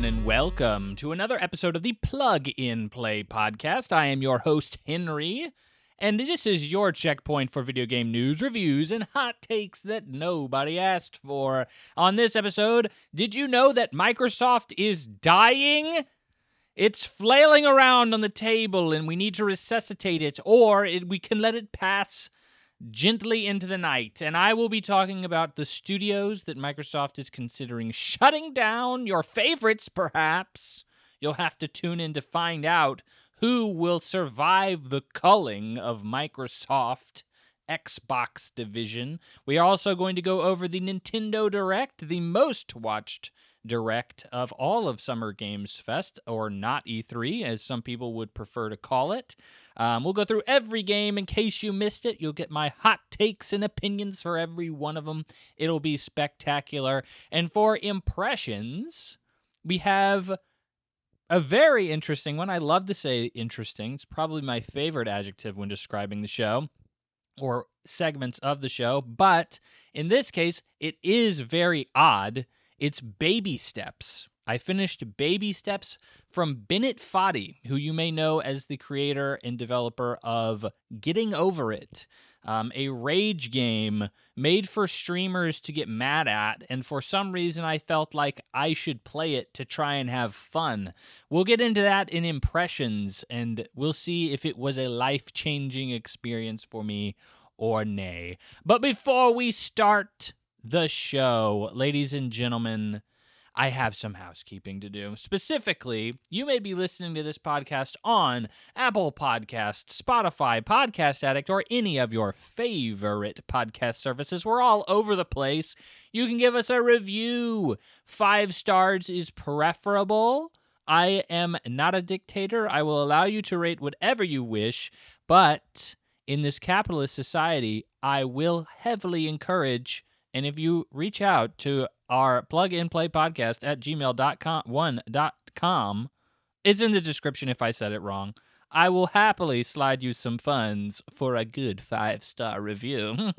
everyone, and welcome to another episode of the Plug in Play podcast. I am your host, Henry, and this is your checkpoint for video game news, reviews, and hot takes that nobody asked for. On this episode, did you know that Microsoft is dying? It's flailing around on the table, and we need to resuscitate it, or we can let it pass gently into the night. And I will be talking about the studios that Microsoft is considering shutting down, your favorites perhaps. You'll have to tune in to find out who will survive the culling of Microsoft Xbox division. We are also going to go over the Nintendo Direct, the most watched Direct of all of Summer Games Fest, or not E3, as some people would prefer to call it. We'll go through every game. In case you missed it, you'll get my hot takes and opinions for every one of them. It'll be spectacular. And for impressions, we have a very interesting one. I love to say interesting. It's probably my favorite adjective when describing the show or segments of the show. But in this case, it is very odd. It's Baby Steps. I finished Baby Steps from Bennett Foddy, who you may know as the creator and developer of Getting Over It, a rage game made for streamers to get mad at, and for some reason I felt like I should play it to try and have fun. We'll get into that in impressions, and we'll see if it was a life-changing experience for me or nay. But before we start the show, ladies and gentlemen, I have some housekeeping to do. Specifically, you may be listening to this podcast on Apple Podcasts, Spotify, Podcast Addict, or any of your favorite podcast services. We're all over the place. You can give us a review. 5 stars is preferable. I am not a dictator. I will allow you to rate whatever you wish, but in this capitalist society, I will heavily encourage, and if you reach out to our plug-and-play-podcast at gmail.com, it's in the description if I said it wrong. I will happily slide you some funds for a good 5-star review.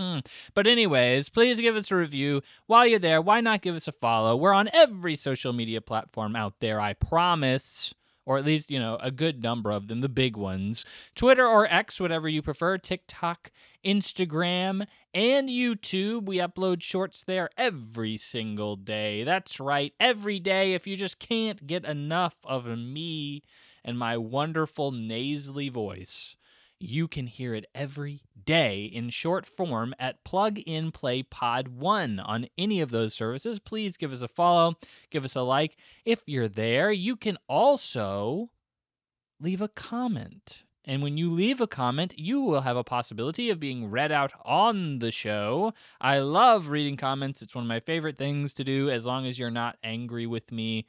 But anyways, please give us a review. While you're there, why not give us a follow? We're on every social media platform out there, I promise. Or at least, a good number of them, the big ones. Twitter or X, whatever you prefer, TikTok, Instagram, and YouTube. We upload shorts there every single day. That's right, every day. If you just can't get enough of me and my wonderful nasally voice, you can hear it every day in short form at Plug in Play Pod 1 on any of those services. Please give us a follow, give us a like. If you're there, you can also leave a comment. And when you leave a comment, you will have a possibility of being read out on the show. I love reading comments. It's one of my favorite things to do, as long as you're not angry with me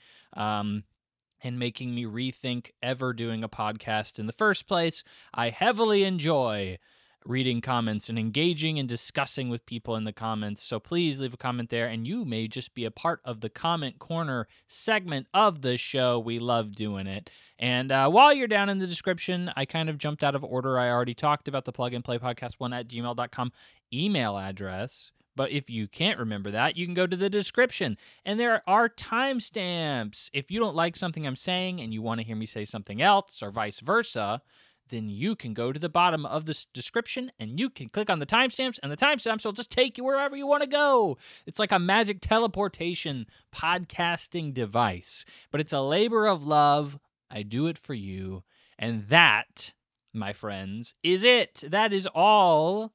and making me rethink ever doing a podcast in the first place. I heavily enjoy reading comments and engaging and discussing with people in the comments. So please leave a comment there, and you may just be a part of the comment corner segment of the show. We love doing it. And while you're down in the description, I kind of jumped out of order. I already talked about the plug and play podcast 1 at gmail.com email address. But if you can't remember that, you can go to the description. And there are timestamps. If you don't like something I'm saying and you want to hear me say something else, or vice versa, then you can go to the bottom of this description and you can click on the timestamps, and the timestamps will just take you wherever you want to go. It's like a magic teleportation podcasting device. But it's a labor of love. I do it for you. And that, my friends, is it. That is all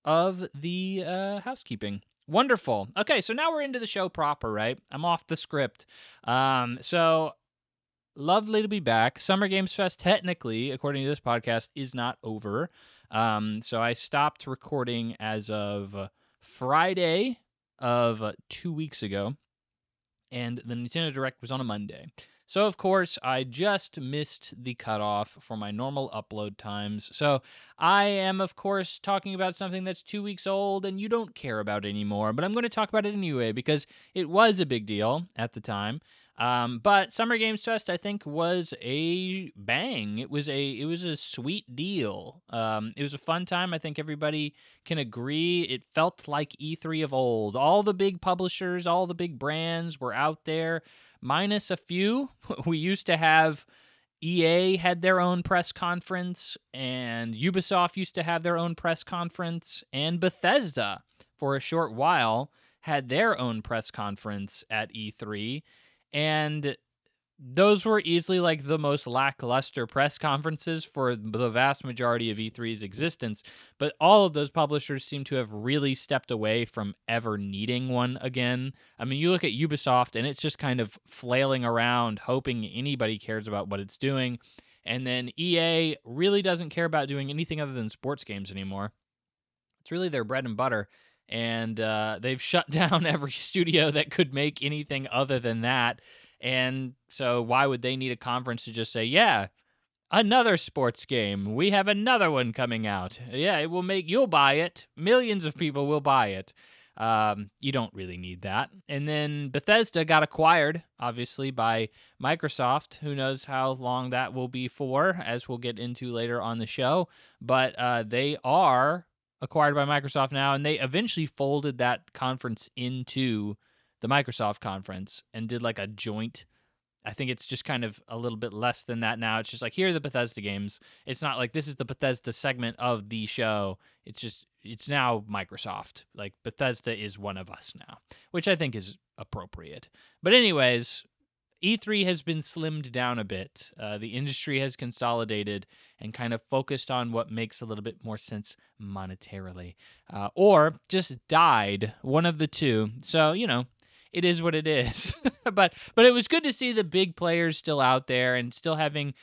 of the housekeeping. Wonderful. Okay, so now we're into the show proper, right? I'm off the script. So lovely to be back. Summer Games Fest, technically, according to this podcast, is not over. So I stopped recording as of Friday of 2 weeks ago, and the Nintendo Direct was on a Monday. So, of course, I just missed the cutoff for my normal upload times. So I am, of course, talking about something that's 2 weeks old and you don't care about anymore. But I'm going to talk about it anyway because it was a big deal at the time. But Summer Games Fest, I think, was a bang. It was a sweet deal. It was a fun time. I think everybody can agree. It felt like E3 of old. All the big publishers, all the big brands were out there. minus a few. We used to have EA had their own press conference, and Ubisoft used to have their own press conference, and Bethesda, for a short while, had their own press conference at E3. And those were easily like the most lackluster press conferences for the vast majority of E3's existence, but all of those publishers seem to have really stepped away from ever needing one again. I mean, you look at Ubisoft and it's just kind of flailing around hoping anybody cares about what it's doing. And then EA really doesn't care about doing anything other than sports games anymore. It's really their bread and butter. And they've shut down every studio that could make anything other than that. And so why would they need a conference to just say, yeah, another sports game. We have another one coming out. Yeah, it will make you'll buy it. Millions of people will buy it. You don't really need that. And then Bethesda got acquired, obviously, by Microsoft. Who knows how long that will be for, as we'll get into later on the show. But they are acquired by Microsoft now, and they eventually folded that conference into the Microsoft conference and did like a joint. I think it's just kind of a little bit less than that now. It's just like, here are the Bethesda games. It's not like this is the Bethesda segment of the show. It's just, it's now Microsoft. Like, Bethesda is one of us now, which I think is appropriate. But anyways, E3 has been slimmed down a bit. The industry has consolidated and kind of focused on what makes a little bit more sense monetarily, or just died, one of the two. So, it is what it is. but it was good to see the big players still out there and still having,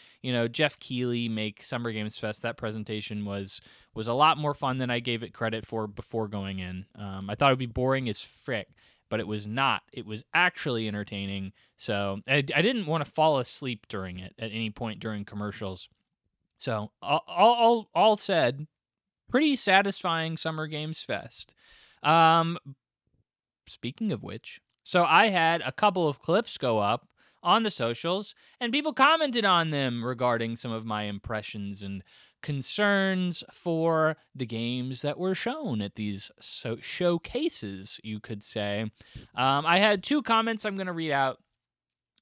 Jeff Keighley make Summer Games Fest. That presentation was a lot more fun than I gave it credit for before going in. I thought it would be boring as frick, but it was not. It was actually entertaining. So I didn't want to fall asleep during it at any point during commercials. So all said, pretty satisfying Summer Games Fest. Speaking of which, so I had a couple of clips go up on the socials, and people commented on them regarding some of my impressions and concerns for the games that were shown at these showcases, you could say. I had two comments I'm going to read out.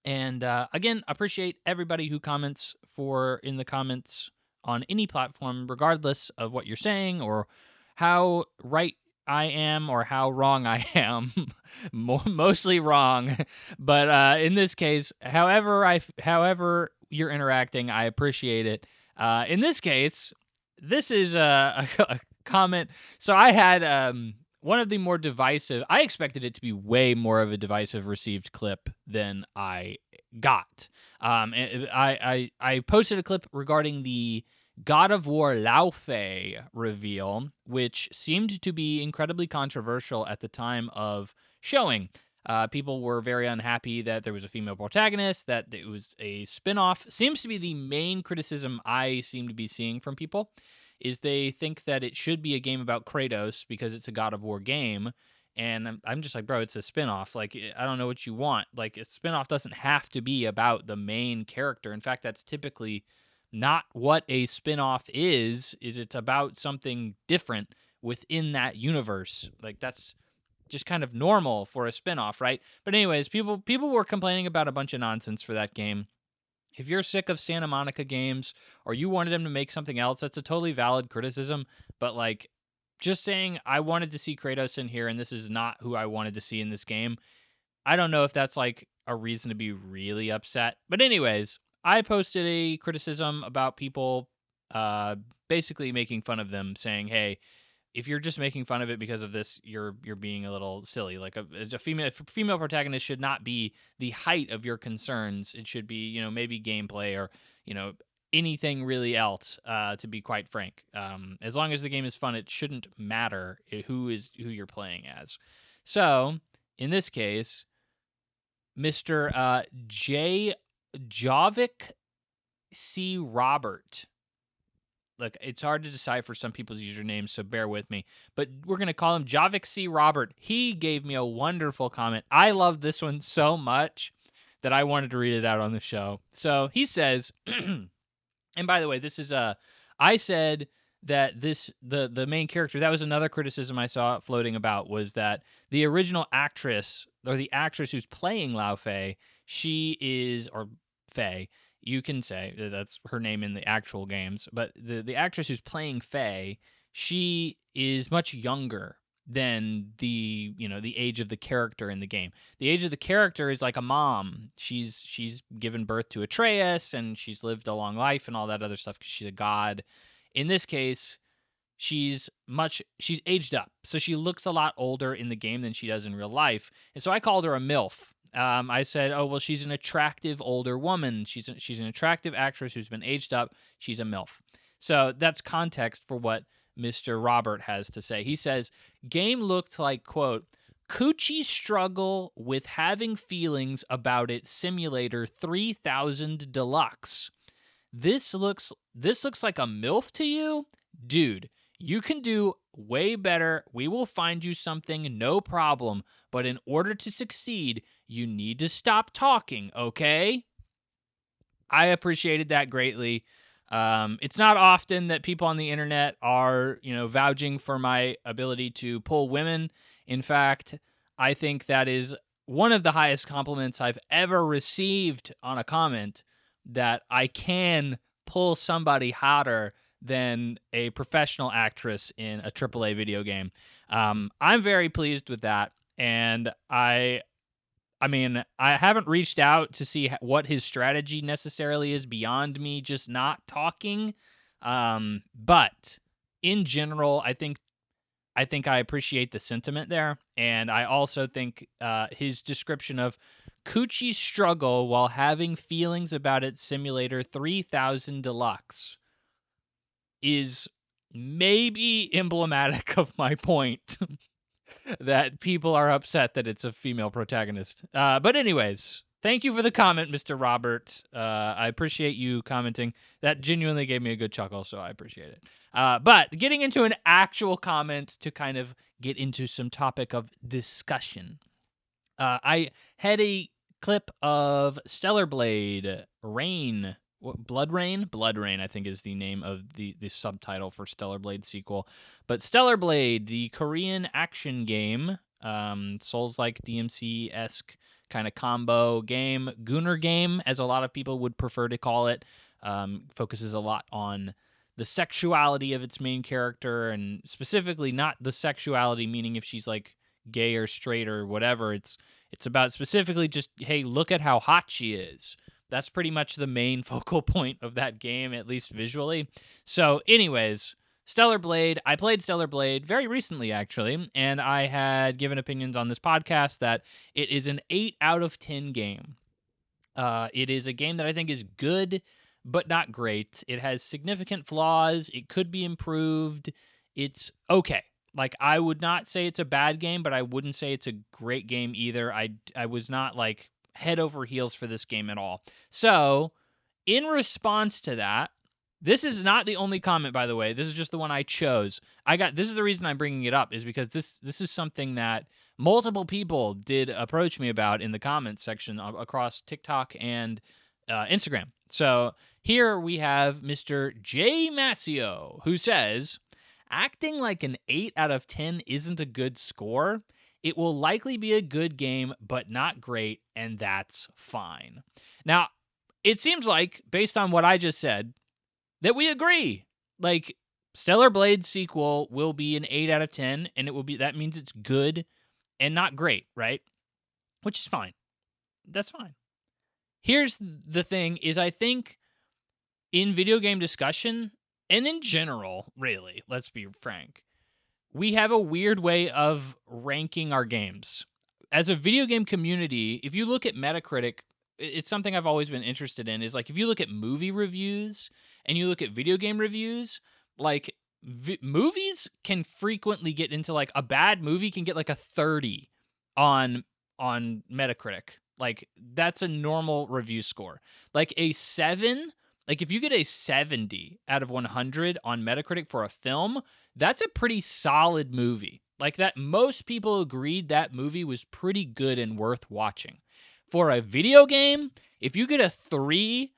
And again, appreciate everybody who comments in the comments on any platform, regardless of what you're saying or how right I am or how wrong I am. Mostly wrong, but in this case, however you're interacting, I appreciate it. In this case, this is a comment. So I had one of the more divisive. I expected it to be way more of a divisive received clip than I got. I posted a clip regarding the God of War Laufey reveal, which seemed to be incredibly controversial at the time of showing. People were very unhappy that there was a female protagonist, that it was a spin-off. Seems to be the main criticism I seem to be seeing from people, is they think that it should be a game about Kratos because it's a God of War game. And I'm just like, bro, it's a spin-off. Like, I don't know what you want. Like, a spin-off doesn't have to be about the main character. In fact, that's typically not what a spin-off is it's about something different within that universe. Like, that's just kind of normal for a spin-off, right? But anyways, people were complaining about a bunch of nonsense for that game. If you're sick of Santa Monica games or you wanted them to make something else, that's a totally valid criticism. But like, just saying I wanted to see Kratos in here and this is not who I wanted to see in this game, I don't know if that's like a reason to be really upset. But anyways, I posted a criticism about people basically making fun of them, saying, hey, if you're just making fun of it because of this, you're being a little silly. Like a female protagonist should not be the height of your concerns. It should be, maybe gameplay or, anything really else, to be quite frank. As long as the game is fun, it shouldn't matter who you're playing as. So in this case, Mr. J. Javik C. Robert. Look, it's hard to decipher some people's usernames, so bear with me. But we're going to call him Javik C. Robert. He gave me a wonderful comment. I love this one so much that I wanted to read it out on the show. So he says, and by the way, this is I said that the main character, that was another criticism I saw floating about, was that the original actress, or the actress who's playing Lao Fei, She is, or Faye, you can say that's her name in the actual games, but the actress who's playing Faye, she is much younger than the age of the character in the game. The age of the character is like a mom. She's given birth to Atreus and she's lived a long life and all that other stuff because she's a god. In this case, she's aged up, so she looks a lot older in the game than she does in real life. And so I called her a MILF. I said, oh well, she's an attractive older woman. She's an attractive actress who's been aged up. She's a MILF. So that's context for what Mr. Robert has to say. He says, game looked like, quote, Coochie struggle with having feelings about it simulator 3000 deluxe. This looks like a MILF to you? Dude, you can do way better. We will find you something, no problem. But in order to succeed, you need to stop talking, okay? I appreciated that greatly. It's not often that people on the internet are, vouching for my ability to pull women. In fact, I think that is one of the highest compliments I've ever received on a comment, that I can pull somebody hotter than a professional actress in a AAA video game. I'm very pleased with that, and I mean, I haven't reached out to see what his strategy necessarily is beyond me just not talking. But in general, I think I appreciate the sentiment there, and I also think his description of Coochie's struggle while having feelings about its simulator 3000 deluxe is maybe emblematic of my point. That people are upset that it's a female protagonist. But anyways, thank you for the comment, Mr. Robert. I appreciate you commenting. That genuinely gave me a good chuckle, so I appreciate it. But getting into an actual comment to kind of get into some topic of discussion. I had a clip of Stellar Blade Rain. Blood Rain? Blood Rain, I think, is the name of the subtitle for Stellar Blade sequel. But Stellar Blade, the Korean action game, Souls-like DMC-esque kind of combo game, Gunner game, as a lot of people would prefer to call it, focuses a lot on the sexuality of its main character, and specifically not the sexuality, meaning if she's like gay or straight or whatever. It's about specifically just, hey, look at how hot she is. That's pretty much the main focal point of that game, at least visually. So anyways, Stellar Blade. I played Stellar Blade very recently, actually, and I had given opinions on this podcast that it is an 8 out of 10 game. It is a game that I think is good, but not great. It has significant flaws. It could be improved. It's okay. Like, I would not say it's a bad game, but I wouldn't say it's a great game either. I was not like head over heels for this game at all. So, in response to that, this is not the only comment, by the way. This is just the one I chose. This is the reason I'm bringing it up, is because this is something that multiple people did approach me about in the comments section across TikTok and Instagram. So here we have Mr. J. Mascio, who says, acting like an 8 out of 10 isn't a good score. It will likely be a good game, but not great, and that's fine. Now, it seems like, based on what I just said, that we agree. Like, Stellar Blade sequel will be an 8 out of 10, and that means it's good and not great, right? Which is fine. That's fine. Here's the thing, is I think in video game discussion, and in general, really, let's be frank, we have a weird way of ranking our games. As a video game community, if you look at Metacritic, it's something I've always been interested in, is like, if you look at movie reviews and you look at video game reviews, like movies can frequently get into, like, a bad movie can get like a 30 on Metacritic. Like, that's a normal review score. Like a 7, like if you get a 70 out of 100 on Metacritic for a film, that's a pretty solid movie. Like, that most people agreed that movie was pretty good and worth watching. For a video game, if you get a 3,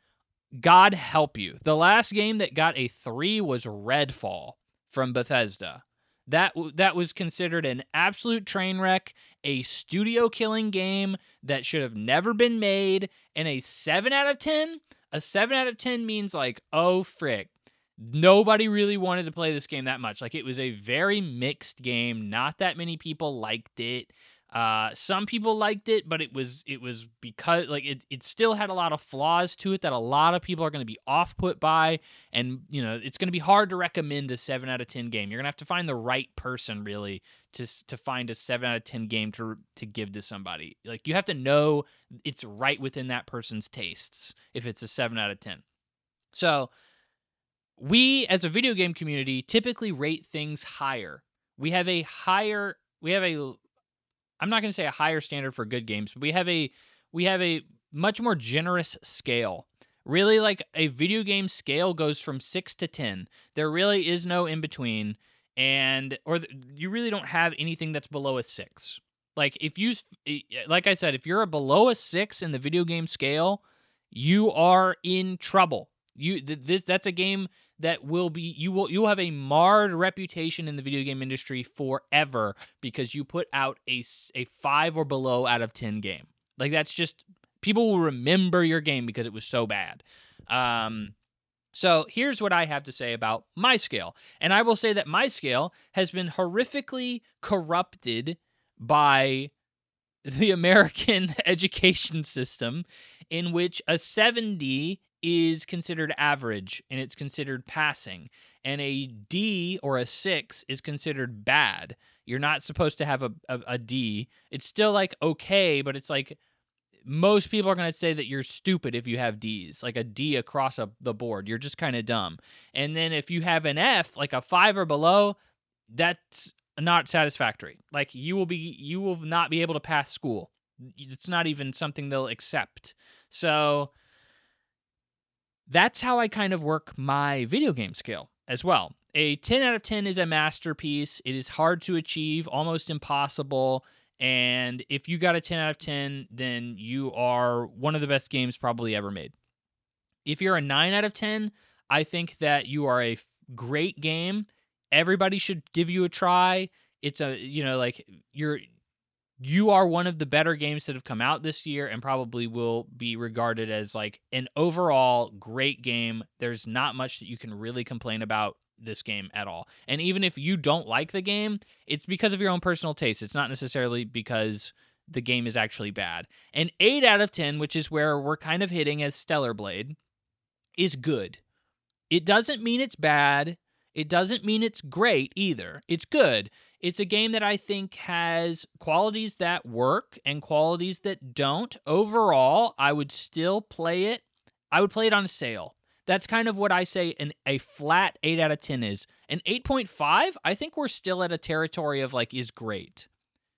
God help you. The last game that got a 3 was Redfall from Bethesda. That was considered an absolute train wreck, a studio killing game that should have never been made, and a 7 out of 10? A 7 out of 10 means like, oh frick. Nobody really wanted to play this game that much. Like, it was a very mixed game. Not that many people liked it. Some people liked it, but it was because like it still had a lot of flaws to it that a lot of people are going to be off put by, and it's going to be hard to recommend a 7 out of 10 game. You're going to have to find the right person really to find a 7 out of 10 game to give to somebody. Like, you have to know it's right within that person's tastes if it's a 7 out of 10. So we as a video game community typically rate things higher. We have a higher we have a I'm not going to say a higher standard for good games, but we have a much more generous scale. Really, like, a video game scale goes from 6 to 10. There really is no in between, you really don't have anything that's below a 6. Like, like I said, if you're below a 6 in the video game scale, you are in trouble. That's a game that you'll have a marred reputation in the video game industry forever because you put out a 5 or below out of 10 game. Like, that's just, people will remember your game because it was so bad. So here's what I have to say about my scale. And I will say that my scale has been horrifically corrupted by the American education system, in which a 70 is considered average and it's considered passing, and a D or a 6 is considered bad. You're not supposed to have a D. It's still like okay, but it's like most people are going to say that you're stupid if you have D's, like a D across the board. You're just kind of dumb. And then if you have an F, like a 5 or below, that's not satisfactory. Like, you will not be able to pass school. It's not even something they'll accept. So that's how I kind of work my video game scale as well. A 10 out of 10 is a masterpiece. It is hard to achieve, almost impossible. And if you got a 10 out of 10, then you are one of the best games probably ever made. If you're a 9 out of 10, I think that you are a great game. Everybody should give you a try. It's you are one of the better games that have come out this year and probably will be regarded as like an overall great game. There's not much that you can really complain about this game at all. And even if you don't like the game, it's because of your own personal taste. It's not necessarily because the game is actually bad. An 8 out of 10, which is where we're kind of hitting as Stellar Blade, is good. It doesn't mean it's bad. It doesn't mean it's great either. It's good. It's a game that I think has qualities that work and qualities that don't. Overall, I would still play it. I would play it on a sale. That's kind of what I say a flat 8 out of 10 is. An 8.5, I think we're still at a territory of like is great.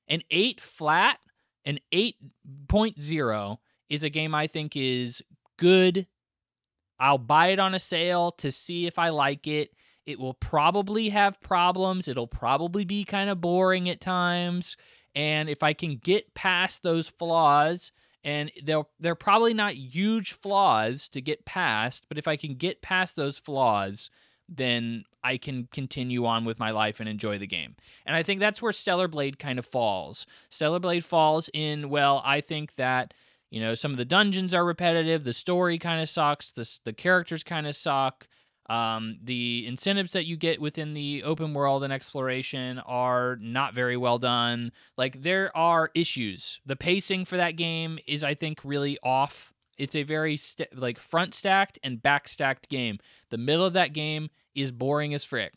An 8 flat, an 8.0 is a game I think is good. I'll buy it on a sale to see if I like it. It will probably have problems. It'll probably be kind of boring at times. And if I can get past those flaws, and they're probably not huge flaws to get past, but if I can get past those flaws, then I can continue on with my life and enjoy the game. And I think that's where Stellar Blade kind of falls. Stellar Blade falls in, well, I think that some of the dungeons are repetitive. The story kind of sucks. The characters kind of suck. The incentives that you get within the open world and exploration are not very well done. Like, there are issues. The pacing for that game is, I think, really off. It's a very front stacked and back stacked game. The middle of that game is boring as frick.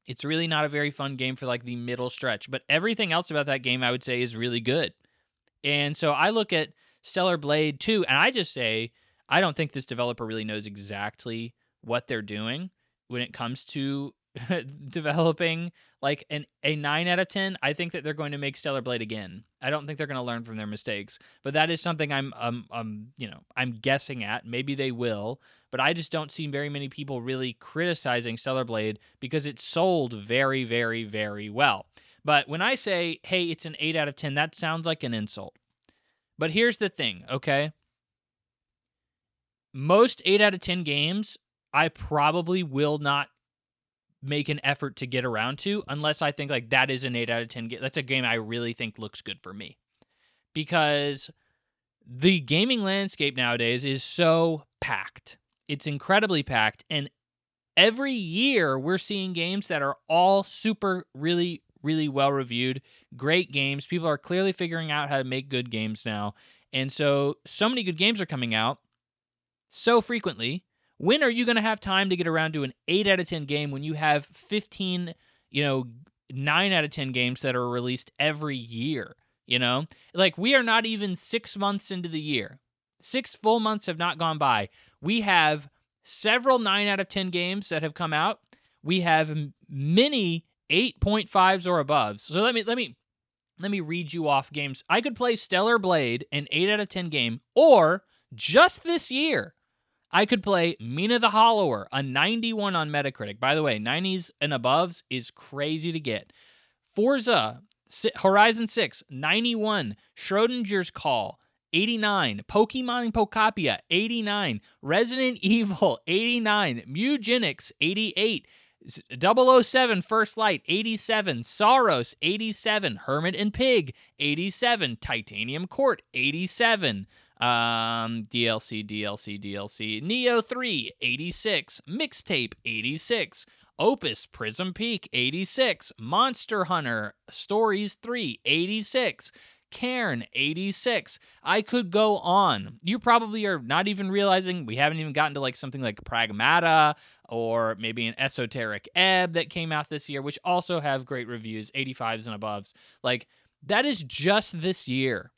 It's really not a very fun game for like the middle stretch. But everything else about that game, I would say, is really good. And so I look at Stellar Blade 2, and I just say, I don't think this developer really knows exactly what they're doing when it comes to developing like a 9 out of 10. I think that they're going to make Stellar Blade again. I don't think they're going to learn from their mistakes, but that is something I'm guessing at. Maybe they will, but I just don't see very many people really criticizing Stellar Blade because it sold very, very, very well. But when I say, hey, it's an 8 out of 10, that sounds like an insult. But here's the thing, okay? Most 8 out of 10 games, I probably will not make an effort to get around to unless I think like that is an 8 out of 10 game. That's a game I really think looks good for me. Because the gaming landscape nowadays is so packed. It's incredibly packed, and every year we're seeing games that are all super really really well reviewed, great games. People are clearly figuring out how to make good games now. And so many good games are coming out so frequently. When are you going to have time to get around to an 8 out of 10 game when you have 15, 9 out of 10 games that are released every year? Like we are not even 6 months into the year. 6 full months have not gone by. We have several 9 out of 10 games that have come out. We have many 8.5s or above. So let me read you off games. I could play Stellar Blade, an 8 out of 10 game, or just this year, I could play Mina the Hollower, a 91 on Metacritic. By the way, 90s and aboves is crazy to get. Forza Horizon 6, 91. Schrodinger's Call, 89. Pokemon Pocapia, 89. Resident Evil, 89. Mugenics, 88. 007 First Light, 87. Saros, 87. Hermit and Pig, 87. Titanium Court, 87. DLC. Neo 3, 86. Mixtape, 86. Opus Prism Peak, 86. Monster Hunter Stories 3, 86. Cairn, 86. I could go on. You probably are not even realizing we haven't even gotten to like something like Pragmata or maybe an Esoteric Ebb that came out this year, which also have great reviews, 85s and above. Like, that is just this year.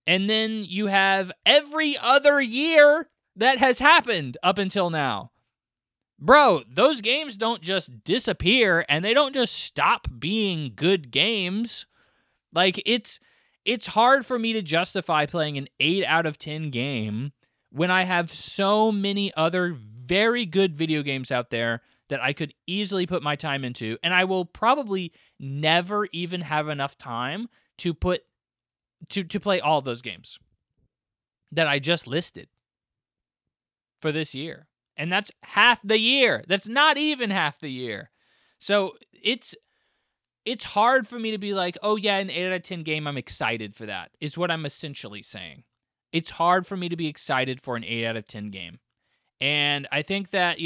And then you have every other year that has happened up until now. Bro, those games don't just disappear and they don't just stop being good games. Like, it's hard for me to justify playing an 8 out of 10 game when I have so many other very good video games out there that I could easily put my time into, and I will probably never even have enough time to put to play all those games that I just listed for this year. And that's half the year. That's not even half the year. So it's hard for me to be like, oh yeah, an 8 out of 10 game, I'm excited for that, is what I'm essentially saying. It's hard for me to be excited for an 8 out of 10 game. And I think that,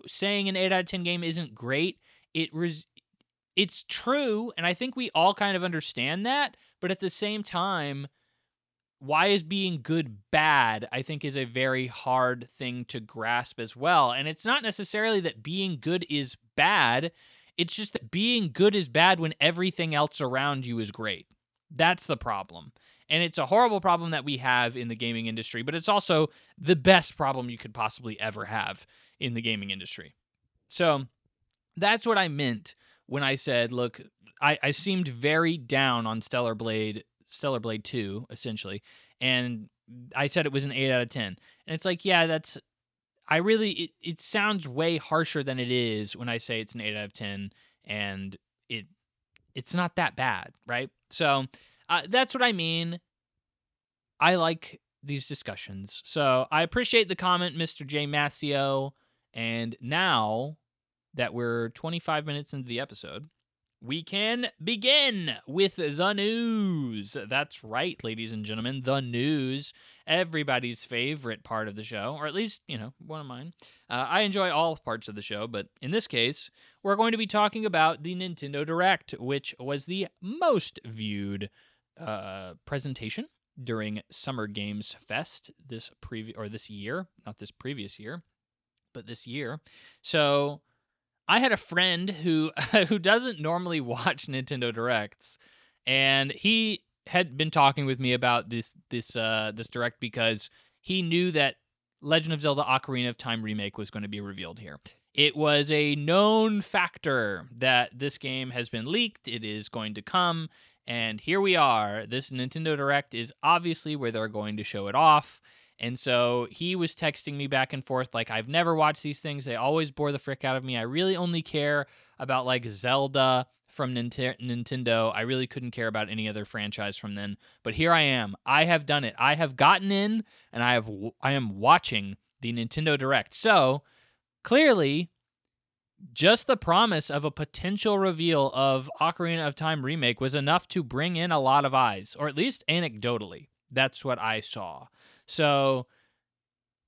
saying an 8 out of 10 game isn't great, it's true, and I think we all kind of understand that, but at the same time, why is being good bad, I think, is a very hard thing to grasp as well. And it's not necessarily that being good is bad, it's just that being good is bad when everything else around you is great. That's the problem. And it's a horrible problem that we have in the gaming industry, but it's also the best problem you could possibly ever have in the gaming industry. So that's what I meant when I said, look, I seemed very down on Stellar Blade 2, essentially, and I said it was an 8 out of 10. And it's like, yeah, it sounds way harsher than it is when I say it's an 8 out of 10, and it's not that bad, right? So that's what I mean. I like these discussions. So I appreciate the comment, Mr. J. Massio. And now that we're 25 minutes into the episode, we can begin with the news. That's right, ladies and gentlemen, the news. Everybody's favorite part of the show, or at least, one of mine. I enjoy all parts of the show, but in this case, we're going to be talking about the Nintendo Direct, which was the most viewed presentation during Summer Games Fest this year, not this previous year, but this year. So I had a friend who doesn't normally watch Nintendo Directs, and he had been talking with me about this Direct because he knew that Legend of Zelda Ocarina of Time remake was going to be revealed here. It was a known factor that this game has been leaked, it is going to come, and here we are. This Nintendo Direct is obviously where they're going to show it off. And so he was texting me back and forth like, I've never watched these things. They always bore the frick out of me. I really only care about like Zelda from Nintendo. I really couldn't care about any other franchise from then. But here I am. I have done it. I have gotten in, and I am watching the Nintendo Direct. So clearly, Just the promise of a potential reveal of Ocarina of Time remake was enough to bring in a lot of eyes, or at least anecdotally. That's what I saw. So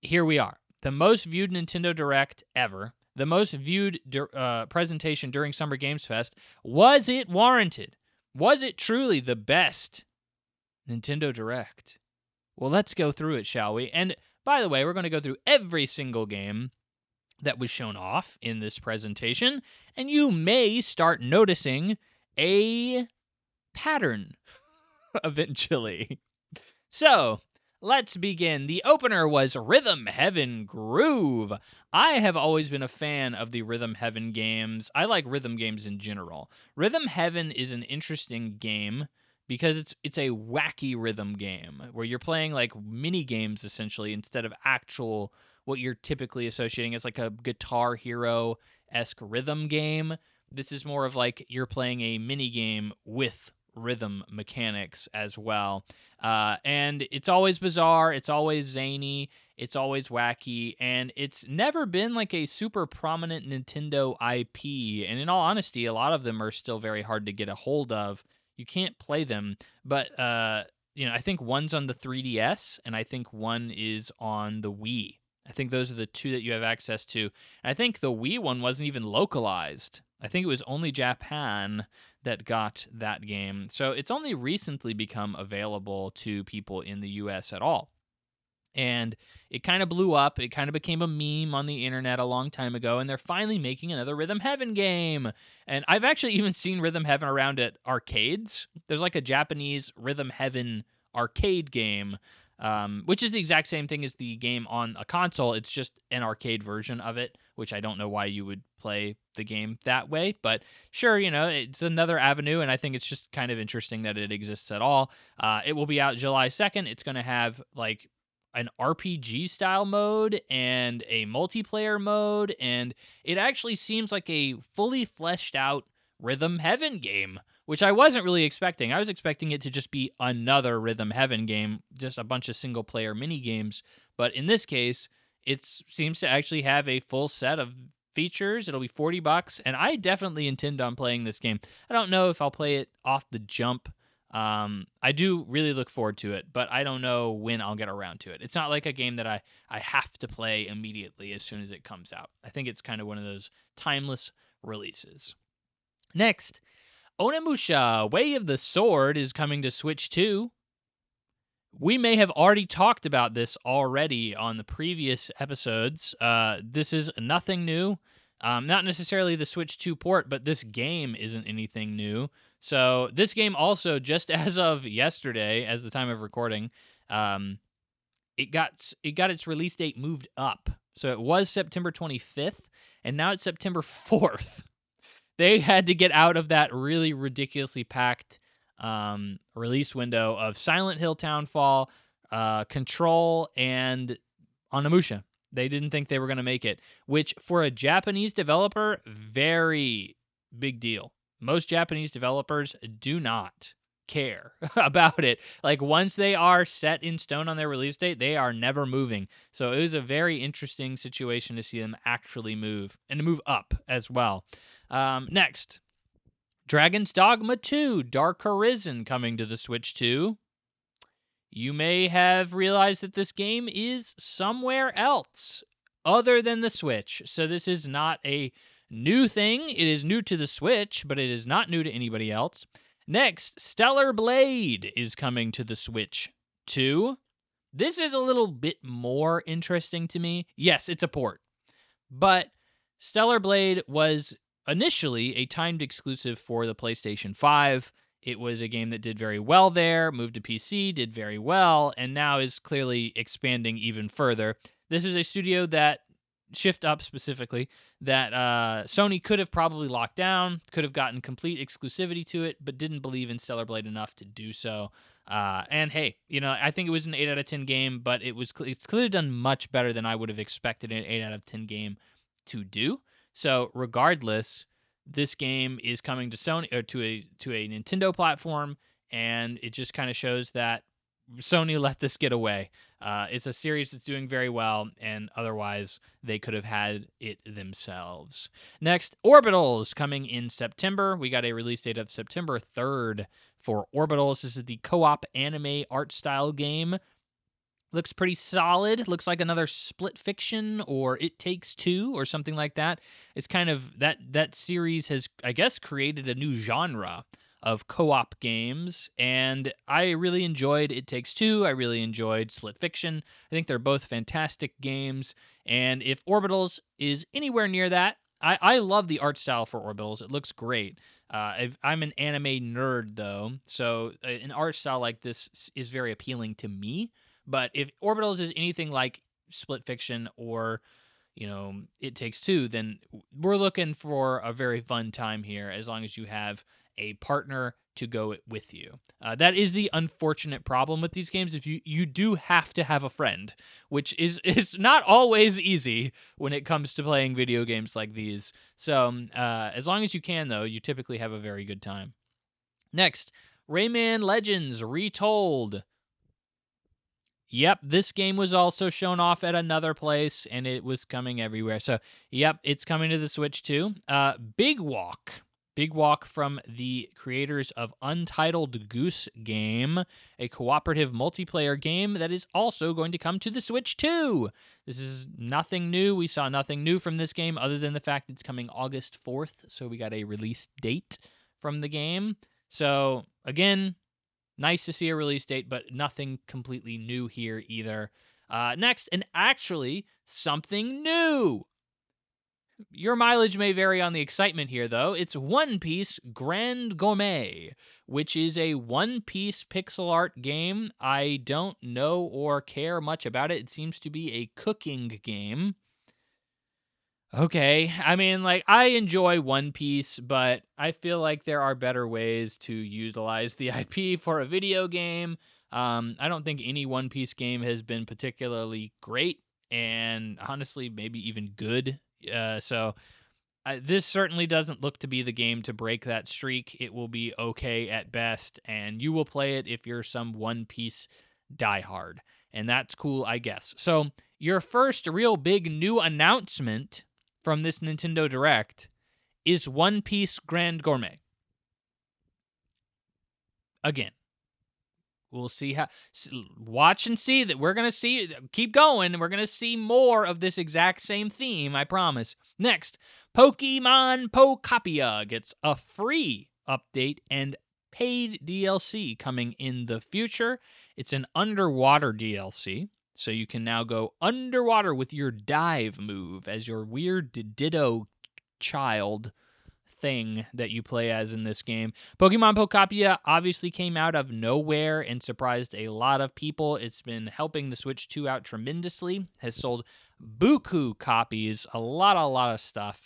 here we are. The most viewed Nintendo Direct ever. The most viewed presentation during Summer Games Fest. Was it warranted? Was it truly the best Nintendo Direct? Well, let's go through it, shall we? And by the way, we're going to go through every single game that was shown off in this presentation, and you may start noticing a pattern eventually. So, let's begin. The opener was Rhythm Heaven Groove. I have always been a fan of the Rhythm Heaven games. I like rhythm games in general. Rhythm Heaven is an interesting game because it's a wacky rhythm game where you're playing like mini games essentially instead of actual what you're typically associating as like a Guitar Hero esque rhythm game. This is more of like you're playing a mini game with rhythm mechanics as well. And it's always bizarre, it's always zany, it's always wacky, and it's never been like a super prominent Nintendo IP. And in all honesty, a lot of them are still very hard to get a hold of. You can't play them, but I think one's on the 3DS, and I think one is on the Wii. I think those are the two that you have access to. And I think the Wii one wasn't even localized. I think it was only Japan that got that game. So it's only recently become available to people in the US at all. And it kind of blew up. It kind of became a meme on the internet a long time ago, and they're finally making another Rhythm Heaven game. And I've actually even seen Rhythm Heaven around at arcades. There's like a Japanese Rhythm Heaven arcade game, which is the exact same thing as the game on a console. It's just an arcade version of it, which I don't know why you would play the game that way. But sure, it's another avenue, and I think it's just kind of interesting that it exists at all. It will be out July 2nd. It's going to have like an RPG style mode and a multiplayer mode, and it actually seems like a fully fleshed out Rhythm Heaven game, which I wasn't really expecting. I was expecting it to just be another Rhythm Heaven game, just a bunch of single player mini games, but in this case, it seems to actually have a full set of features. It'll be $40, and I definitely intend on playing this game. I don't know if I'll play it off the jump. I do really look forward to it, but I don't know when I'll get around to it. It's not like a game that I have to play immediately as soon as it comes out. I think it's kind of one of those timeless releases. Next, Onimusha Way of the Sword is coming to Switch 2. We may have already talked about this already on the previous episodes. This is nothing new. Not necessarily the Switch 2 port, but this game isn't anything new. So this game also, just as of yesterday, as the time of recording, it got its release date moved up. So it was September 25th, and now it's September 4th. They had to get out of that really ridiculously packed release window of Silent Hill Townfall, Control, and Onimusha. They didn't think they were going to make it, which for a Japanese developer, very big deal. Most Japanese developers do not care about it. Like once they are set in stone on their release date, they are never moving. So it was a very interesting situation to see them actually move and to move up as well. Next, Dragon's Dogma 2 Dark Arisen coming to the Switch 2. You may have realized that this game is somewhere else other than the Switch. So this is not a new thing. It is new to the Switch, but it is not new to anybody else. Next, Stellar Blade is coming to the Switch 2. This is a little bit more interesting to me. Yes, it's a port. But Stellar Blade was initially a timed exclusive for the PlayStation 5. It was a game that did very well there, moved to PC, did very well, and now is clearly expanding even further. This is a studio that, Shift Up specifically, that Sony could have probably locked down, could have gotten complete exclusivity to it, but didn't believe in Stellar Blade enough to do so. And hey, I think it was an 8 out of 10 game, but it's clearly done much better than I would have expected an 8 out of 10 game to do. So regardless, this game is coming to Sony or to a Nintendo platform, and it just kind of shows that Sony let this get away. It's a series that's doing very well, and otherwise they could have had it themselves. Next, Orbitals coming in September. We got a release date of September 3rd for Orbitals. This is the co-op anime art style game. Looks pretty solid. Looks like another Split Fiction or It Takes Two or something like that. It's kind of that series has, I guess, created a new genre of co-op games, and I really enjoyed It Takes Two. I really enjoyed Split Fiction. I think they're both fantastic games, and if Orbitals is anywhere near that, I love the art style for Orbitals. It looks great. I'm an anime nerd though, so an art style like this is very appealing to me. But if Orbitals is anything like Split Fiction or, It Takes Two, then we're looking for a very fun time here as long as you have a partner to go with you. That is the unfortunate problem with these games. If you do have to have a friend, which is not always easy when it comes to playing video games like these. So as long as you can, though, you typically have a very good time. Next, Rayman Legends Retold. Yep, this game was also shown off at another place, and it was coming everywhere. So, yep, it's coming to the Switch too. Big Walk. Big Walk from the creators of Untitled Goose Game, a cooperative multiplayer game that is also going to come to the Switch too. This is nothing new. We saw nothing new from this game other than the fact it's coming August 4th, so we got a release date from the game. So, again, nice to see a release date, but nothing completely new here either. Next, and actually something new. Your mileage may vary on the excitement here, though. It's One Piece Grand Gourmet, which is a One Piece pixel art game. I don't know or care much about it. It seems to be a cooking game. Okay, I mean, like, I enjoy One Piece, but I feel like there are better ways to utilize the IP for a video game. I don't think any One Piece game has been particularly great, and honestly, maybe even good. So this certainly doesn't look to be the game to break that streak. It will be okay at best, and you will play it if you're some One Piece diehard, and that's cool, I guess. So your first real big new announcement from this Nintendo Direct is One Piece Grand Gourmet. Again, we'll see how. Watch and see that we're gonna see. Keep going. We're gonna see more of this exact same theme. I promise. Next, Pokemon Pocapia gets a free update and paid DLC coming in the future. It's an underwater DLC. So you can now go underwater with your dive move as your weird Ditto child thing that you play as in this game. Pokemon Pocapia obviously came out of nowhere and surprised a lot of people. It's been helping the Switch 2 out tremendously. Has sold buku copies, a lot of stuff.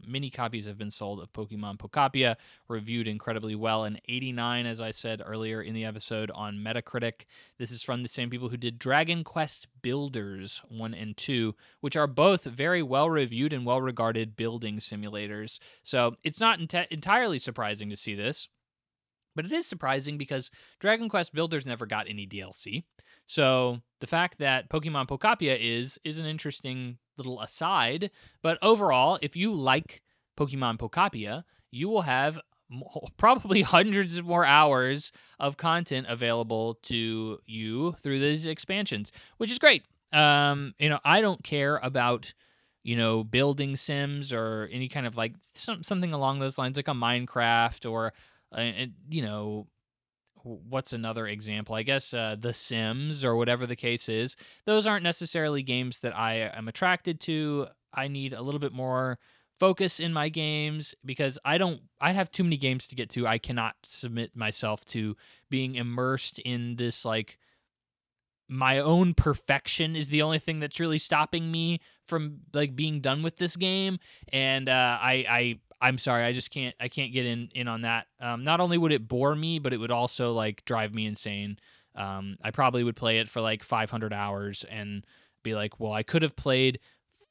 Many copies have been sold of Pokemon Pocapia, reviewed incredibly well, an 89, as I said earlier in the episode, on Metacritic. This is from the same people who did Dragon Quest Builders 1 and 2, which are both very well reviewed and well regarded building simulators. So it's not entirely surprising to see this. But it is surprising because Dragon Quest Builders never got any DLC. So the fact that Pokemon Pocapia is an interesting little aside. But overall, if you like Pokemon Pocapia, you will have probably hundreds of more hours of content available to you through these expansions, which is great. I don't care about building sims or any kind of like something along those lines, like a Minecraft or what's another example? I guess The Sims or whatever the case is. Those aren't necessarily games that I am attracted to. I need a little bit more focus in my games because I have too many games to get to. I cannot submit myself to being immersed in this, like, my own perfection is the only thing that's really stopping me from like being done with this game. And I'm sorry, I can't get in on that. Not only would it bore me, but it would also like drive me insane. I probably would play it for like 500 hours and be like, well, I could have played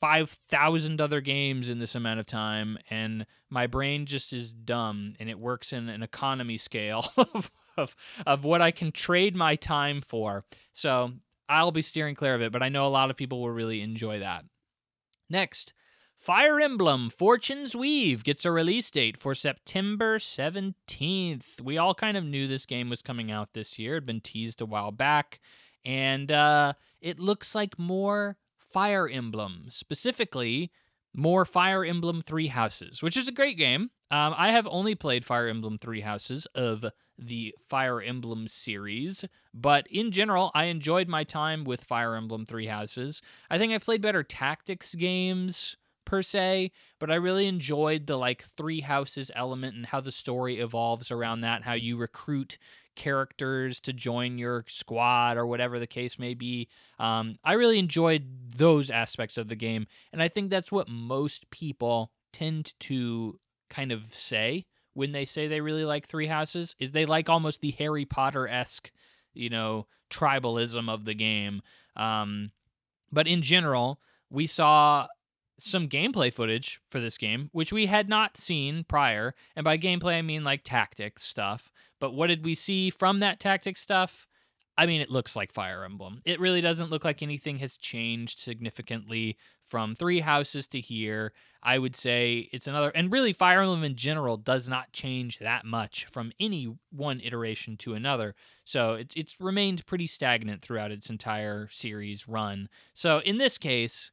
5,000 other games in this amount of time, and my brain just is dumb, and it works in an economy scale of what I can trade my time for. So I'll be steering clear of it, but I know a lot of people will really enjoy that. Next, Fire Emblem Fortune's Weave gets a release date for September 17th. We all kind of knew this game was coming out this year. It had been teased a while back. And it looks like more Fire Emblem, specifically more Fire Emblem Three Houses, which is a great game. I have only played Fire Emblem Three Houses of the Fire Emblem series, but in general, I enjoyed my time with Fire Emblem Three Houses. I think I've played better tactics games per se, but I really enjoyed the like Three Houses element and how the story evolves around that, how you recruit characters to join your squad or whatever the case may be. I really enjoyed those aspects of the game, and I think that's what most people tend to kind of say when they say they really like Three Houses, is they like almost the Harry Potter-esque, tribalism of the game. But in general, we saw some gameplay footage for this game, which we had not seen prior. And by gameplay, I mean like tactics stuff. But what did we see from that tactics stuff? I mean, it looks like Fire Emblem. It really doesn't look like anything has changed significantly from Three Houses to here. I would say it's another, and really Fire Emblem in general does not change that much from any one iteration to another. So it's remained pretty stagnant throughout its entire series run. So in this case,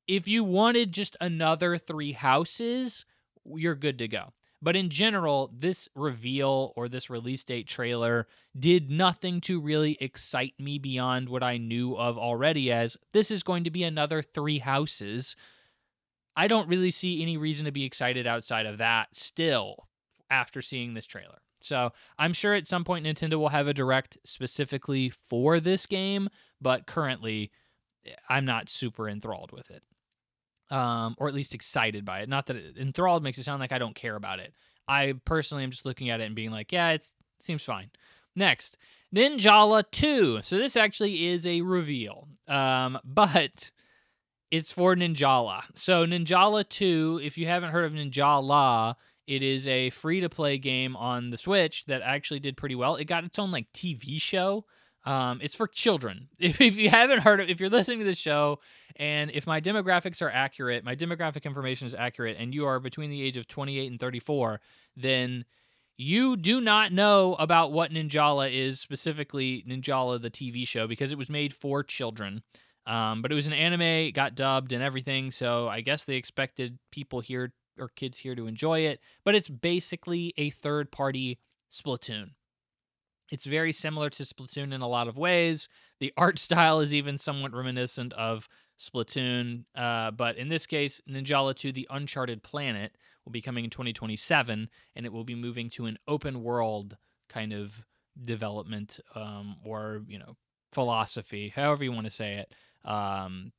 if you wanted just another Three Houses, you're good to go. But in general, this reveal or this release date trailer did nothing to really excite me beyond what I knew of already, as this is going to be another Three Houses. I don't really see any reason to be excited outside of that still after seeing this trailer. So I'm sure at some point Nintendo will have a direct specifically for this game, but currently I'm not super enthralled with it. Or at least excited by it. Not that enthralled makes it sound like I don't care about it. I personally am just looking at it and being like, yeah, it seems fine. Next, Ninjala 2. So this actually is a reveal, but it's for Ninjala. So Ninjala 2, if you haven't heard of Ninjala, it is a free-to-play game on the Switch that actually did pretty well. It got its own like TV show. It's for children. If you haven't heard of, if you're listening to this show, and if my demographics are accurate, my demographic information is accurate, and you are between the age of 28 and 34, then you do not know about what Ninjala is, specifically Ninjala the TV show, because it was made for children. But it was an anime, it got dubbed and everything, so I guess they expected people here or kids here to enjoy it. But it's basically a third-party Splatoon. It's very similar to Splatoon in a lot of ways. The art style is even somewhat reminiscent of Splatoon, but in this case, Ninjala 2: The Uncharted Planet will be coming in 2027, and it will be moving to an open world kind of development, or philosophy, however you want to say it.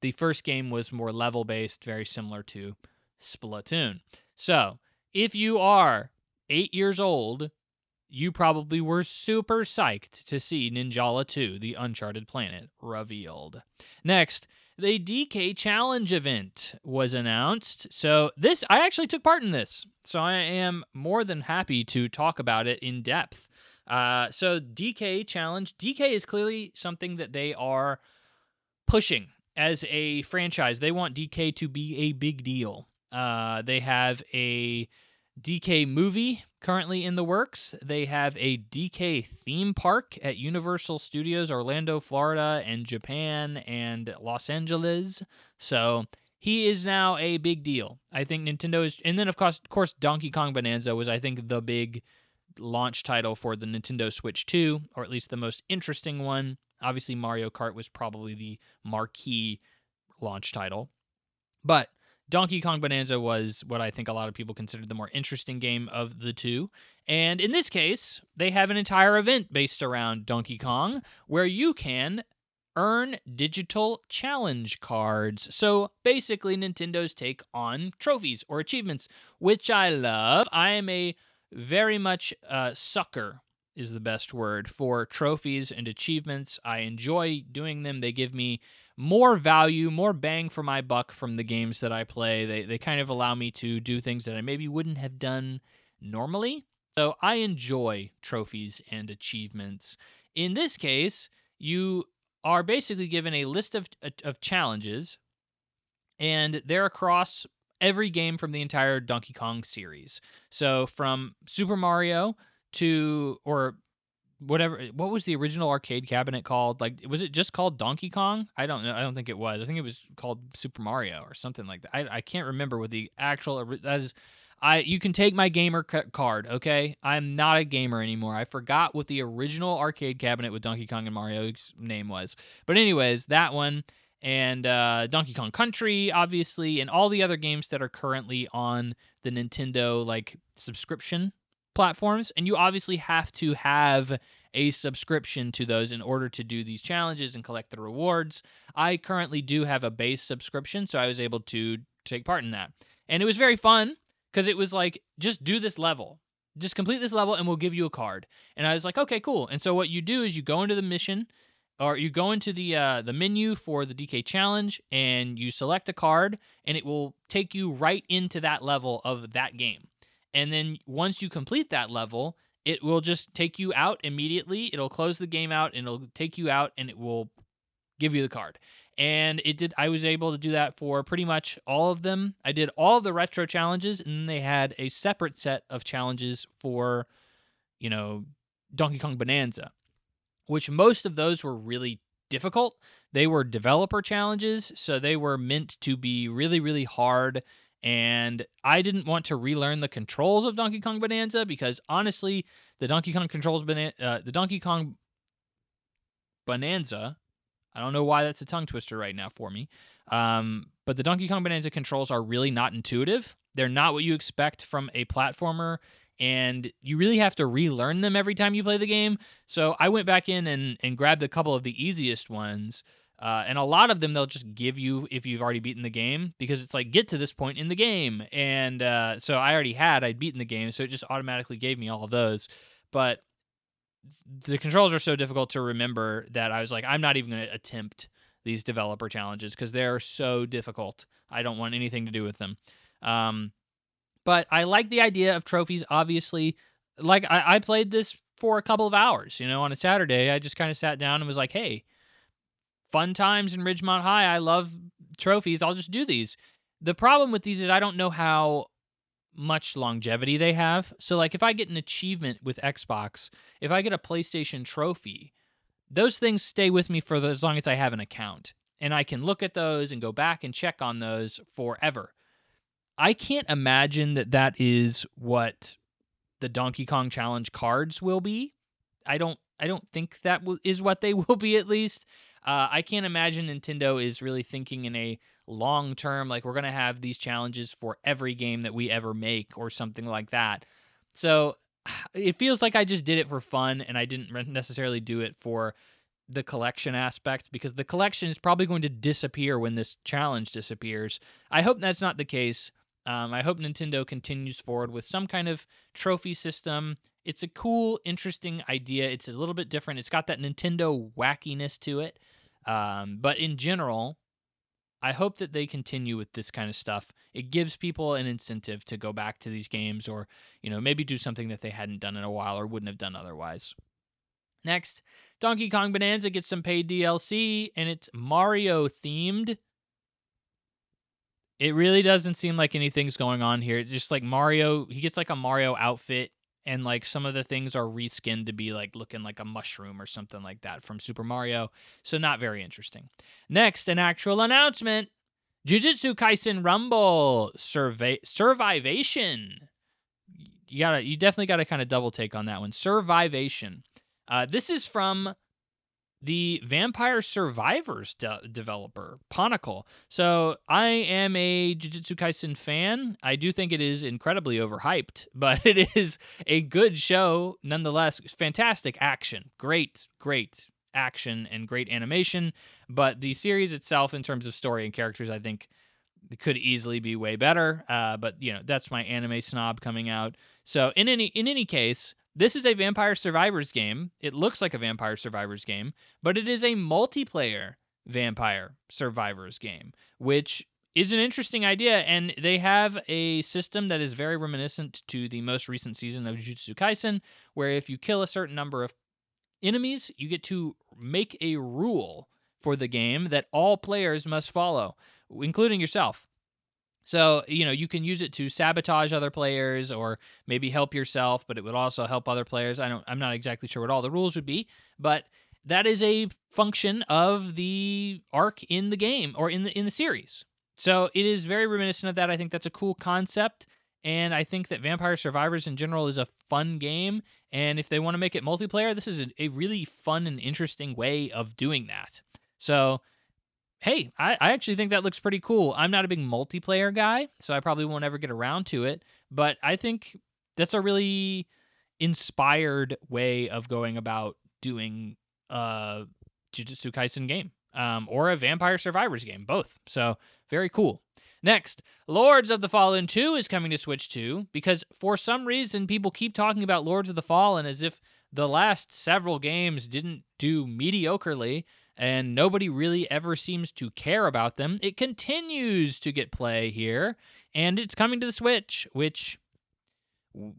The first game was more level based, very similar to Splatoon. So if you are 8 years old, you probably were super psyched to see Ninjala 2: The Uncharted Planet revealed. Next, the DK Challenge event was announced. So I actually took part in this, so I am more than happy to talk about it in depth. So DK Challenge, DK is clearly something that they are pushing as a franchise. They want DK to be a big deal. They have a DK movie currently in the works. They have a DK theme park at Universal Studios Orlando, Florida, and Japan and Los Angeles. So he is now a big deal. I think Nintendo is, and then of course Donkey Kong Bonanza was, I think, the big launch title for the Nintendo Switch 2, or at least the most interesting one. Obviously Mario Kart was probably the marquee launch title. But Donkey Kong Bonanza was what I think a lot of people considered the more interesting game of the two. And in this case, they have an entire event based around Donkey Kong where you can earn digital challenge cards. So basically Nintendo's take on trophies or achievements, which I love. I am a very much sucker is the best word for trophies and achievements. I enjoy doing them. They give me more value, more bang for my buck from the games that I play. They kind of allow me to do things that I maybe wouldn't have done normally. So I enjoy trophies and achievements. In this case, you are basically given a list of challenges, and they're across every game from the entire Donkey Kong series. So from Super Mario to, or whatever, what was the original arcade cabinet called? Like, was it just called Donkey Kong? I don't know. I don't think it was. I think it was called Super Mario or something like that. I can't remember what the actual that is. You can take my gamer card, okay? I'm not a gamer anymore. I forgot what the original arcade cabinet with Donkey Kong and Mario's name was. But anyways, that one, and Donkey Kong Country, obviously, and all the other games that are currently on the Nintendo like subscription platforms. And you obviously have to have a subscription to those in order to do these challenges and collect the rewards. I currently do have a base subscription, so I was able to take part in that. And it was very fun because it was like, just do this level. Just complete this level and we'll give you a card. And I was like, okay, cool. And so what you do is you go into the mission, or you go into the menu for the DK challenge, and you select a card, and it will take you right into that level of that game. And then once you complete that level, it will just take you out immediately. It'll close the game out, and it'll take you out, and it will give you the card. And it did. I was able to do that for pretty much all of them. I did all of the retro challenges, and then they had a separate set of challenges for, Donkey Kong Bonanza, which most of those were really difficult. They were developer challenges, so they were meant to be really, really hard. And I didn't want to relearn the controls of Donkey Kong Bonanza because honestly, the Donkey Kong Bonanza, I don't know why that's a tongue twister right now for me. But the Donkey Kong Bonanza controls are really not intuitive. They're not what you expect from a platformer, and you really have to relearn them every time you play the game. So I went back in and grabbed a couple of the easiest ones. And a lot of them they'll just give you if you've already beaten the game, because it's like, get to this point in the game. And so I'd beaten the game, so it just automatically gave me all of those. But the controls are so difficult to remember that I was like, I'm not even going to attempt these developer challenges because they're so difficult. I don't want anything to do with them. But I like the idea of trophies, obviously. Like, I played this for a couple of hours, on a Saturday. I just kind of sat down and was like, hey, fun times in Ridgemont High. I love trophies. I'll just do these. The problem with these is I don't know how much longevity they have. So like, if I get an achievement with Xbox, if I get a PlayStation trophy, those things stay with me for as long as I have an account. And I can look at those and go back and check on those forever. I can't imagine that is what the Donkey Kong Challenge cards will be. I don't think that is what they will be, at least. I can't imagine Nintendo is really thinking in a long term, like, we're going to have these challenges for every game that we ever make or something like that. So it feels like I just did it for fun, and I didn't necessarily do it for the collection aspect, because the collection is probably going to disappear when this challenge disappears. I hope that's not the case. I hope Nintendo continues forward with some kind of trophy system. It's a cool, interesting idea. It's a little bit different. It's got that Nintendo wackiness to it. But in general, I hope that they continue with this kind of stuff. It gives people an incentive to go back to these games, or, maybe do something that they hadn't done in a while or wouldn't have done otherwise. Next, Donkey Kong Bonanza gets some paid DLC, and it's Mario themed. It really doesn't seem like anything's going on here. It's just like Mario, he gets like a Mario outfit, and like some of the things are reskinned to be like looking like a mushroom or something like that from Super Mario. So not very interesting. Next, an actual announcement. Jujutsu Kaisen Rumble Survivation. You definitely gotta kind of double take on that one. Survivation. This is from the Vampire Survivors developer, Ponicle. So I am a Jujutsu Kaisen fan. I do think it is incredibly overhyped, but it is a good show nonetheless. Fantastic action. Great action and great animation. But the series itself, in terms of story and characters, I think could easily be way better. But that's my anime snob coming out. So in any case, this is a Vampire Survivors game. It looks like a Vampire Survivors game, but it is a multiplayer Vampire Survivors game, which is an interesting idea, and they have a system that is very reminiscent to the most recent season of Jujutsu Kaisen, where if you kill a certain number of enemies, you get to make a rule for the game that all players must follow, including yourself. So, you can use it to sabotage other players or maybe help yourself, but it would also help other players. I'm not exactly sure what all the rules would be, but that is a function of the arc in the game or in the series. So, it is very reminiscent of that. I think that's a cool concept, and I think that Vampire Survivors in general is a fun game, and if they want to make it multiplayer, this is a really fun and interesting way of doing that. So, hey, I actually think that looks pretty cool. I'm not a big multiplayer guy, so I probably won't ever get around to it. But I think that's a really inspired way of going about doing a Jujutsu Kaisen game, or a Vampire Survivors game, both. So very cool. Next, Lords of the Fallen 2 is coming to Switch 2 because for some reason people keep talking about Lords of the Fallen as if the last several games didn't do mediocrely and nobody really ever seems to care about them. It continues to get play here, and it's coming to the Switch, which,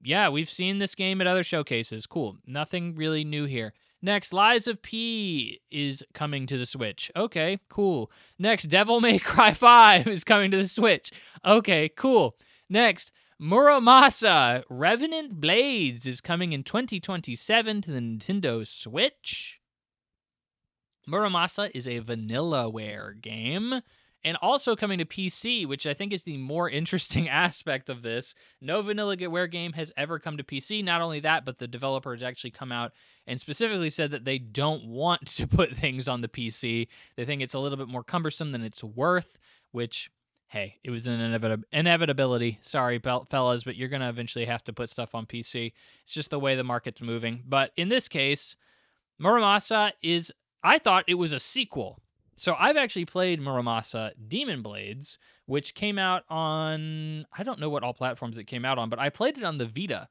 yeah, we've seen this game at other showcases. Cool. Nothing really new here. Next, Lies of P is coming to the Switch. Okay, cool. Next, Devil May Cry 5 is coming to the Switch. Okay, cool. Next, Muramasa Revenant Blades is coming in 2027 to the Nintendo Switch. Muramasa is a Vanillaware game and also coming to PC, which I think is the more interesting aspect of this. No Vanillaware game has ever come to PC. Not only that, but the developer has actually come out and specifically said that they don't want to put things on the PC. They think it's a little bit more cumbersome than it's worth, which, hey, it was an inevitability. Sorry, fellas, but you're going to eventually have to put stuff on PC. It's just the way the market's moving. But in this case, Muramasa is, I thought it was a sequel. So I've actually played Muramasa Demon Blades, which came out on, I don't know what all platforms it came out on, but I played it on the Vita,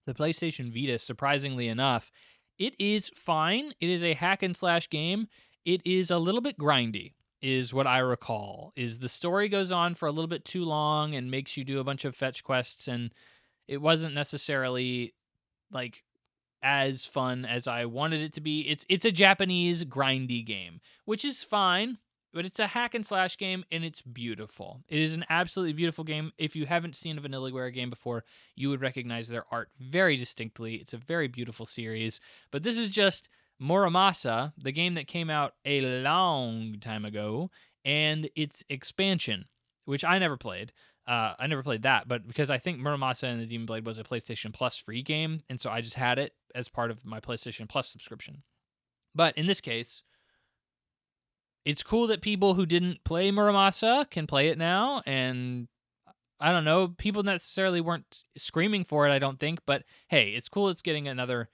the PlayStation Vita, surprisingly enough. It is fine. It is a hack and slash game. It is a little bit grindy, is what I recall. Is the story goes on for a little bit too long and makes you do a bunch of fetch quests, and it wasn't necessarily like as fun as I wanted it to be. It's a Japanese grindy game, which is fine, but it's a hack and slash game and it's beautiful. It is an absolutely beautiful game. If you haven't seen a Vanillaware game before, you would recognize their art very distinctly. It's a very beautiful series, but this is just Muramasa, the game that came out a long time ago, and its expansion, which I never played. I never played that, but because I think Muramasa and the Demon Blade was a PlayStation Plus free game, and so I just had it as part of my PlayStation Plus subscription. But in this case, it's cool that people who didn't play Muramasa can play it now, and I don't know, people necessarily weren't screaming for it, I don't think, but hey, it's cool it's getting another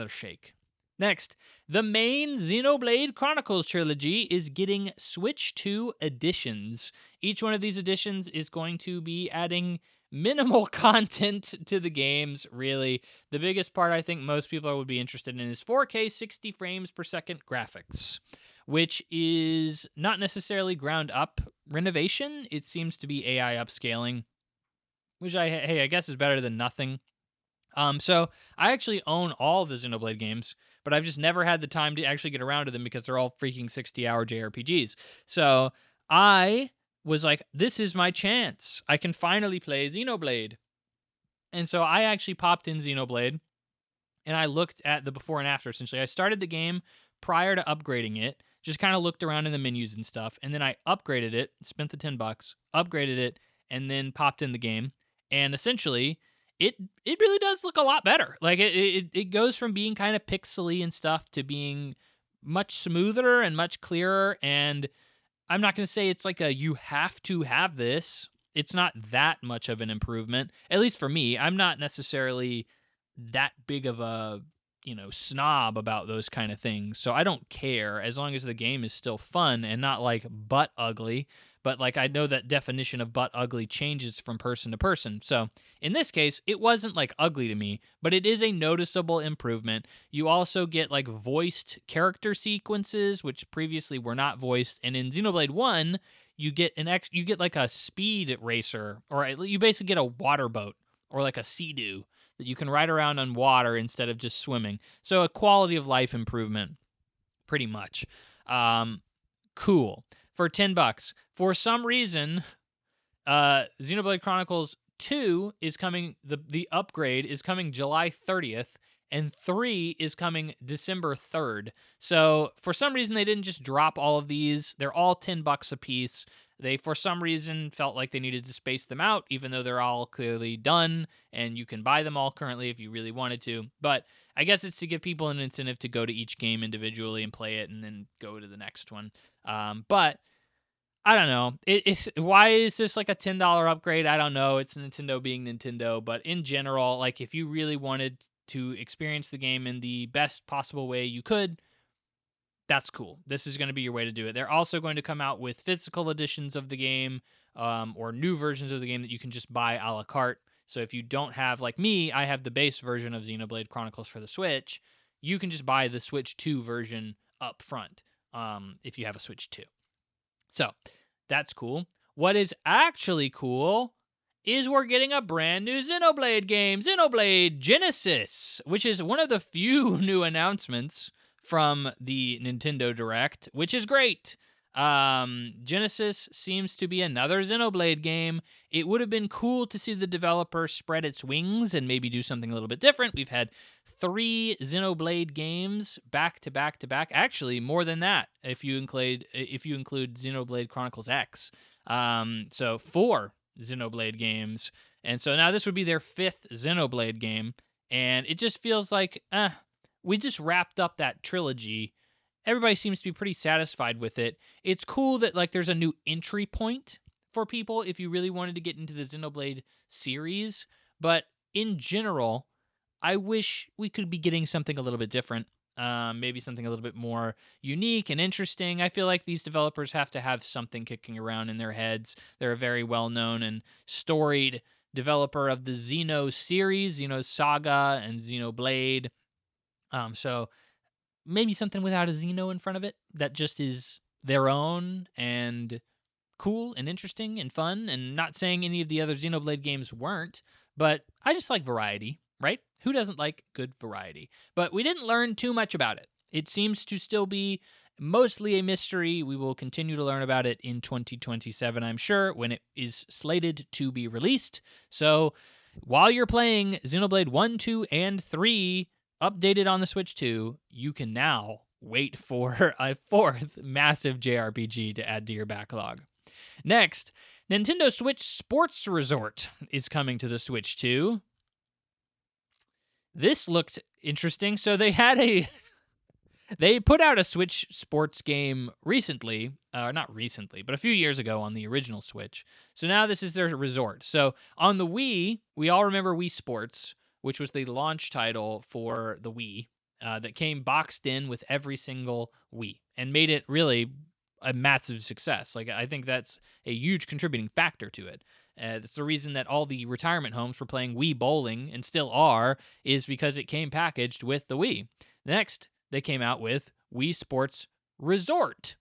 shake. Next, the main Xenoblade Chronicles trilogy is getting Switch 2 editions. Each one of these editions is going to be adding minimal content to the games, really. The biggest part I think most people would be interested in is 4K 60 frames per second graphics, which is not necessarily ground up renovation. It seems to be AI upscaling, which I guess is better than nothing. So I actually own all of the Xenoblade games, but I've just never had the time to actually get around to them because they're all freaking 60-hour JRPGs. So I was like, this is my chance. I can finally play Xenoblade. And so I actually popped in Xenoblade and I looked at the before and after. Essentially, I started the game prior to upgrading it, just kind of looked around in the menus and stuff, and then I upgraded it, spent the $10, upgraded it, and then popped in the game. And essentially, it really does look a lot better. Like it goes from being kind of pixely and stuff to being much smoother and much clearer. And I'm not going to say it's like a you have to have this. It's not that much of an improvement, at least for me. I'm not necessarily that big of a snob about those kind of things, so I don't care as long as the game is still fun and not like butt ugly. but like I know that definition of butt ugly changes from person to person. So in this case, it wasn't like ugly to me, but it is a noticeable improvement. You also get like voiced character sequences, which previously were not voiced, and in Xenoblade 1, you get you get like a speed racer, or you basically get a water boat or like a sea-doo that you can ride around on water instead of just swimming. So a quality of life improvement, pretty much. Um, cool. For $10. For some reason, Xenoblade Chronicles 2 is coming, the upgrade is coming July 30th, and 3 is coming December 3rd. So for some reason, they didn't just drop all of these. They're all $10 a piece. They, for some reason, felt like they needed to space them out, even though they're all clearly done, and you can buy them all currently if you really wanted to. But I guess it's to give people an incentive to go to each game individually and play it, and then go to the next one. But I don't know. It's why is this like a $10 upgrade? I don't know. It's Nintendo being Nintendo, but in general, like if you really wanted to experience the game in the best possible way you could, that's cool. This is going to be your way to do it. They're also going to come out with physical editions of the game, or new versions of the game that you can just buy a la carte. So if you don't have, like me, I have the base version of Xenoblade Chronicles for the Switch. You can just buy the Switch 2 version up front, if you have a Switch 2. So that's cool. What is actually cool is we're getting a brand new Xenoblade game, Xenoblade Genesis, which is one of the few new announcements from the Nintendo Direct, which is great. Genesis seems to be another Xenoblade game. It would have been cool to see the developer spread its wings and maybe do something a little bit different. We've had 3 Xenoblade games back to back to back. Actually, more than that if you include Xenoblade Chronicles X. So 4 Xenoblade games, and so now this would be their 5th Xenoblade game, and it just feels like we just wrapped up that trilogy. Everybody seems to be pretty satisfied with it. It's cool that like there's a new entry point for people if you really wanted to get into the Xenoblade series, but in general, I wish we could be getting something a little bit different. Maybe something a little bit more unique and interesting. I feel like these developers have to have something kicking around in their heads. They're a very well-known and storied developer of the Xeno series, Saga and Xenoblade. So maybe something without a Xeno in front of it that just is their own and cool and interesting and fun, and not saying any of the other Xenoblade games weren't, but I just like variety, right? Who doesn't like good variety? But we didn't learn too much about it. It seems to still be mostly a mystery. We will continue to learn about it in 2027, I'm sure, when it is slated to be released. So while you're playing Xenoblade 1, 2, and 3 updated on the Switch 2, you can now wait for a 4th massive JRPG to add to your backlog. Next, Nintendo Switch Sports Resort is coming to the Switch 2. This looked interesting. So they put out a Switch sports game recently, not recently, but a few years ago on the original Switch. So now this is their resort. So on the Wii, we all remember Wii Sports, which was the launch title for the Wii, that came boxed in with every single Wii and made it really a massive success. Like I think that's a huge contributing factor to it. That's the reason that all the retirement homes were playing Wii Bowling and still are, is because it came packaged with the Wii. Next, they came out with Wii Sports Resort.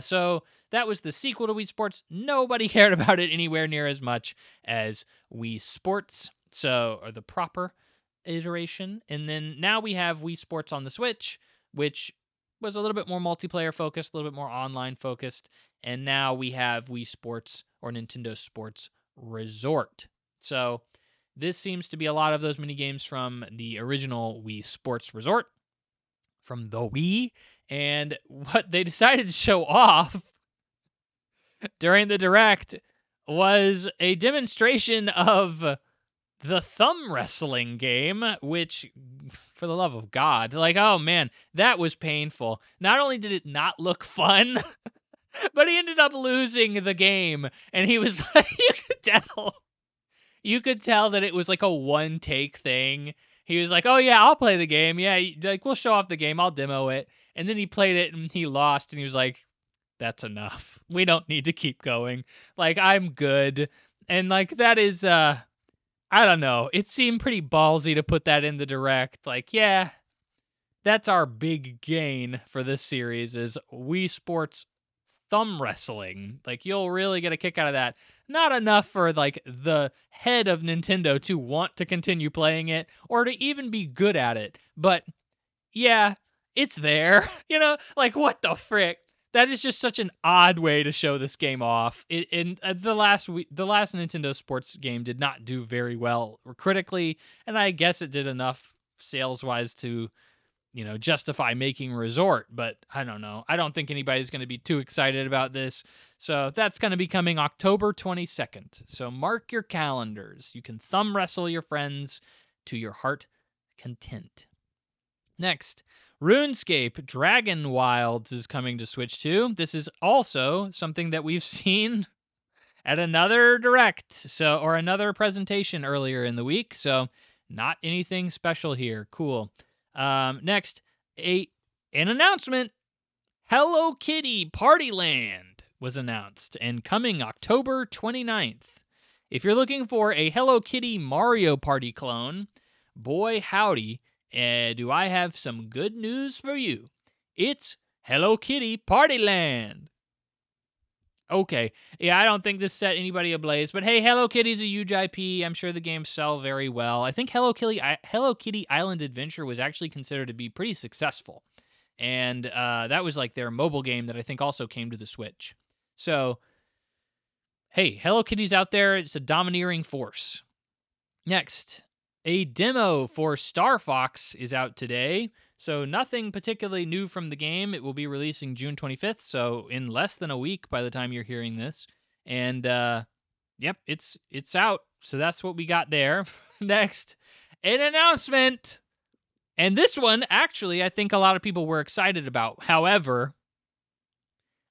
So that was the sequel to Wii Sports. Nobody cared about it anywhere near as much as Wii Sports. So, or the proper iteration. And then now we have Wii Sports on the Switch, which was a little bit more multiplayer focused, a little bit more online focused. And now we have Wii Sports, or Nintendo Sports Resort. So this seems to be a lot of those mini games from the original Wii Sports Resort, from the Wii. And what they decided to show off during the Direct was a demonstration of the thumb wrestling game, which, for the love of God, like, oh man, that was painful. Not only did it not look fun, but he ended up losing the game, and he was like, you could tell that it was like a one take thing. He was like, oh yeah, I'll play the game. Yeah, like we'll show off the game. I'll demo it. And then he played it and he lost, and he was like, that's enough. We don't need to keep going. Like, I'm good. And like that is I don't know. It seemed pretty ballsy to put that in the direct. Like, yeah, that's our big gain for this series is Wii Sports thumb wrestling. Like, you'll really get a kick out of that. Not enough for like the head of Nintendo to want to continue playing it or to even be good at it. But yeah, it's there. Like, what the frick? That is just such an odd way to show this game off. The last Nintendo Sports game did not do very well critically, and I guess it did enough sales wise to justify making Resort. But I don't know. I don't think anybody's going to be too excited about this. So that's going to be coming October 22nd. So mark your calendars. You can thumb wrestle your friends to your heart content. Next, RuneScape Dragon Wilds is coming to Switch 2. This is also something that we've seen at another direct, or another presentation earlier in the week. So not anything special here. Cool. Next, an announcement. Hello Kitty Partyland was announced and coming October 29th. If you're looking for a Hello Kitty Mario Party clone, boy howdy, do I have some good news for you. It's Hello Kitty Partyland. Okay, yeah, I don't think this set anybody ablaze, but hey, Hello Kitty's a huge IP. I'm sure the games sell very well. I think Hello Kitty Island Adventure was actually considered to be pretty successful, and that was like their mobile game that I think also came to the Switch. So, hey, Hello Kitty's out there. It's a domineering force. Next, a demo for Star Fox is out today. So nothing particularly new from the game. It will be releasing June 25th, so in less than a week by the time you're hearing this. And yep, it's out. So that's what we got there. Next, an announcement. And this one, actually, I think a lot of people were excited about. However,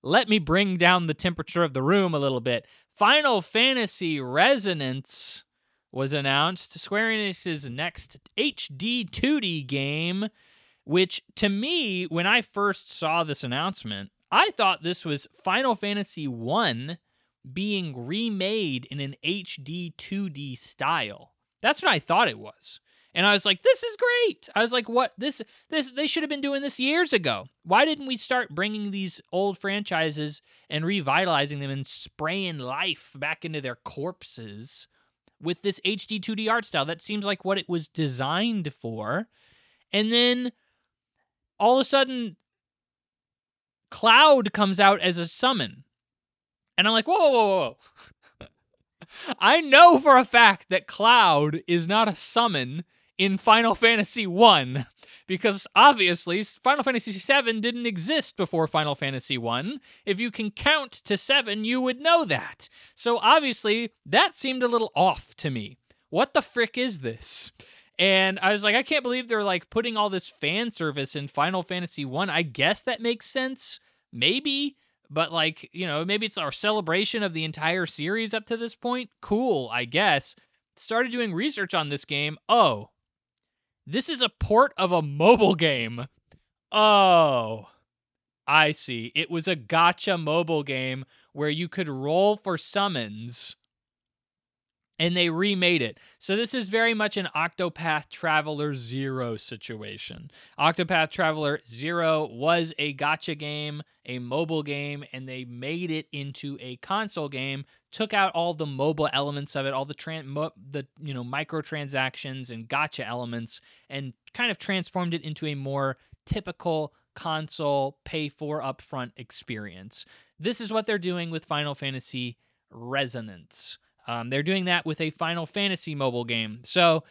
let me bring down the temperature of the room a little bit. Final Fantasy Resonance was announced. Square Enix's next HD 2D game, which to me, when I first saw this announcement, I thought this was Final Fantasy 1 being remade in an HD 2D style. That's what I thought it was. And I was like, this is great. I was like, what? This they should have been doing this years ago. Why didn't we start bringing these old franchises and revitalizing them and spraying life back into their corpses with this HD 2D art style? That seems like what it was designed for. And then all of a sudden, Cloud comes out as a summon. And I'm like, whoa, whoa, whoa, whoa. I know for a fact that Cloud is not a summon in Final Fantasy 1 because obviously Final Fantasy 7 didn't exist before Final Fantasy 1. If you can count to 7, you would know that. So obviously that seemed a little off to me. What the frick is this? And I was like, I can't believe they're like putting all this fan service in Final Fantasy 1. I guess that makes sense. Maybe. But like, maybe it's our celebration of the entire series up to this point. Cool, I guess. Started doing research on this game. Oh, this is a port of a mobile game. Oh, I see. It was a gacha mobile game where you could roll for summons. And they remade it. So this is very much an Octopath Traveler 0 situation. Octopath Traveler 0 was a gacha game, a mobile game, and they made it into a console game, took out all the mobile elements of it, all the microtransactions and gacha elements, and kind of transformed it into a more typical console pay for upfront experience. This is what they're doing with Final Fantasy Resonance. They're doing that with a Final Fantasy mobile game. So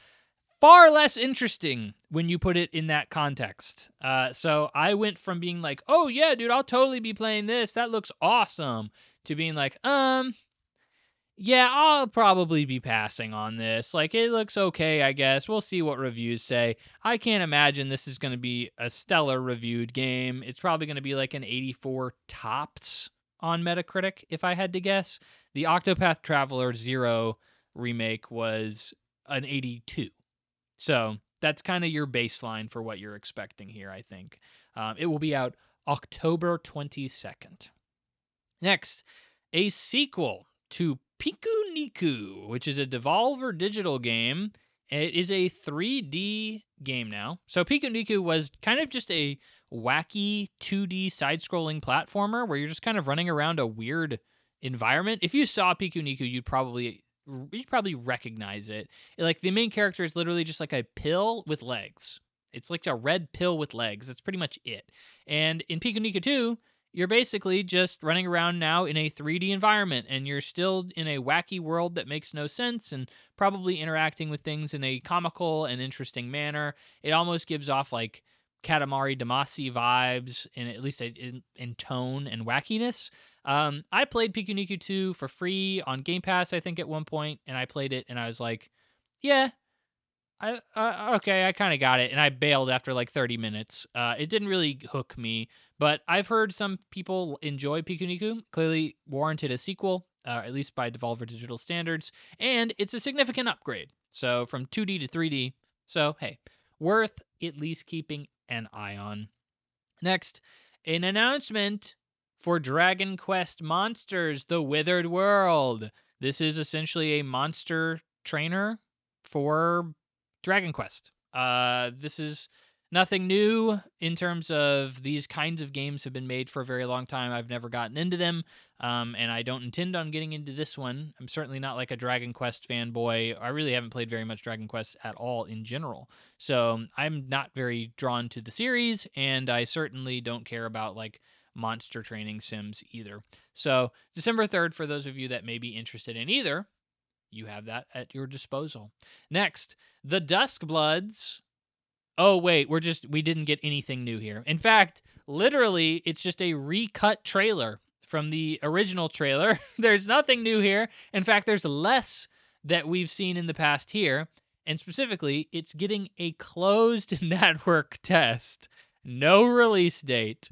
far less interesting when you put it in that context. So I went from being like, oh yeah, dude, I'll totally be playing this. That looks awesome. To being like, yeah, I'll probably be passing on this. Like, it looks okay, I guess. We'll see what reviews say. I can't imagine this is going to be a stellar reviewed game. It's probably going to be like an 84 tops on Metacritic, if I had to guess. The Octopath Traveler 0 remake was an 82. So that's kind of your baseline for what you're expecting here, I think. It will be out October 22nd. Next, a sequel to Piku Niku, which is a Devolver Digital game. It is a 3D game now. So Piku Niku was kind of just a wacky 2D side-scrolling platformer where you're just kind of running around a weird environment. If you saw Piku Niku, you'd probably recognize it. Like the main character is literally just like a pill with legs. It's like a red pill with legs. That's pretty much it. And in Piku Niku 2, you're basically just running around now in a 3D environment, and you're still in a wacky world that makes no sense and probably interacting with things in a comical and interesting manner. It almost gives off like Katamari Damacy vibes, in at least in tone and wackiness. I played Piku Niku 2 for free on Game Pass, I think, at one point, and I played it, and I was like, yeah, okay, I kind of got it, and I bailed after like 30 minutes. It didn't really hook me, but I've heard some people enjoy Pikuniku. Clearly warranted a sequel, at least by Devolver Digital standards, and it's a significant upgrade. So from 2D to 3D. So hey, worth at least keeping an eye on. Next, an announcement for Dragon Quest Monsters: The Withered World. This is essentially a monster trainer for Dragon Quest. This is nothing new in terms of these kinds of games have been made for a very long time. I've never gotten into them, and I don't intend on getting into this one. I'm certainly not like a Dragon Quest fanboy. I really haven't played very much Dragon Quest at all in general. So I'm not very drawn to the series, and I certainly don't care about like monster training sims either. So December 3rd, for those of you that may be interested in either, you have that at your disposal. Next, the Duskbloods. Oh wait, we didn't get anything new here. In fact, literally, it's just a recut trailer from the original trailer. There's nothing new here. In fact, there's less that we've seen in the past here. And specifically, it's getting a closed network test. No release date.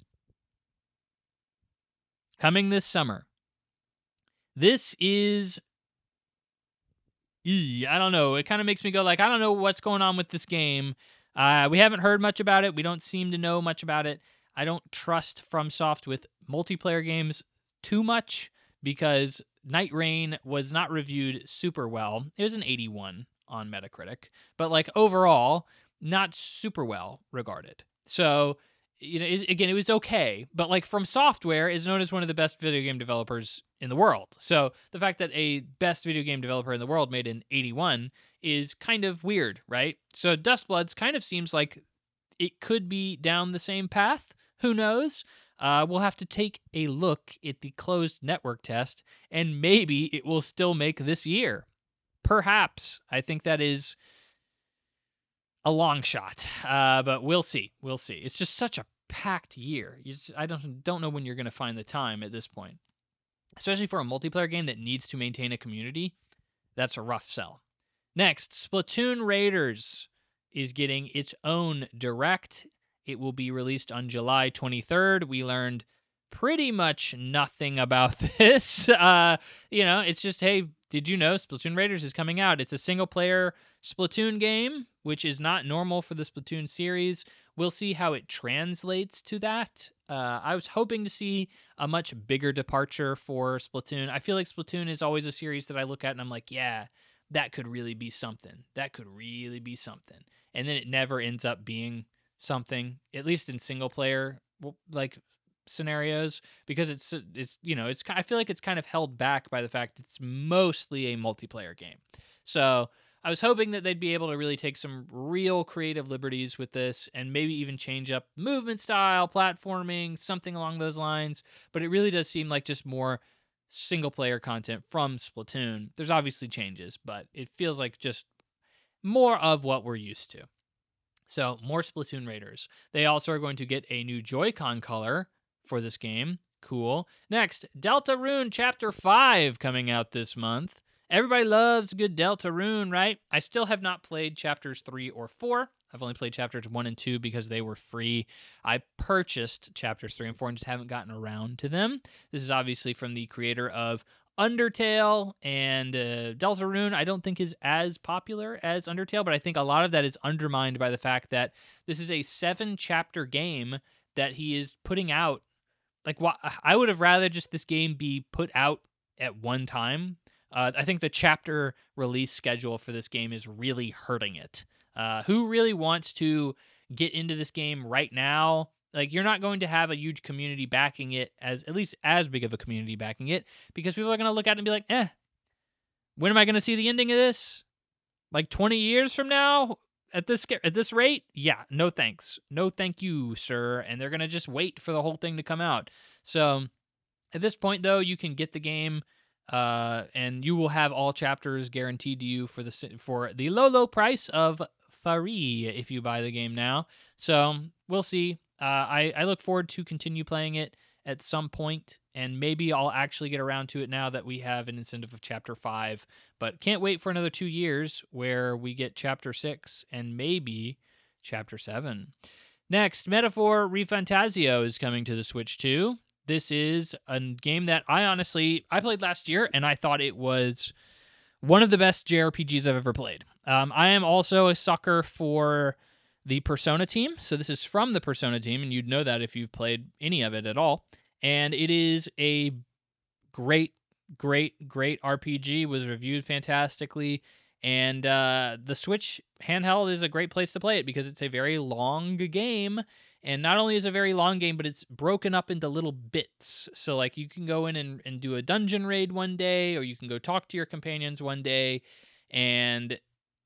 Coming this summer. This is I don't know. It kind of makes me go like, I don't know what's going on with this game. We haven't heard much about it. We don't seem to know much about it. I don't trust FromSoft with multiplayer games too much because Night Rain was not reviewed super well. It was an 81 on Metacritic, but like overall, not super well regarded. So, again, it was okay, but like From Software is known as one of the best video game developers in the world. So the fact that a best video game developer in the world made an 81 is kind of weird, right? So Dustbloods kind of seems like it could be down the same path. Who knows? We'll have to take a look at the closed network test, and maybe it will still make this year. Perhaps. I think that is a long shot, but we'll see. We'll see. It's just such a packed year. I don't know when you're going to find the time at this point, especially for a multiplayer game that needs to maintain a community. That's a rough sell. Next, Splatoon Raiders is getting its own direct. It will be released on July 23rd. We learned pretty much nothing about this. It's just, hey, did you know Splatoon Raiders is coming out? It's a single-player Splatoon game, which is not normal for the Splatoon series. We'll see how it translates to that. I was hoping to see a much bigger departure for Splatoon. I feel like Splatoon is always a series that I look at and I'm like, yeah, that could really be something. That could really be something. And then it never ends up being something, at least in single player like scenarios, because it's I feel like it's kind of held back by the fact it's mostly a multiplayer game. So I was hoping that they'd be able to really take some real creative liberties with this and maybe even change up movement style, platforming, something along those lines. But it really does seem like just more single player content from Splatoon. There's obviously changes, but it feels like just more of what we're used to. So more Splatoon Raiders. They also are going to get a new Joy-Con color for this game. Cool. Next, Deltarune Chapter 5 coming out this month. Everybody loves good Deltarune, right? I still have not played chapters 3 or 4. I've only played chapters 1 and 2 because they were free. I purchased chapters 3 and 4 and just haven't gotten around to them. This is obviously from the creator of Undertale, and Deltarune I don't think is as popular as Undertale, but I think a lot of that is undermined by the fact that this is a 7-chapter game that he is putting out like, I would have rather just this game be put out at one time. I think the chapter release schedule for this game is really hurting it. Who really wants to get into this game right now? Like, you're not going to have a huge community backing it, as at least as big of a community backing it, because people are going to look at it and be like, when am I going to see the ending of this? Like 20 years from now? At this rate? Yeah, no thanks. No thank you, sir. And they're going to just wait for the whole thing to come out. So at this point, though, you can get the game, and you will have all chapters guaranteed to you for the low price of free if you buy the game now. So we'll see. I look forward to continue playing it at some point, and maybe I'll actually get around to it now that we have an incentive of Chapter 5. But can't wait for another 2 years where we get Chapter 6 and maybe Chapter 7. Next, Metaphor ReFantazio is coming to the Switch too. This is a game that I played last year, and I thought it was one of the best JRPGs I've ever played. I am also a sucker for the Persona team, so this is from the Persona team, and you'd know that if you've played any of it at all. And it is a great RPG. Was reviewed fantastically, and the Switch handheld is a great place to play it because it's a very long game. And not only is it a very long game, but it's broken up into little bits. So like you can go in and do a dungeon raid one day, or you can go talk to your companions one day, and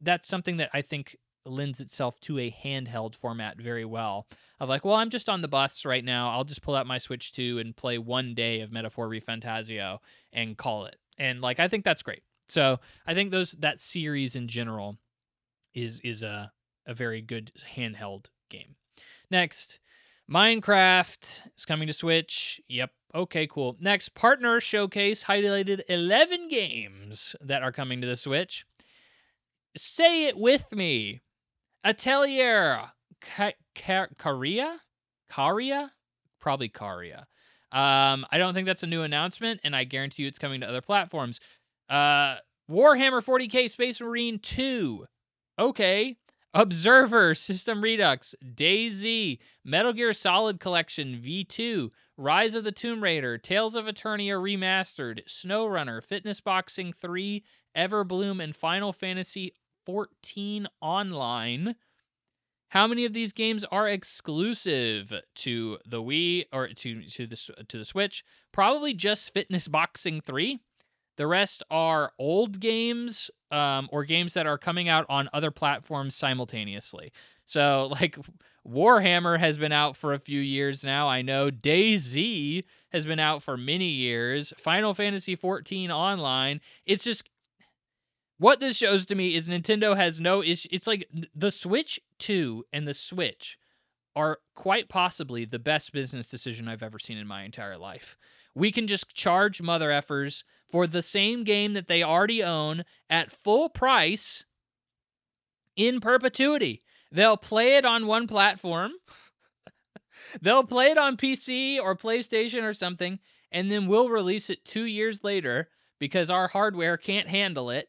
that's something that I think lends itself to a handheld format very well. Of like, well, I'm just on the bus right now. I'll just pull out my Switch 2 and play one day of Metaphor ReFantazio and call it. And like, I think that's great. So I think that series in general is a very good handheld game. Next, Minecraft is coming to Switch. Yep. Okay, cool. Next, Partner Showcase highlighted 11 games that are coming to the Switch. Say it with me. Atelier Caria? Probably Caria. I don't think that's a new announcement, and I guarantee you it's coming to other platforms. Warhammer 40k Space Marine 2. Okay. Observer System Redux, DayZ, Metal Gear Solid Collection V2, Rise of the Tomb Raider, Tales of Eternia Remastered, SnowRunner, Fitness Boxing 3, Everbloom, and Final Fantasy 14 Online. How many of these games are exclusive to the Wii or to the Switch? Probably just Fitness Boxing 3. The rest are old games, or games that are coming out on other platforms simultaneously. So, like, Warhammer has been out for a few years now. I know DayZ has been out for many years. Final Fantasy 14 Online. It's just, what this shows to me is Nintendo has no issue. It's like the Switch 2 and the Switch are quite possibly the best business decision I've ever seen in my entire life. We can just charge mother effers for the same game that they already own at full price in perpetuity. They'll play it on one platform. They'll play it on PC or PlayStation or something, and then we'll release it 2 years later because our hardware can't handle it,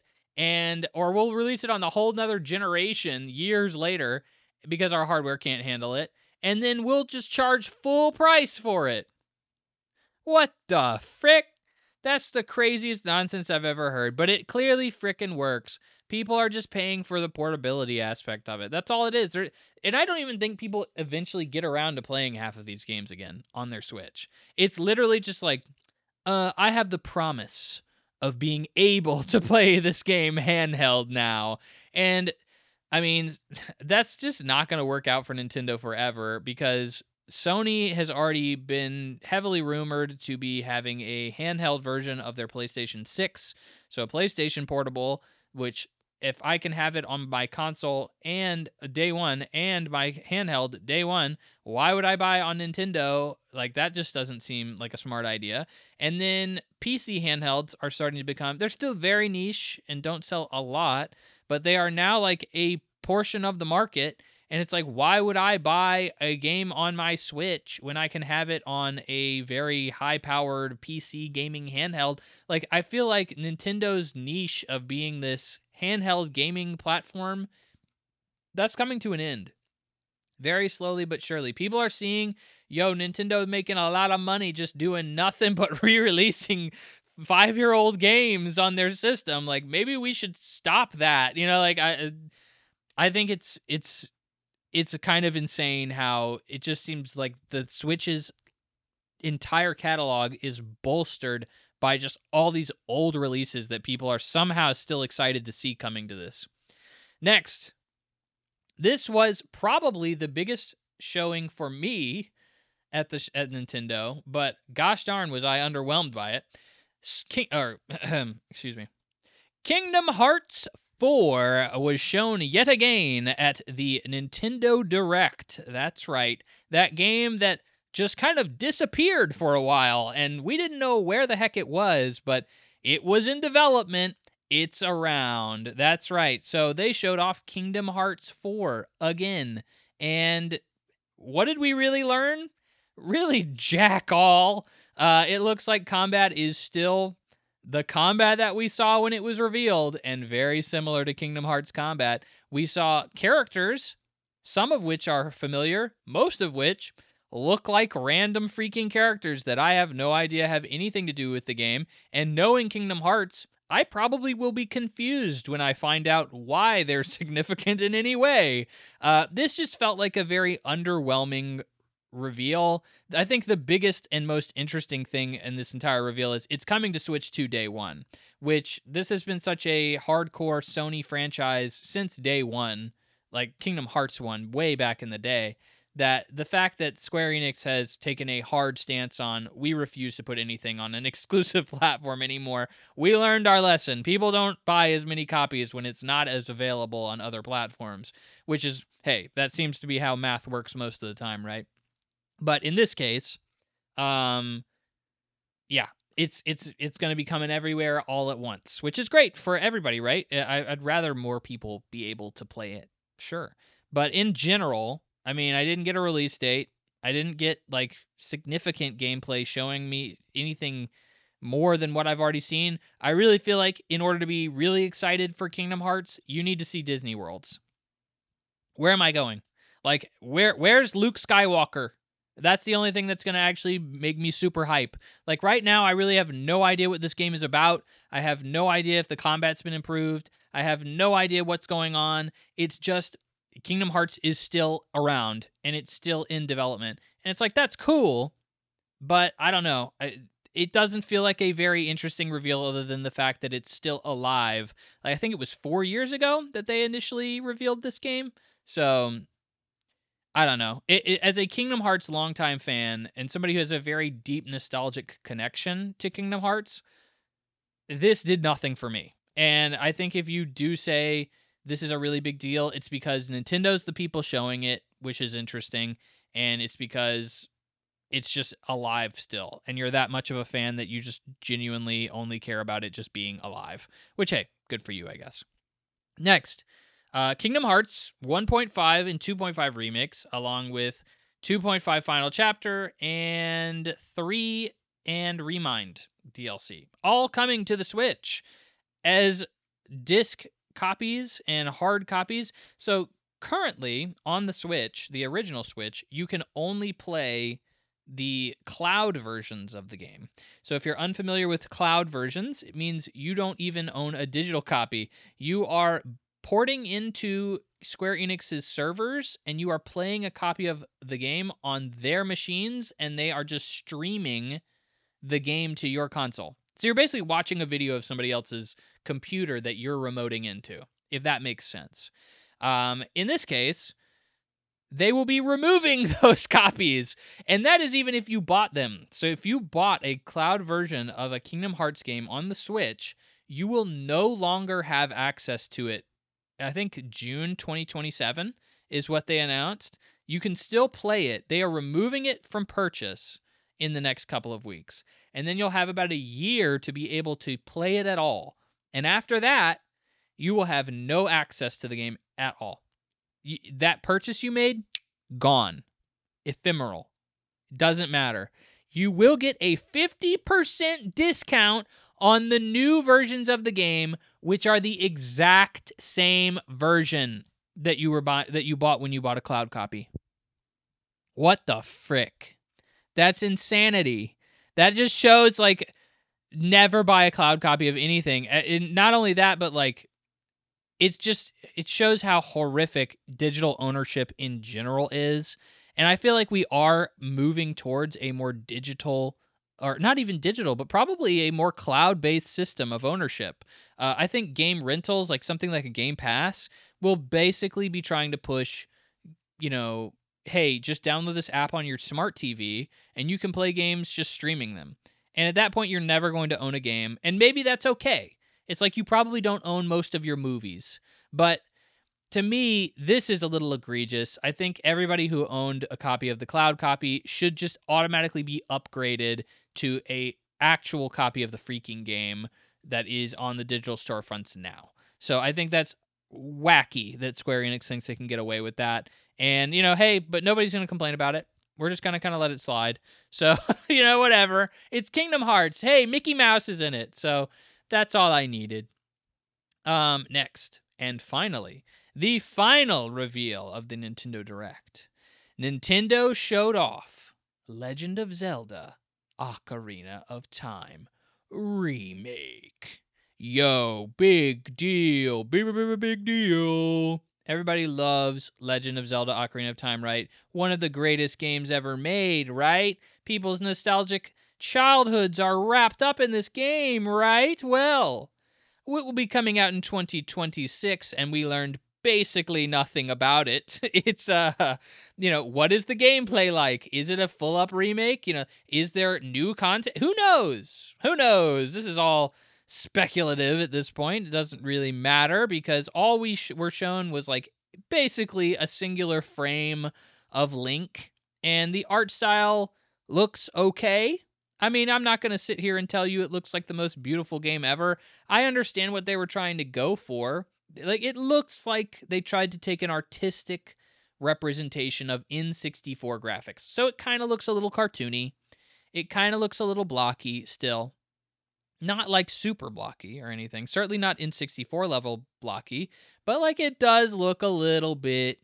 or we'll release it on the whole nother generation years later because our hardware can't handle it, and then we'll just charge full price for it. What the frick? That's the craziest nonsense I've ever heard, but it clearly frickin' works. People are just paying for the portability aspect of it. That's all it is. And I don't even think people eventually get around to playing half of these games again on their Switch. It's literally just like, I have the promise of being able to play this game handheld now. And I mean, that's just not going to work out for Nintendo forever because Sony has already been heavily rumored to be having a handheld version of their PlayStation 6. So a PlayStation Portable, which if I can have it on my console and day one and my handheld day one, why would I buy on Nintendo? Like, that just doesn't seem like a smart idea. And then PC handhelds are starting to become, they're still very niche and don't sell a lot, but they are now like a portion of the market. And it's like, why would I buy a game on my Switch when I can have it on a very high-powered PC gaming handheld? Like, I feel like Nintendo's niche of being this handheld gaming platform, that's coming to an end. Very slowly but surely. People are seeing, Nintendo is making a lot of money just doing nothing but re-releasing 5-year-old games on their system. Like, maybe we should stop that. Like, I think it's kind of insane how it just seems like the Switch's entire catalog is bolstered by just all these old releases that people are somehow still excited to see coming to this. Next, this was probably the biggest showing for me at Nintendo, but gosh darn was I underwhelmed by it. Excuse me. Kingdom Hearts 4 was shown yet again at the Nintendo Direct. That's right. That game that just kind of disappeared for a while, and we didn't know where the heck it was, but it was in development. It's around. That's right. So they showed off Kingdom Hearts 4 again. And what did we really learn? Really jack all. It looks like combat is still the combat that we saw when it was revealed, and very similar to Kingdom Hearts combat. We saw characters, some of which are familiar, most of which look like random freaking characters that I have no idea have anything to do with the game. And knowing Kingdom Hearts, I probably will be confused when I find out why they're significant in any way. This just felt like a very underwhelming reveal. I think the biggest and most interesting thing in this entire reveal is it's coming to Switch 2 day one, which this has been such a hardcore Sony franchise since day one, like Kingdom Hearts 1 way back in the day, that the fact that Square Enix has taken a hard stance on, we refuse to put anything on an exclusive platform anymore. We learned our lesson. People don't buy as many copies when it's not as available on other platforms, which is, hey, that seems to be how math works most of the time, right? But in this case, yeah, it's going to be coming everywhere all at once, which is great for everybody, right? I'd rather more people be able to play it, sure. But in general, I mean, I didn't get a release date. I didn't get like significant gameplay showing me anything more than what I've already seen. I really feel like in order to be really excited for Kingdom Hearts, you need to see Disney Worlds. Where am I going? Like, where's Luke Skywalker? That's the only thing that's going to actually make me super hype. Like, right now, I really have no idea what this game is about. I have no idea if the combat's been improved. I have no idea what's going on. It's just Kingdom Hearts is still around, and it's still in development. And it's like, that's cool, but I don't know. It doesn't feel like a very interesting reveal other than the fact that it's still alive. Like, I think it was 4 years ago that they initially revealed this game. So I don't know. As a Kingdom Hearts longtime fan and somebody who has a very deep nostalgic connection to Kingdom Hearts, this did nothing for me. And I think if you do say this is a really big deal, it's because Nintendo's the people showing it, which is interesting, and it's because it's just alive still. And you're that much of a fan that you just genuinely only care about it just being alive, which, hey, good for you, I guess. Next, Kingdom Hearts 1.5 and 2.5 Remix, along with 2.5 Final Chapter and 3 and Remind DLC, all coming to the Switch as disc copies and hard copies. So currently on the Switch, the original Switch, you can only play the cloud versions of the game. So if you're unfamiliar with cloud versions, it means you don't even own a digital copy. You are porting into Square Enix's servers and you are playing a copy of the game on their machines, and they are just streaming the game to your console. So you're basically watching a video of somebody else's computer that you're remoting into, if that makes sense. In this case, they will be removing those copies. And that is even if you bought them. So if you bought a cloud version of a Kingdom Hearts game on the Switch, you will no longer have access to it. I think June 2027 is what they announced. You can still play it. They are removing it from purchase in the next couple of weeks. And then you'll have about a year to be able to play it at all. And after that, you will have no access to the game at all. That purchase you made, gone. Ephemeral. Doesn't matter. You will get a 50% discount on the new versions of the game, which are the exact same version that you bought when you bought a cloud copy. What the frick? That's insanity. That just shows, like, never buy a cloud copy of anything. Not only that, but, like, it shows how horrific digital ownership in general is. And I feel like we are moving towards a more digital, or not even digital, but probably a more cloud-based system of ownership. I think game rentals, like something like a Game Pass, will basically be trying to push, you know, hey, just download this app on your smart TV and you can play games just streaming them. And at that point, you're never going to own a game. And maybe that's okay. It's like you probably don't own most of your movies. But to me, this is a little egregious. I think everybody who owned a copy of the cloud copy should just automatically be upgraded to a actual copy of the freaking game that is on the digital storefronts now. So I think that's wacky that Square Enix thinks they can get away with that. And, hey, but nobody's going to complain about it. We're just going to kind of let it slide. So, whatever. It's Kingdom Hearts. Hey, Mickey Mouse is in it. So that's all I needed. Next, and finally, the final reveal of the Nintendo Direct. Nintendo showed off Legend of Zelda Ocarina of Time Remake. Yo, big deal. Big deal. Everybody loves Legend of Zelda Ocarina of Time, right? One of the greatest games ever made, right? People's nostalgic childhoods are wrapped up in this game, right? Well, it will be coming out in 2026, and we learned basically nothing about it. It's what is the gameplay like? Is it a full up remake? Is there new content? Who knows? This is all speculative at this point. It doesn't really matter because all we were shown was like basically a singular frame of Link, and the art style looks okay. I mean, I'm not going to sit here and tell you it looks like the most beautiful game ever. I understand what they were trying to go for. Like, it looks like they tried to take an artistic representation of N64 graphics. So it kind of looks a little cartoony. It kind of looks a little blocky still. Not like super blocky or anything. Certainly not N64 level blocky. But like it does look a little bit,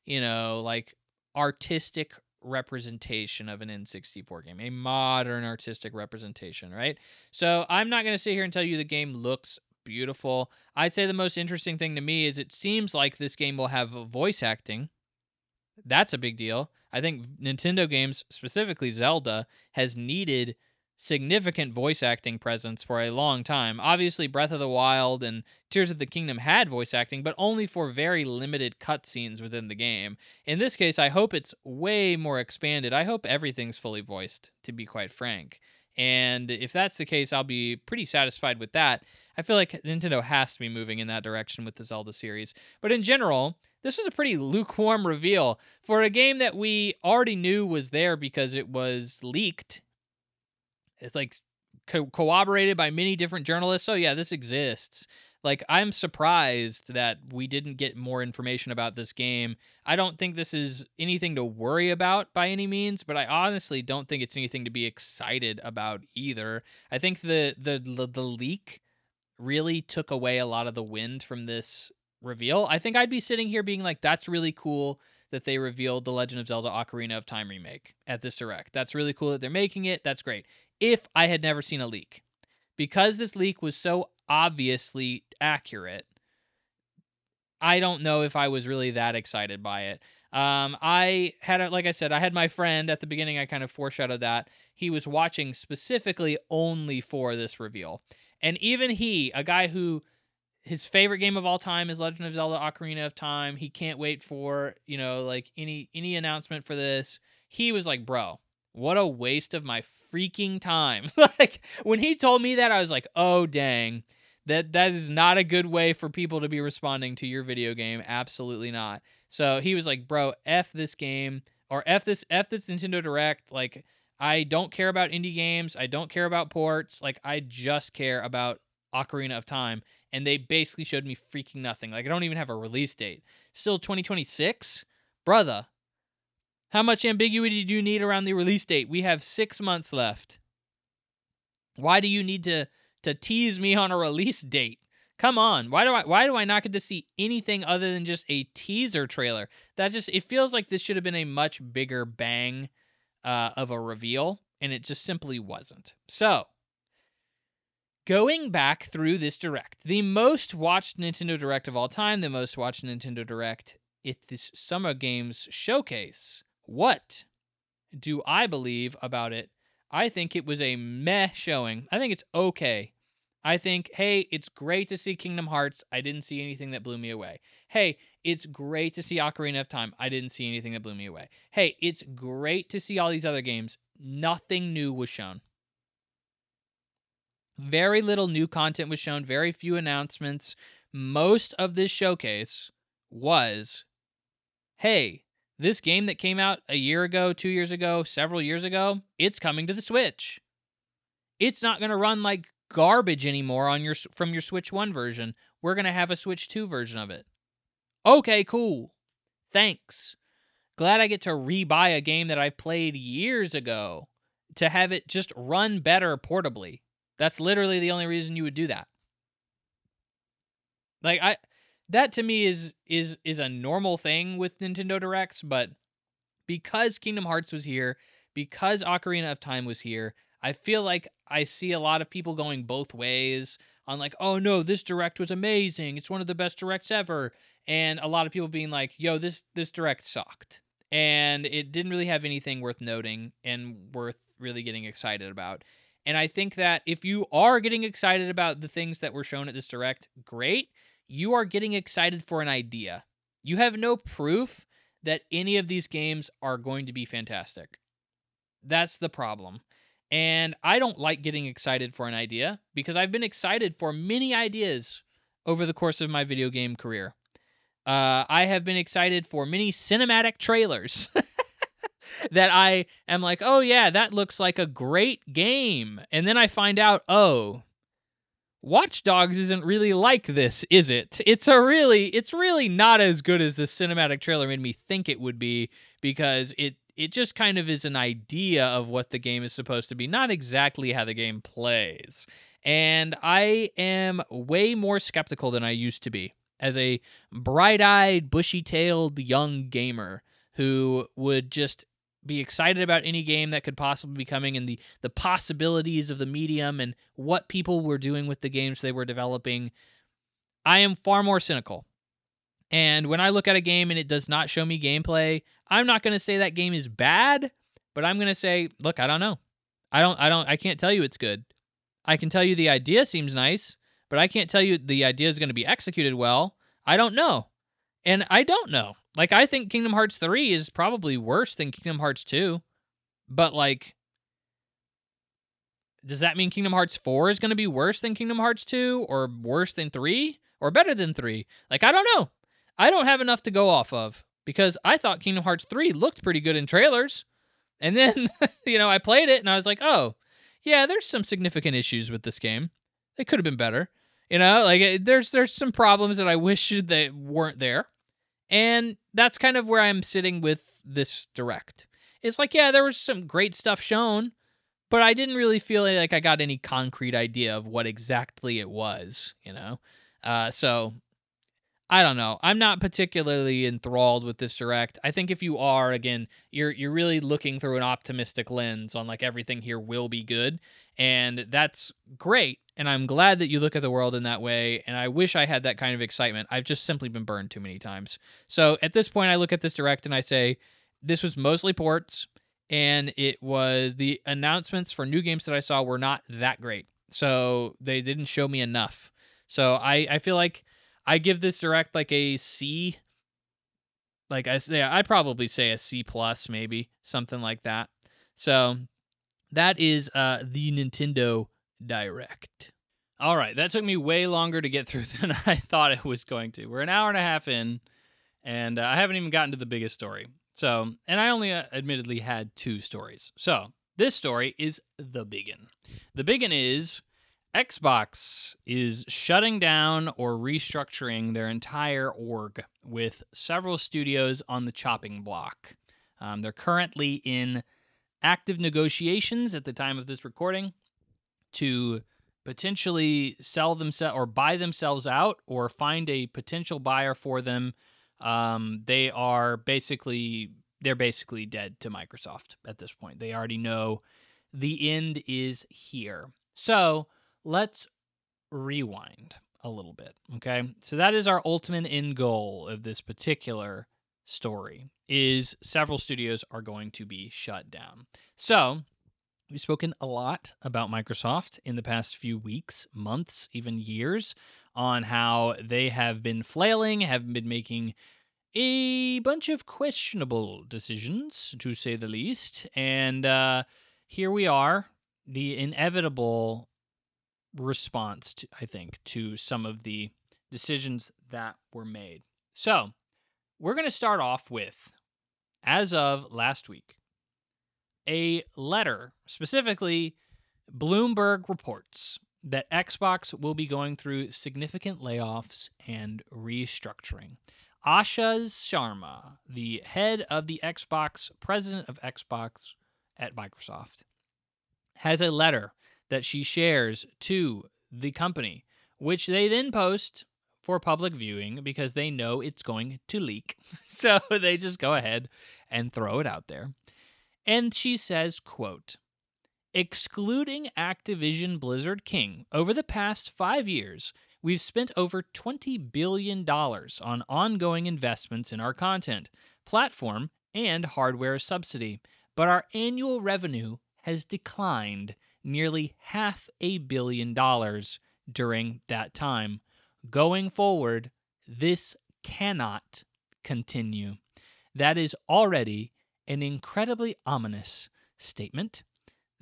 like artistic representation of an N64 game, a modern artistic representation, right? So I'm not going to sit here and tell you the game looks beautiful. I'd say the most interesting thing to me is it seems like this game will have voice acting. That's a big deal. I think Nintendo games, specifically Zelda, has needed significant voice acting presence for a long time. Obviously, Breath of the Wild and Tears of the Kingdom had voice acting, but only for very limited cutscenes within the game. In this case, I hope it's way more expanded. I hope everything's fully voiced, to be quite frank. And if that's the case, I'll be pretty satisfied with that. I feel like Nintendo has to be moving in that direction with the Zelda series. But in general, this was a pretty lukewarm reveal for a game that we already knew was there because it was leaked. It's like corroborated by many different journalists. Oh yeah, this exists. Like, I'm surprised that we didn't get more information about this game. I don't think this is anything to worry about by any means, but I honestly don't think it's anything to be excited about either. I think the leak really took away a lot of the wind from this reveal. I think I'd be sitting here being like, that's really cool that they revealed the Legend of Zelda Ocarina of Time remake at this direct. That's really cool that they're making it. That's great. If I had never seen a leak. Because this leak was so obviously accurate, I don't know if I was really that excited by it. Like I said, I had my friend at the beginning. I kind of foreshadowed that he was watching specifically only for this reveal. And even he, a guy who his favorite game of all time is Legend of Zelda Ocarina of Time. He can't wait for, like any announcement for this. He was like, bro, what a waste of my freaking time. Like, when he told me that, I was like, oh, dang. That is not a good way for people to be responding to your video game. Absolutely not. So he was like, bro, F this game, or F this Nintendo Direct. Like, I don't care about indie games. I don't care about ports. Like, I just care about Ocarina of Time. And they basically showed me freaking nothing. Like, I don't even have a release date. Still 2026? Brother, how much ambiguity do you need around the release date? We have 6 months left. Why do you need to tease me on a release date? Come on. Why do I not get to see anything other than just a teaser trailer? It feels like this should have been a much bigger bang of a reveal, and it just simply wasn't. So, going back through this Direct, the most watched Nintendo Direct of all time, the most watched Nintendo Direct at this Summer Games Showcase. What do I believe about it? I think it was a meh showing. I think it's okay. I think, hey, it's great to see Kingdom Hearts. I didn't see anything that blew me away. Hey, it's great to see Ocarina of Time. I didn't see anything that blew me away. Hey, it's great to see all these other games. Nothing new was shown. Very little new content was shown, very few announcements. Most of this showcase was, hey, this game that came out a year ago, 2 years ago, several years ago, it's coming to the Switch. It's not going to run like garbage anymore from your Switch 1 version. We're going to have a Switch 2 version of it. Okay, cool. Thanks. Glad I get to rebuy a game that I played years ago to have it just run better portably. That's literally the only reason you would do that. Like that to me is a normal thing with Nintendo Directs, but because Kingdom Hearts was here, because Ocarina of Time was here, I feel like I see a lot of people going both ways on like, oh no, this Direct was amazing. It's one of the best Directs ever. And a lot of people being like, yo, this Direct sucked. And it didn't really have anything worth noting and worth really getting excited about. And I think that if you are getting excited about the things that were shown at this Direct, great. You are getting excited for an idea. You have no proof that any of these games are going to be fantastic. That's the problem. And I don't like getting excited for an idea because I've been excited for many ideas over the course of my video game career. I have been excited for many cinematic trailers that I am like, oh yeah, that looks like a great game. And then I find out, oh, Watch Dogs isn't really like this, is it? It's really not as good as the cinematic trailer made me think it would be, because it just kind of is an idea of what the game is supposed to be, not exactly how the game plays. And I am way more skeptical than I used to be as a bright-eyed, bushy-tailed young gamer who would just be excited about any game that could possibly be coming, and the possibilities of the medium and what people were doing with the games they were developing. I am far more cynical. And when I look at a game and it does not show me gameplay, I'm not going to say that game is bad, but I'm going to say, look, I don't know. I can't tell you it's good. I can tell you the idea seems nice, but I can't tell you the idea is going to be executed well. I don't know. And I don't know. Like, I think Kingdom Hearts 3 is probably worse than Kingdom Hearts 2. But, like, does that mean Kingdom Hearts 4 is going to be worse than Kingdom Hearts 2? Or worse than 3? Or better than 3? Like, I don't know. I don't have enough to go off of. Because I thought Kingdom Hearts 3 looked pretty good in trailers. And then, I played it and I was like, oh, yeah, there's some significant issues with this game. It could have been better. Like, there's some problems that I wish that weren't there. And that's kind of where I'm sitting with this Direct. It's like, yeah, there was some great stuff shown, but I didn't really feel like I got any concrete idea of what exactly it was, So I don't know. I'm not particularly enthralled with this Direct. I think if you are, again, you're really looking through an optimistic lens on like everything here will be good, and that's great. And I'm glad that you look at the world in that way, and I wish I had that kind of excitement. I've just simply been burned too many times. So at this point, I look at this Direct and I say, this was mostly ports, and it was the announcements for new games that I saw were not that great. So they didn't show me enough. So I feel like I give this Direct like a C. Like I'd probably say a C plus, maybe something like that. So that is the Nintendo Direct. All right, that took me way longer to get through than I thought it was going to. We're an hour and a half in, and I haven't even gotten to the biggest story. So, and I only admittedly had 2 stories. So this story is the biggin. The biggin is Xbox is shutting down or restructuring their entire org with several studios on the chopping block. They're currently in active negotiations at the time of this recording to potentially sell themselves or buy themselves out or find a potential buyer for them, they're basically dead to Microsoft at this point. They already know the end is here. So let's rewind a little bit. Okay. So that is our ultimate end goal of this particular story is several studios are going to be shut down. So we've spoken a lot about Microsoft in the past few weeks, months, even years on how they have been flailing, have been making a bunch of questionable decisions, to say the least. And here we are, the inevitable response, I think, to some of the decisions that were made. So we're going to start off with, as of last week, a letter, specifically Bloomberg reports that Xbox will be going through significant layoffs and restructuring. Asha Sharma, the head of the Xbox, president of Xbox at Microsoft, has a letter that she shares to the company, which they then post for public viewing because they know it's going to leak. So they just go ahead and throw it out there. And she says, quote, excluding Activision Blizzard King, over the past 5 years, we've spent over $20 billion on ongoing investments in our content, platform, and hardware subsidy, but our annual revenue has declined nearly $500 million during that time. Going forward, this cannot continue. That is already an incredibly ominous statement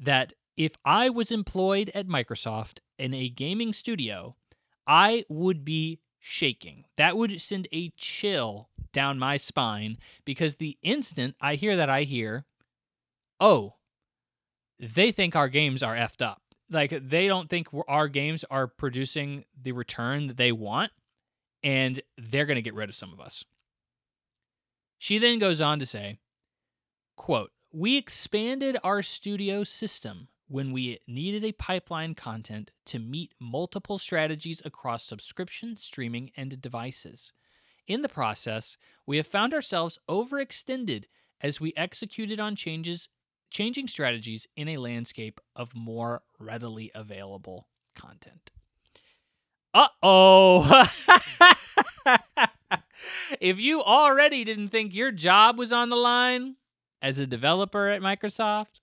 that if I was employed at Microsoft in a gaming studio, I would be shaking. That would send a chill down my spine because the instant I hear that, I hear, oh, they think our games are effed up. Like, they don't think our games are producing the return that they want, and they're going to get rid of some of us. She then goes on to say, quote, we expanded our studio system when we needed a pipeline content to meet multiple strategies across subscription, streaming, and devices. In the process, we have found ourselves overextended as we executed on changing strategies in a landscape of more readily available content. Uh-oh. If you already didn't think your job was on the line as a developer at Microsoft,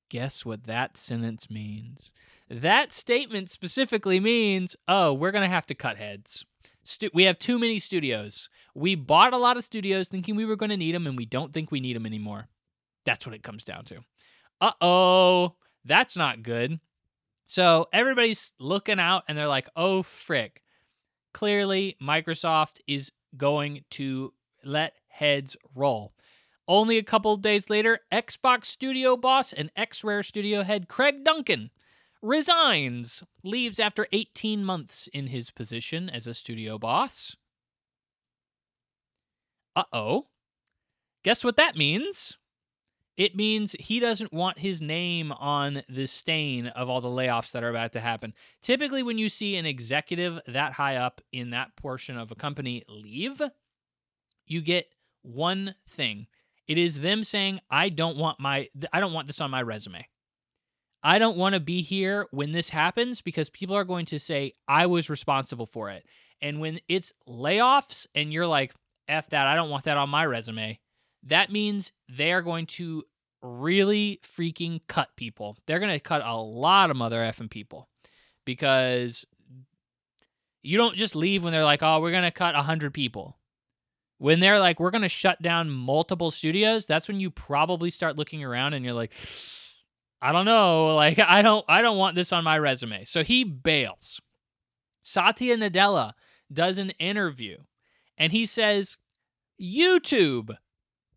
guess what that sentence means? That statement specifically means, oh, we're going to have to cut heads. We have too many studios. We bought a lot of studios thinking we were going to need them, and we don't think we need them anymore. That's what it comes down to. Uh-oh, that's not good. So everybody's looking out, and they're like, oh, frick. Clearly, Microsoft is going to let heads roll. Only a couple of days later, Xbox studio boss and X-Rare studio head Craig Duncan resigns, leaves after 18 months in his position as a studio boss. Uh-oh. Guess what that means? It means he doesn't want his name on the stain of all the layoffs that are about to happen. Typically, when you see an executive that high up in that portion of a company leave, you get one thing. It is them saying, I don't want this on my resume. I don't want to be here when this happens because people are going to say I was responsible for it. And when it's layoffs and you're like, F that, I don't want that on my resume, that means they are going to really freaking cut people. They're going to cut a lot of mother effing people because you don't just leave when they're like, oh, we're going to cut 100 people. When they're like, we're going to shut down multiple studios, that's when you probably start looking around and you're like, I don't know, like I don't want this on my resume. So he bails. Satya Nadella does an interview and he says, YouTube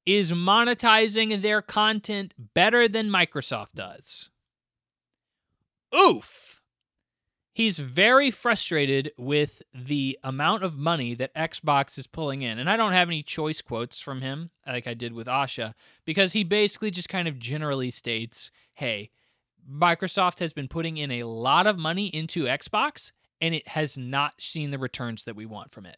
is monetizing their content better than Microsoft does. Oof. He's very frustrated with the amount of money that Xbox is pulling in. And I don't have any choice quotes from him like I did with Asha because he basically just kind of generally states, hey, Microsoft has been putting in a lot of money into Xbox, and it has not seen the returns that we want from it.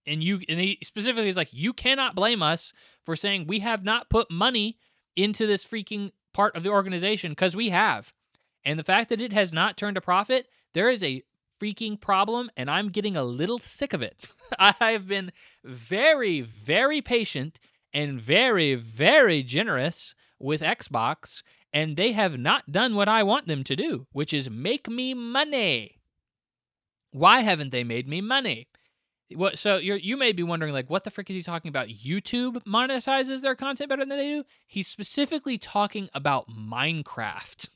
And he specifically is like, you cannot blame us for saying we have not put money into this freaking part of the organization, because we have. And the fact that it has not turned a profit, there is a freaking problem, and I'm getting a little sick of it. I have been very, very patient and very, very generous with Xbox, and they have not done what I want them to do, which is make me money. Why haven't they made me money? So you may be wondering, like, what the frick is he talking about? YouTube monetizes their content better than they do? He's specifically talking about Minecraft.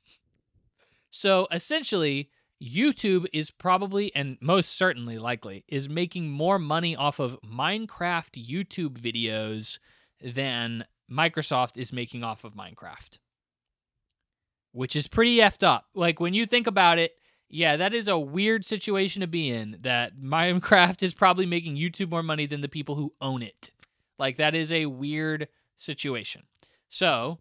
So essentially, YouTube is probably, and most certainly likely, is making more money off of Minecraft YouTube videos than Microsoft is making off of Minecraft, which is pretty effed up. Like, when you think about it, yeah, that is a weird situation to be in, that Minecraft is probably making YouTube more money than the people who own it. Like, that is a weird situation. So,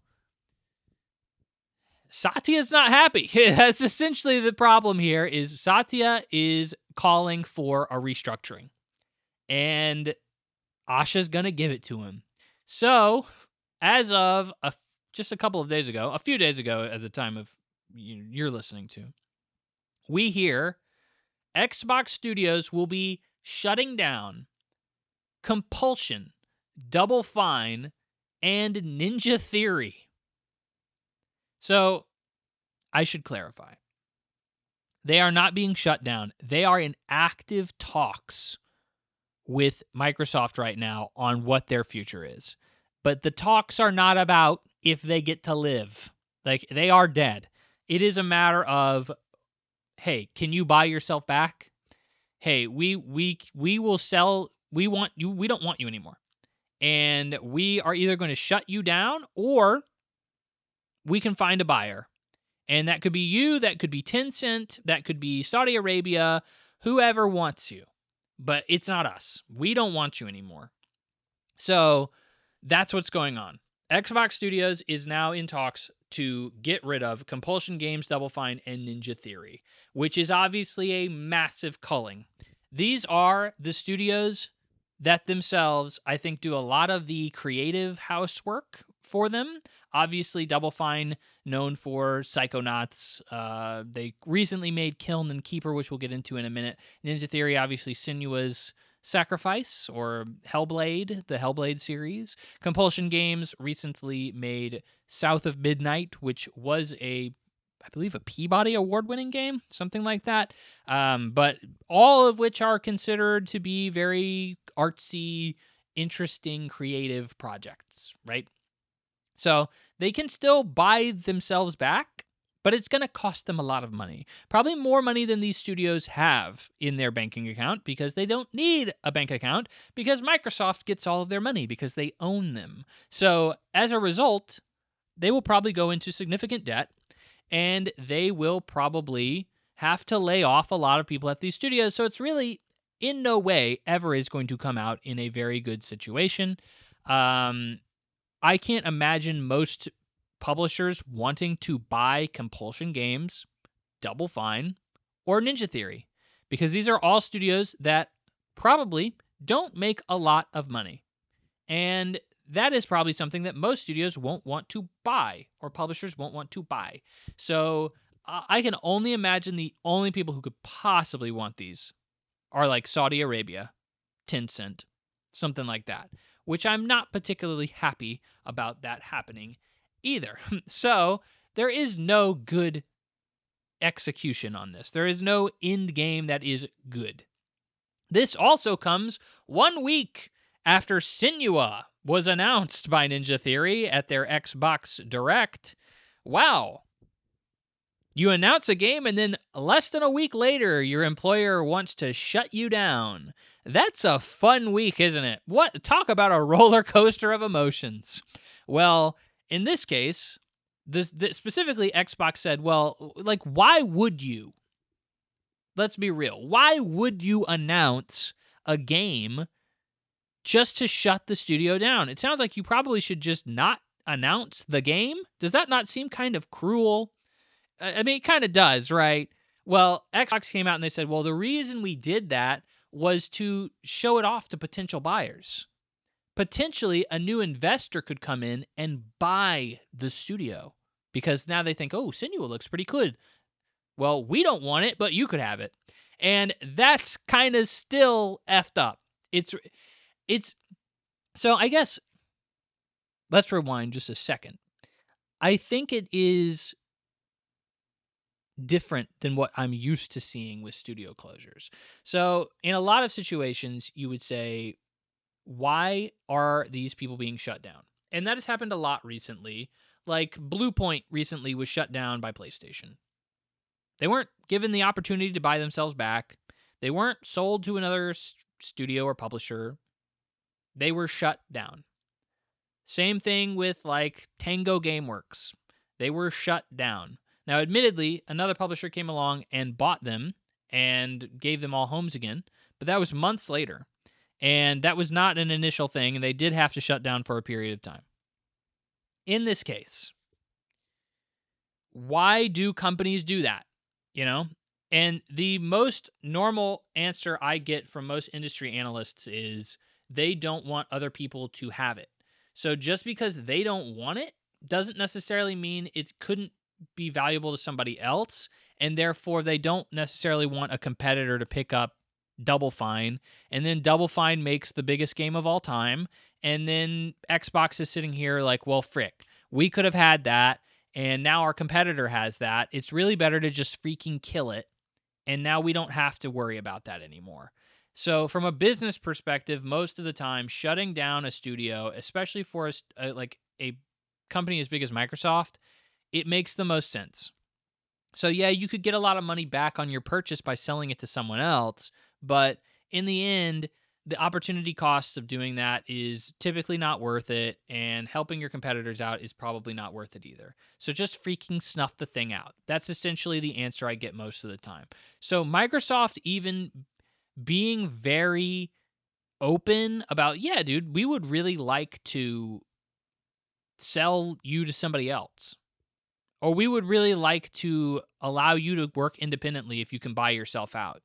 Satya's not happy. That's essentially the problem here, is Satya is calling for a restructuring. And Asha's going to give it to him. So, as of just a couple of days ago, a few days ago at the time of you're listening to, we hear Xbox Studios will be shutting down Compulsion, Double Fine, and Ninja Theory. So, I should clarify. They are not being shut down. They are in active talks with Microsoft right now on what their future is. But the talks are not about if they get to live. Like, they are dead. It is a matter of, hey, can you buy yourself back? Hey, we will sell. We want you. We don't want you anymore. And we are either going to shut you down, or we can find a buyer. And that could be you, that could be Tencent, that could be Saudi Arabia, whoever wants you. But it's not us. We don't want you anymore. So that's what's going on. Xbox Studios is now in talks to get rid of Compulsion Games, Double Fine, and Ninja Theory, which is obviously a massive culling. These are the studios that themselves, I think, do a lot of the creative housework for them. Obviously, Double Fine, known for Psychonauts. They recently made Kiln and Keeper, which we'll get into in a minute. Ninja Theory, obviously, Senua's Sacrifice, or Hellblade, the Hellblade series. Compulsion Games recently made South of Midnight, which was I believe, a Peabody Award-winning game, something like that. But all of which are considered to be very artsy, interesting, creative projects, right? So they can still buy themselves back, but it's going to cost them a lot of money. Probably more money than these studios have in their banking account, because they don't need a bank account, because Microsoft gets all of their money because they own them. So as a result, they will probably go into significant debt, and they will probably have to lay off a lot of people at these studios. So it's really in no way ever is going to come out in a very good situation. I can't imagine most publishers wanting to buy Compulsion Games, Double Fine, or Ninja Theory, because these are all studios that probably don't make a lot of money. And that is probably something that most studios won't want to buy, or publishers won't want to buy. So I can only imagine the only people who could possibly want these are like Saudi Arabia, Tencent, something like that, which I'm not particularly happy about that happening either. So there is no good execution on this. There is no end game that is good. This also comes 1 week after Senua was announced by Ninja Theory at their Xbox Direct. Wow. You announce a game, and then less than a week later, your employer wants to shut you down. That's a fun week, isn't it? What? Talk about a roller coaster of emotions. Well, in this case, this specifically Xbox said, well, like, why would you? Let's be real. Why would you announce a game just to shut the studio down? It sounds like you probably should just not announce the game? Does that not seem kind of cruel? I mean, it kind of does, right? Well, Xbox came out and they said, well, the reason we did that was to show it off to potential buyers. Potentially, a new investor could come in and buy the studio because now they think, oh, Senua looks pretty good. Well, we don't want it, but you could have it. And that's kind of still effed up. It's so I guess let's rewind just a second. I think it is different than what I'm used to seeing with studio closures. So, in a lot of situations, you would say, why are these people being shut down? And that has happened a lot recently. Like Bluepoint recently was shut down by PlayStation. They weren't given the opportunity to buy themselves back. They weren't sold to another studio or publisher. They were shut down. Same thing with like Tango Gameworks. They were shut down. Now, admittedly, another publisher came along and bought them and gave them all homes again, but that was months later. And that was not an initial thing, and they did have to shut down for a period of time. In this case, why do companies do that? You know? And the most normal answer I get from most industry analysts is they don't want other people to have it. So just because they don't want it doesn't necessarily mean it couldn't be valuable to somebody else, and therefore they don't necessarily want a competitor to pick up Double Fine, and then Double Fine makes the biggest game of all time, and then Xbox is sitting here like, well, frick, we could have had that, and now our competitor has that. It's really better to just freaking kill it, and now we don't have to worry about that anymore. So from a business perspective, most of the time, shutting down a studio, especially for a company as big as Microsoft, it makes the most sense. So yeah, you could get a lot of money back on your purchase by selling it to someone else, but in the end, the opportunity costs of doing that is typically not worth it, and helping your competitors out is probably not worth it either. So just freaking snuff the thing out. That's essentially the answer I get most of the time. So Microsoft even being very open about, yeah, dude, we would really like to sell you to somebody else. Or we would really like to allow you to work independently if you can buy yourself out.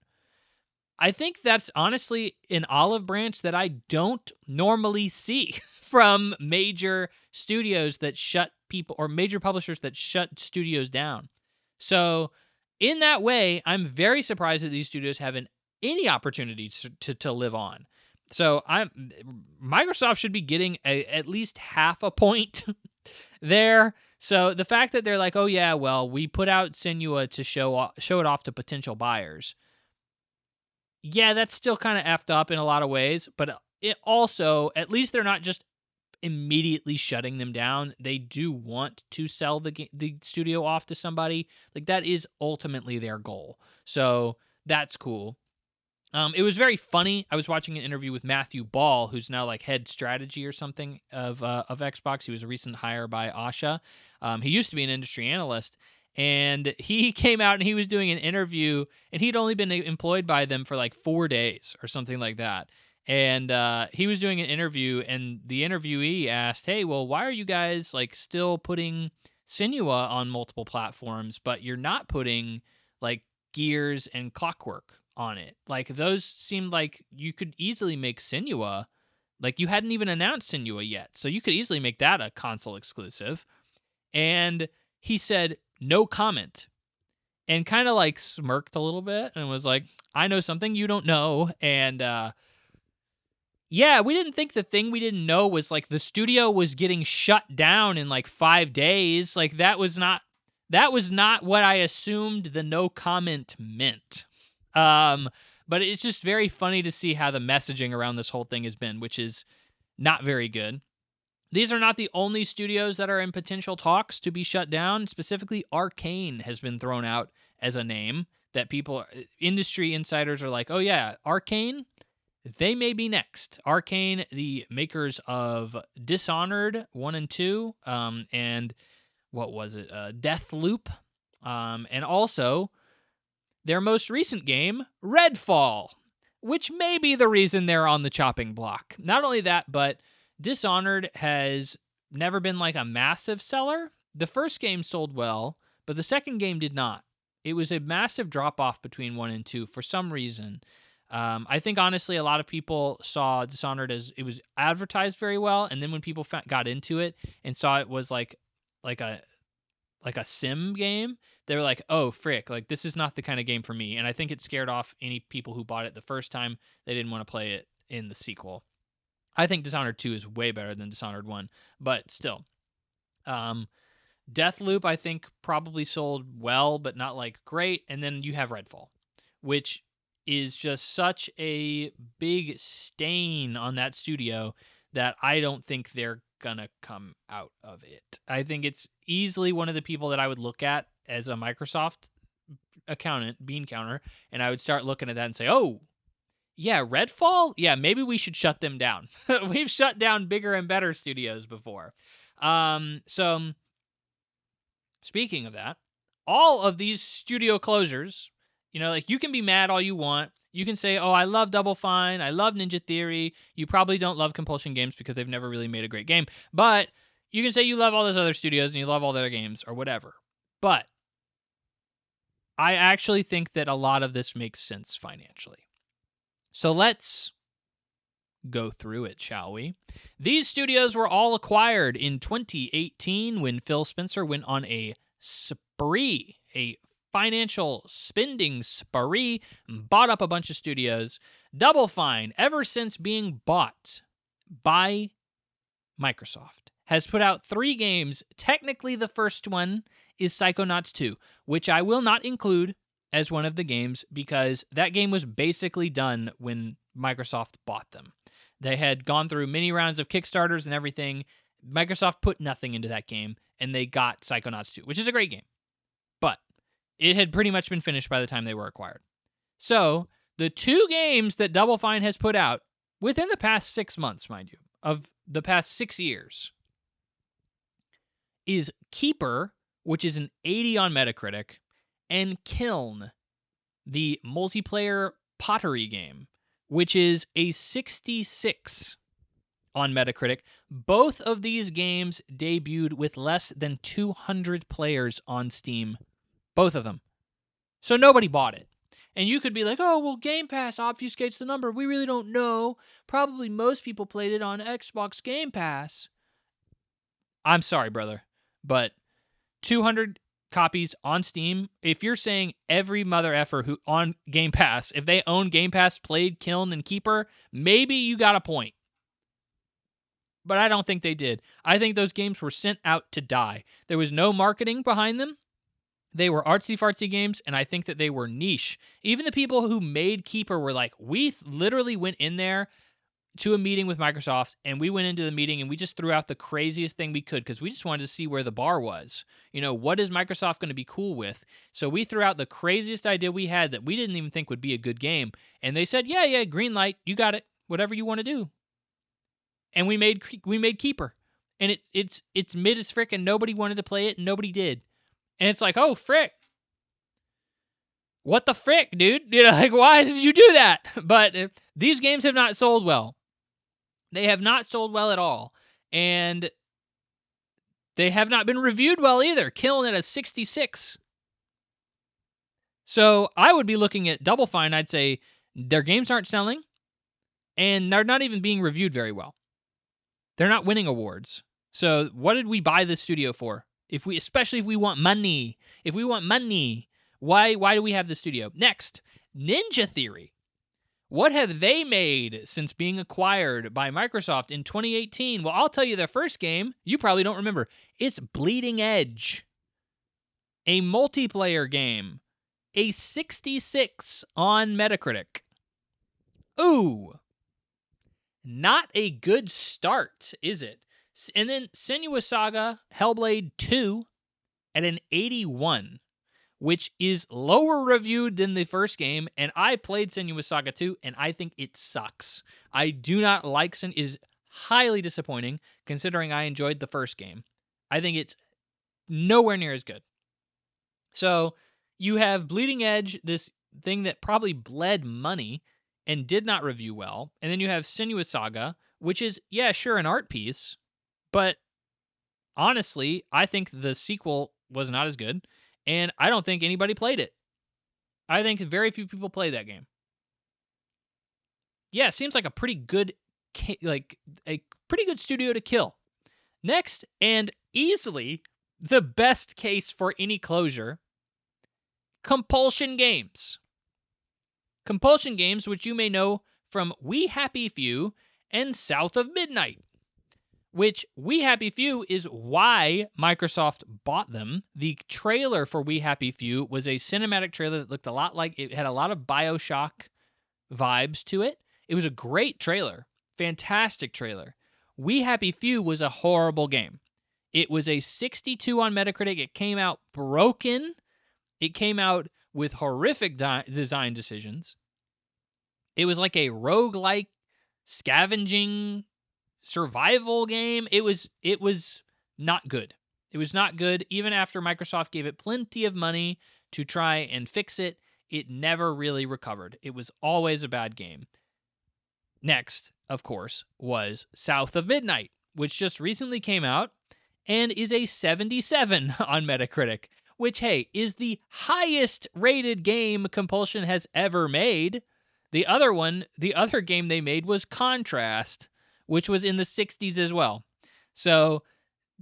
I think that's honestly an olive branch that I don't normally see from major studios that shut people, or major publishers that shut studios down. So in that way, I'm very surprised that these studios have any opportunity to live on. So Microsoft should be getting at least half a point there. So the fact that they're like, oh yeah, well, we put out Senua to show it off to potential buyers. Yeah, that's still kind of effed up in a lot of ways, but it also, at least they're not just immediately shutting them down. They do want to sell the studio off to somebody. Like, that is ultimately their goal. So that's cool. It was very funny. I was watching an interview with Matthew Ball, who's now like head strategy or something of Xbox. He was a recent hire by Asha. He used to be an industry analyst, and he came out and he was doing an interview, and he'd only been employed by them for like 4 days or something like that. And he was doing an interview, and the interviewee asked, "Hey, well, why are you guys like still putting Senua on multiple platforms, but you're not putting like Gears and Clockwork on it? Like, those seemed like you could easily make Senua. Like, you hadn't even announced Senua yet, so you could easily make that a console exclusive." And he said, "No comment," and kind of like smirked a little bit and was like, "I know something you don't know." And yeah, we didn't think the thing we didn't know was like the studio was getting shut down in like 5 days. Like, that was not what I assumed the no comment meant. But it's just very funny to see how the messaging around this whole thing has been, which is not very good. These are not the only studios that are in potential talks to be shut down. Specifically, Arcane has been thrown out as a name that industry insiders are like, oh yeah, Arcane, they may be next. Arcane, the makers of Dishonored 1 and 2, and what was it? Deathloop, and also their most recent game, Redfall, which may be the reason they're on the chopping block. Not only that, but Dishonored has never been like a massive seller. The first game sold well, but the second game did not. It was a massive drop off between 1 and 2 for some reason. I think honestly, a lot of people saw Dishonored as it was advertised very well, and then when people got into it and saw it was like a like a sim game, they were like, "Oh frick! Like this is not the kind of game for me." And I think it scared off any people who bought it the first time. They didn't want to play it in the sequel. I think Dishonored 2 is way better than Dishonored 1, but still. Um, Deathloop, I think, probably sold well, but not like great. And then you have Redfall, which is just such a big stain on that studio that I don't think they're gonna come out of it. I think it's easily one of the people that I would look at as a Microsoft accountant, bean counter, and I would start looking at that and say, oh, yeah, Redfall? Yeah, maybe we should shut them down. We've shut down bigger and better studios before. So speaking of that, all of these studio closures, like you can be mad all you want. You can say, oh, I love Double Fine. I love Ninja Theory. You probably don't love Compulsion Games because they've never really made a great game. But you can say you love all those other studios and you love all their games or whatever. But I actually think that a lot of this makes sense financially. So let's go through it, shall we? These studios were all acquired in 2018 when Phil Spencer went on a spree, a financial spending spree, bought up a bunch of studios. Double Fine, ever since being bought by Microsoft, has put out 3 games. Technically, the first one is Psychonauts 2, which I will not include as one of the games because that game was basically done when Microsoft bought them. They had gone through many rounds of Kickstarters and everything. Microsoft put nothing into that game, and they got Psychonauts 2, which is a great game. But it had pretty much been finished by the time they were acquired. So the 2 games that Double Fine has put out within the past 6 months, mind you, of the past 6 years, is Keeper, which is an 80 on Metacritic, and Kiln, the multiplayer pottery game, which is a 66 on Metacritic. Both of these games debuted with less than 200 players on Steam. Both of them. So nobody bought it. And you could be like, oh, well, Game Pass obfuscates the number. We really don't know. Probably most people played it on Xbox Game Pass. I'm sorry, brother, but 200 copies on Steam. If you're saying every mother effer who on Game Pass, if they own Game Pass, played Kiln and Keeper, maybe you got a point. But I don't think they did. I think those games were sent out to die. There was no marketing behind them. They were artsy-fartsy games, and I think that they were niche. Even the people who made Keeper were like, we literally went in there to a meeting with Microsoft, and we went into the meeting and we just threw out the craziest thing we could because we just wanted to see where the bar was. What is Microsoft going to be cool with? So we threw out the craziest idea we had that we didn't even think would be a good game. And they said, yeah, green light, you got it, whatever you want to do. And we made Keeper. And it's mid as frick, and nobody wanted to play it, and nobody did. And it's like, oh, frick. What the frick, dude? Why did you do that? But these games have not sold well. They have not sold well at all. And they have not been reviewed well either. Killing it at 66. So I would be looking at Double Fine. I'd say their games aren't selling. And they're not even being reviewed very well. They're not winning awards. So what did we buy this studio for? Especially if we want money. If we want money, why do we have the studio? Next, Ninja Theory. What have they made since being acquired by Microsoft in 2018? Well, I'll tell you their first game. You probably don't remember. It's Bleeding Edge, a multiplayer game, a 66 on Metacritic. Ooh, not a good start, is it? And then Senua's Saga Hellblade 2 at an 81. Which is lower reviewed than the first game, and I played Senua's Saga 2, and I think it sucks. I do not like it is highly disappointing, considering I enjoyed the first game. I think it's nowhere near as good. So, you have Bleeding Edge, this thing that probably bled money and did not review well, and then you have Senua's Saga, which is, yeah, sure, an art piece, but honestly, I think the sequel was not as good, and I don't think anybody played it. I think very few people play that game. Yeah, it seems like a pretty good, like a pretty good studio to kill. Next, and easily the best case for any closure, Compulsion Games. Compulsion Games, which you may know from We Happy Few and South of Midnight, which We Happy Few is why Microsoft bought them. The trailer for We Happy Few was a cinematic trailer that looked a lot like, it had a lot of BioShock vibes to it. It was a great trailer, fantastic trailer. We Happy Few was a horrible game. It was a 62 on Metacritic. It came out broken. It came out with horrific design decisions. It was like a roguelike scavenging survival game. It was not good. It was not good. Even after Microsoft gave it plenty of money to try and fix it, it never really recovered. It was always a bad game. Next, of course, was South of Midnight, which just recently came out and is a 77 on Metacritic, which, hey, is the highest rated game Compulsion has ever made. The other game they made was Contrast, which was in the 60s as well. So,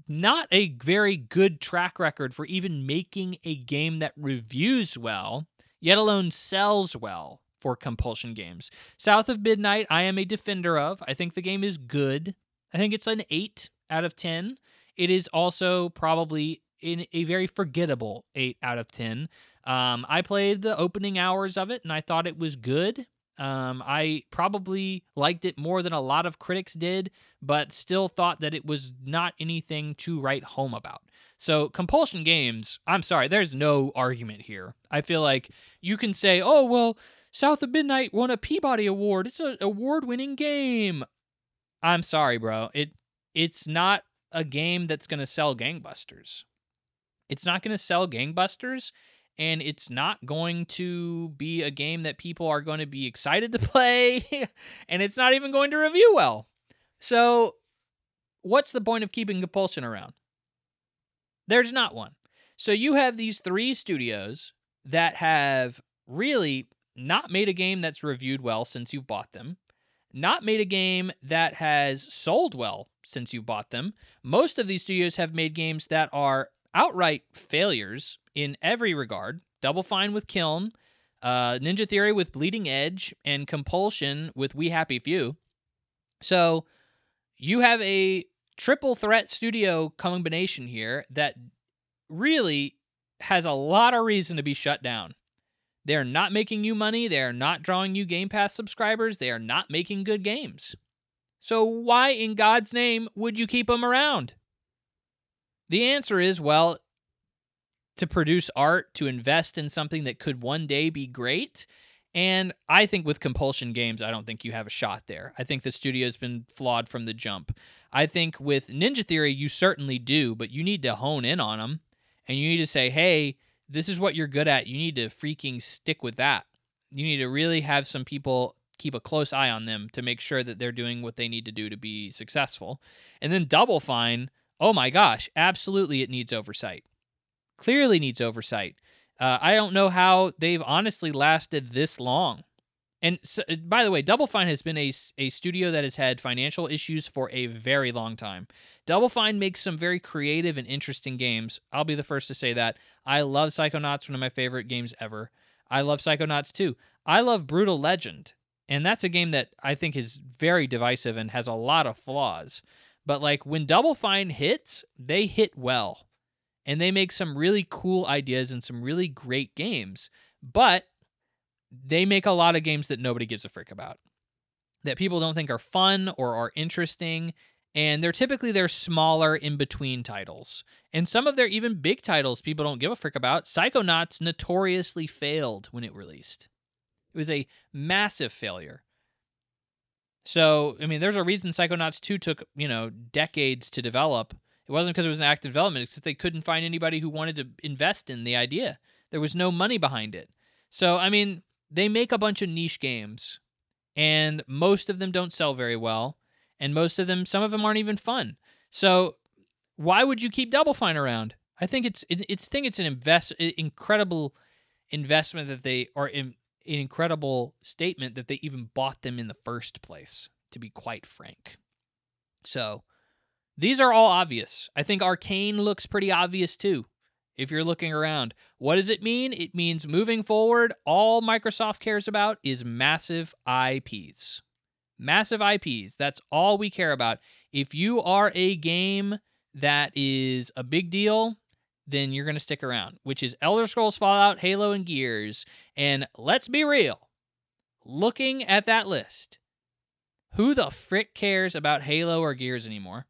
not a very good track record for even making a game that reviews well, yet alone sells well for Compulsion Games. South of Midnight, I am a defender of. I think the game is good. I think it's an 8 out of 10. It is also probably in a very forgettable 8 out of 10. I played the opening hours of it, and I thought it was good. I probably liked it more than a lot of critics did, but still thought that it was not anything to write home about. So Compulsion Games, I'm sorry, there's no argument here. I feel like you can say, oh, well, South of Midnight won a Peabody Award. It's an award-winning game. I'm sorry, bro. It's not a game that's going to sell gangbusters. It's not going to sell gangbusters, and it's not going to be a game that people are going to be excited to play, and it's not even going to review well. So, what's the point of keeping Compulsion around? There's not one. So, you have these three studios that have really not made a game that's reviewed well since you've bought them, not made a game that has sold well since you bought them. Most of these studios have made games that are outright failures in every regard. Double Fine with Kiln, Ninja Theory with Bleeding Edge, and Compulsion with We Happy Few. So you have a triple threat studio combination here that really has a lot of reason to be shut down. They're not making you money. They're not drawing you Game Pass subscribers. They are not making good games. So why in God's name would you keep them around? The answer is, well, to produce art, to invest in something that could one day be great. And I think with Compulsion Games, I don't think you have a shot there. I think the studio's been flawed from the jump. I think with Ninja Theory, you certainly do, but you need to hone in on them. And you need to say, hey, this is what you're good at. You need to freaking stick with that. You need to really have some people keep a close eye on them to make sure that they're doing what they need to do to be successful. And then Double Fine, oh my gosh, absolutely it needs oversight. Clearly needs oversight. I don't know how they've honestly lasted this long. And so, by the way, Double Fine has been a studio that has had financial issues for a very long time. Double Fine makes some very creative and interesting games. I'll be the first to say that. I love Psychonauts, one of my favorite games ever. I love Psychonauts 2. I love Brutal Legend, and that's a game that I think is very divisive and has a lot of flaws. But like when Double Fine hits, they hit well. And they make some really cool ideas and some really great games. But they make a lot of games that nobody gives a frick about, that people don't think are fun or are interesting, and they're smaller in between titles. And some of their even big titles people don't give a frick about. Psychonauts notoriously failed when it released. It was a massive failure. So, I mean, there's a reason Psychonauts 2 took, decades to develop. It wasn't because it was an active development. It's because they couldn't find anybody who wanted to invest in the idea. There was no money behind it. So, I mean, they make a bunch of niche games, and most of them don't sell very well, and some of them aren't even fun. So Why would you keep Double Fine around? I think it's an incredible investment that they are in an incredible statement that they even bought them in the first place, to be quite frank. So these are all obvious. I think Arcane looks pretty obvious too. If you're looking around, what does it mean? It means moving forward, all Microsoft cares about is massive IPs. Massive IPs. That's all we care about. If you are a game that is a big deal, then you're going to stick around, which is Elder Scrolls, Fallout, Halo, and Gears. And let's be real. Looking at that list, who the frick cares about Halo or Gears anymore?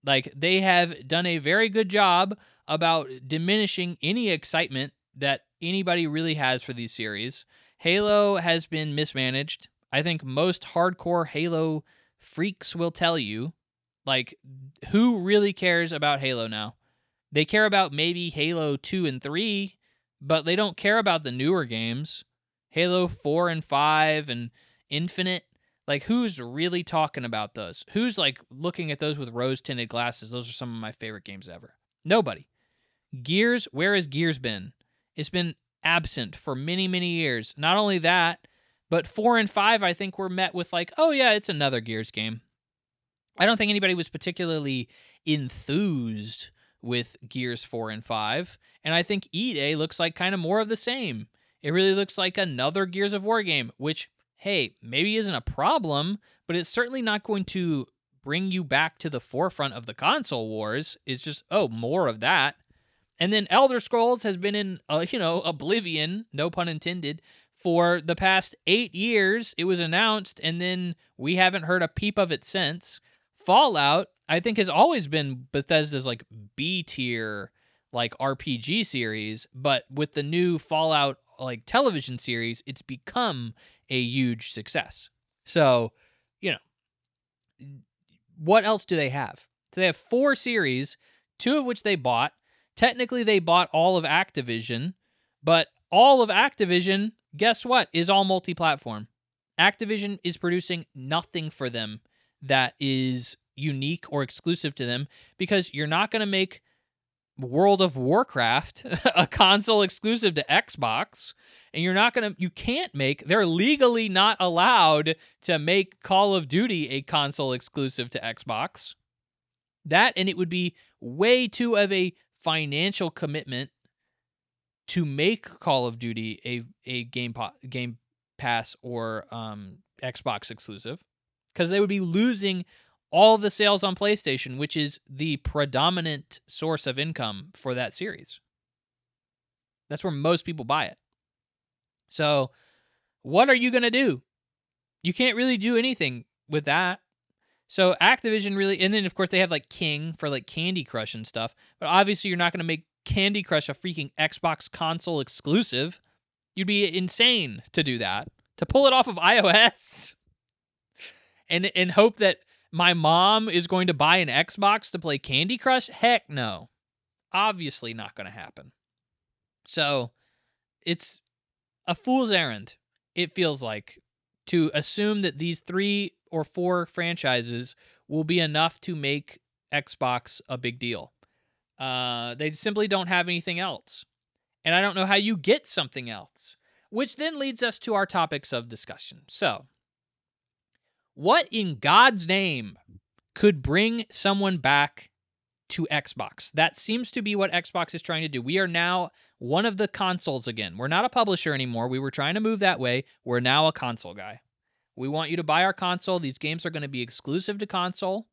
Like, they have done a very good job about diminishing any excitement that anybody really has for these series. Halo has been mismanaged. I think most hardcore Halo freaks will tell you, like, who really cares about Halo now? They care about maybe Halo 2 and 3, but they don't care about the newer games. Halo 4 and 5 and Infinite. Like, who's really talking about those? Who's, like, looking at those with rose-tinted glasses? Those are some of my favorite games ever. Nobody. Gears, where has Gears been? It's been absent for many, many years. Not only that, but 4 and 5, I think, were met with, like, oh, yeah, it's another Gears game. I don't think anybody was particularly enthused with Gears 4 and 5, and I think EA looks like kind of more of the same. It really looks like another Gears of War game, which, hey, maybe isn't a problem, but it's certainly not going to bring you back to the forefront of the console wars. It's just, oh, more of that. And then Elder Scrolls has been in, oblivion, no pun intended, for the past 8 years. It was announced, and then we haven't heard a peep of it since. Fallout, I think, has always been Bethesda's, like, B tier, like, RPG series, but with the new Fallout, like, television series, it's become a huge success. So, what else do they have? So they have 4 series, 2 of which they bought. Technically, they bought all of Activision, but all of Activision, guess what, is all multi-platform. Activision is producing nothing for them that is unique or exclusive to them, because you're not going to make World of Warcraft a console exclusive to Xbox, and you can't make, they're legally not allowed to make Call of Duty a console exclusive to Xbox. That, and it would be way too of a financial commitment to make Call of Duty a Game Pass or Xbox exclusive, because they would be losing all the sales on PlayStation, which is the predominant source of income for that series. That's where most people buy it. So what are you going to do? You can't really do anything with that. So Activision really, and then of course they have like King for like Candy Crush and stuff, but obviously you're not going to make Candy Crush a freaking Xbox console exclusive. You'd be insane to do that. To pull it off of iOS and hope that my mom is going to buy an Xbox to play Candy Crush? Heck no. Obviously not going to happen. So it's a fool's errand, it feels like, to assume that these 3 or 4 franchises will be enough to make Xbox a big deal. They simply don't have anything else. And I don't know how you get something else. Which then leads us to our topics of discussion. So, what in God's name could bring someone back to Xbox? That seems to be what Xbox is trying to do. We are now one of the consoles again. We're not a publisher anymore. We were trying to move that way. We're now a console guy. We want you to buy our console. These games are going to be exclusive to console.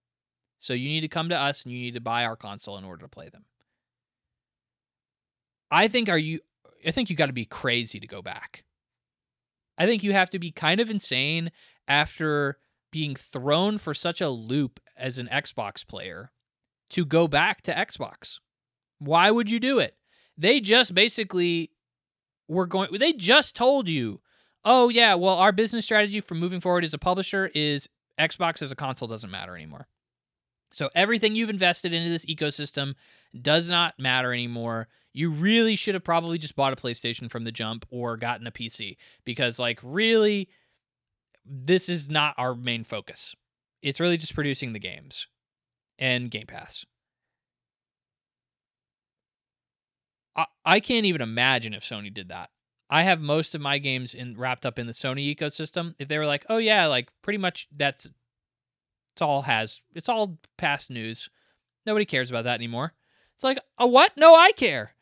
So you need to come to us and you need to buy our console in order to play them. I think you got to be crazy to go back. I think you have to be kind of insane after being thrown for such a loop as an Xbox player to go back to Xbox. Why would you do it? They just basically they just told you, oh yeah, well, our business strategy for moving forward as a publisher is Xbox as a console doesn't matter anymore. So everything you've invested into this ecosystem does not matter anymore. You really should have probably just bought a PlayStation from the jump or gotten a PC, because, like, really, this is not our main focus. It's really just producing the games and Game Pass. I can't even imagine if Sony did that. I have most of my games wrapped up in the Sony ecosystem. If they were like, oh yeah, like pretty much it's all past news. Nobody cares about that anymore. It's like, a what? No, I care.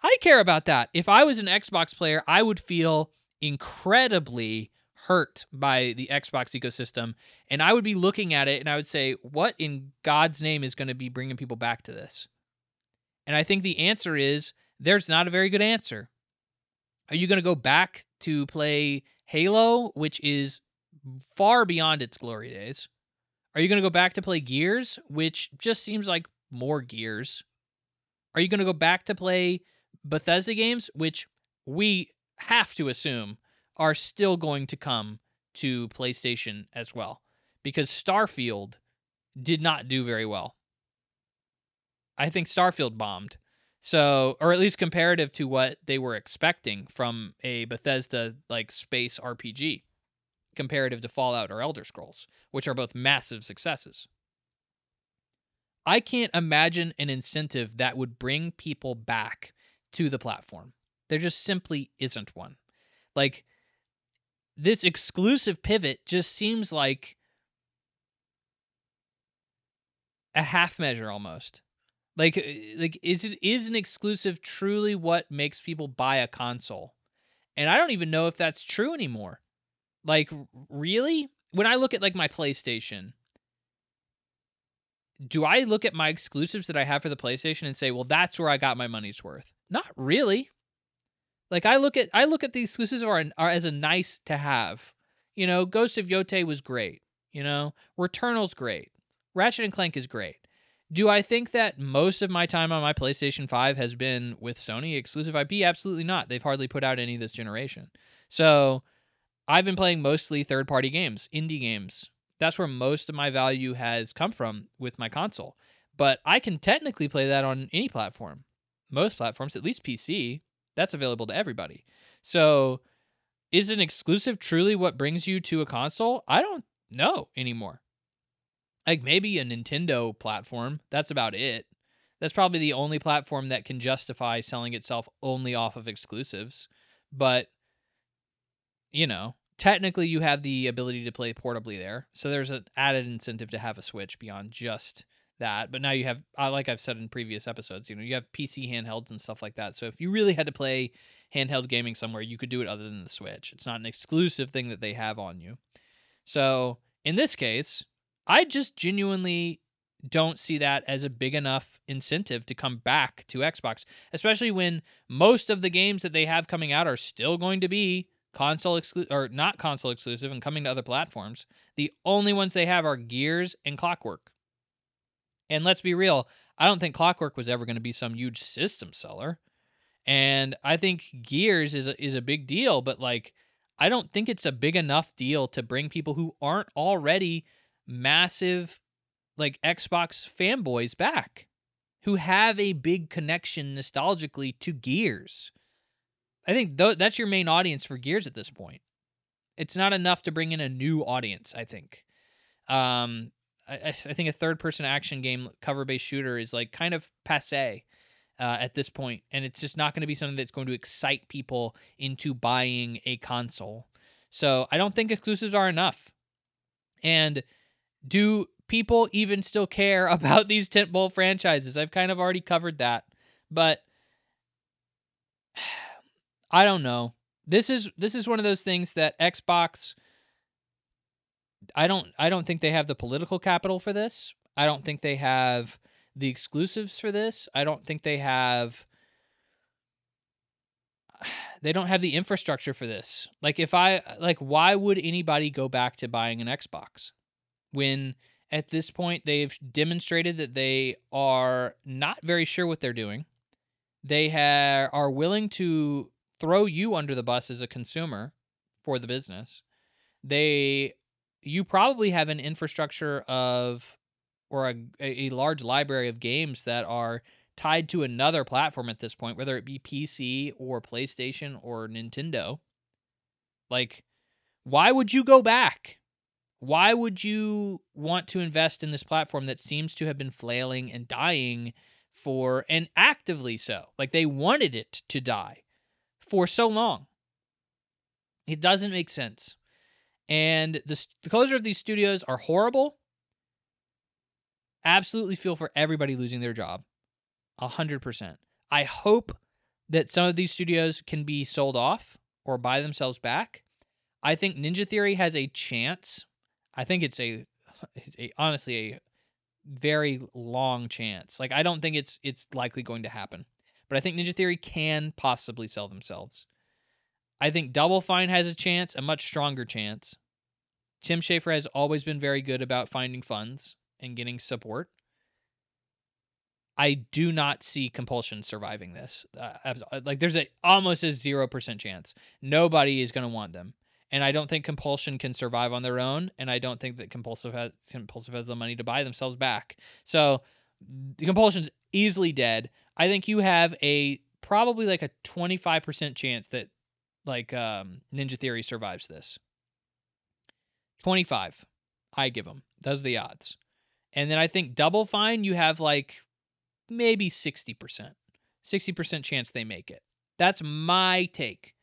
I care about that. If I was an Xbox player, I would feel incredibly hurt by the Xbox ecosystem, and I would be looking at it and I would say, what in God's name is going to be bringing people back to this? And I think the answer is there's not a very good answer. Are you going to go back to play Halo, which is far beyond its glory days? Are you going to go back to play Gears, which just seems like more Gears? Are you going to go back to play Bethesda games, which we have to assume are still going to come to PlayStation as well? Because Starfield did not do very well. I think Starfield bombed. So, or at least comparative to what they were expecting from a Bethesda like space RPG, comparative to Fallout or Elder Scrolls, which are both massive successes. I can't imagine an incentive that would bring people back to the platform. There just simply isn't one. Like, this exclusive pivot just seems like a half measure almost. Like is an exclusive truly what makes people buy a console? And I don't even know if that's true anymore. Like, really? When I look at like my PlayStation, do I look at my exclusives that I have for the PlayStation and say, well, that's where I got my money's worth? Not really. Like, I look at the exclusives are as a nice to have. You know, Ghost of Yotei was great. You know, Returnal's great. Ratchet and Clank is great. Do I think that most of my time on my PlayStation 5 has been with Sony exclusive IP? Absolutely not. They've hardly put out any this generation. So I've been playing mostly third-party games, indie games. That's where most of my value has come from with my console. But I can technically play that on any platform. Most platforms, at least PC, that's available to everybody. So is an exclusive truly what brings you to a console? I don't know anymore. Like maybe a Nintendo platform, that's about it. That's probably the only platform that can justify selling itself only off of exclusives. But, you know, technically you have the ability to play portably there. So there's an added incentive to have a Switch beyond just that. But now you have, like I've said in previous episodes, you know, you have PC handhelds and stuff like that. So if you really had to play handheld gaming somewhere, you could do it other than the Switch. It's not an exclusive thing that they have on you. So in this case, I just genuinely don't see that as a big enough incentive to come back to Xbox, especially when most of the games that they have coming out are still going to be console exclusive or not console exclusive and coming to other platforms. The only ones they have are Gears and Clockwork. And let's be real, I don't think Clockwork was ever going to be some huge system seller. And I think Gears is a big deal, but like I don't think it's a big enough deal to bring people who aren't already massive like Xbox fanboys back, who have a big connection nostalgically to Gears. I think that's your main audience for Gears at this point. It's not enough to bring in a new audience, I think. I think a third-person action game cover-based shooter is like kind of passe at this point, and it's just not going to be something that's going to excite people into buying a console. So I don't think exclusives are enough. And do people even still care about these tentpole franchises? I've kind of already covered that, but I don't know. This is one of those things that Xbox. I don't think they have the political capital for this. I don't think they have the exclusives for this. I don't think they have. They don't have the infrastructure for this. Like why would anybody go back to buying an Xbox when at this point they've demonstrated that they are not very sure what they're doing. They are willing to throw you under the bus as a consumer for the business. You probably have an infrastructure of or a large library of games that are tied to another platform at this point, whether it be PC or PlayStation or Nintendo. Like, why would you go back? Why would you want to invest in this platform that seems to have been flailing and dying and actively so. Like, they wanted it to die for so long. It doesn't make sense. And the closure of these studios are horrible. Absolutely feel for everybody losing their job. 100%. I hope that some of these studios can be sold off or buy themselves back. I think Ninja Theory has a chance. I think it's honestly a very long chance. Like, I don't think it's likely going to happen. But I think Ninja Theory can possibly sell themselves. I think Double Fine has a chance, a much stronger chance. Tim Schafer has always been very good about finding funds and getting support. I do not see Compulsion surviving this. Like, there's almost a 0% chance. Nobody is going to want them. And I don't think Compulsion can survive on their own. And I don't think that Compulsive has the money to buy themselves back. So the Compulsion's easily dead. I think you have probably like a 25% chance that like Ninja Theory survives this. 25. I give them. Those are the odds. And then I think Double Fine, you have like maybe 60%. 60% chance they make it. That's my take.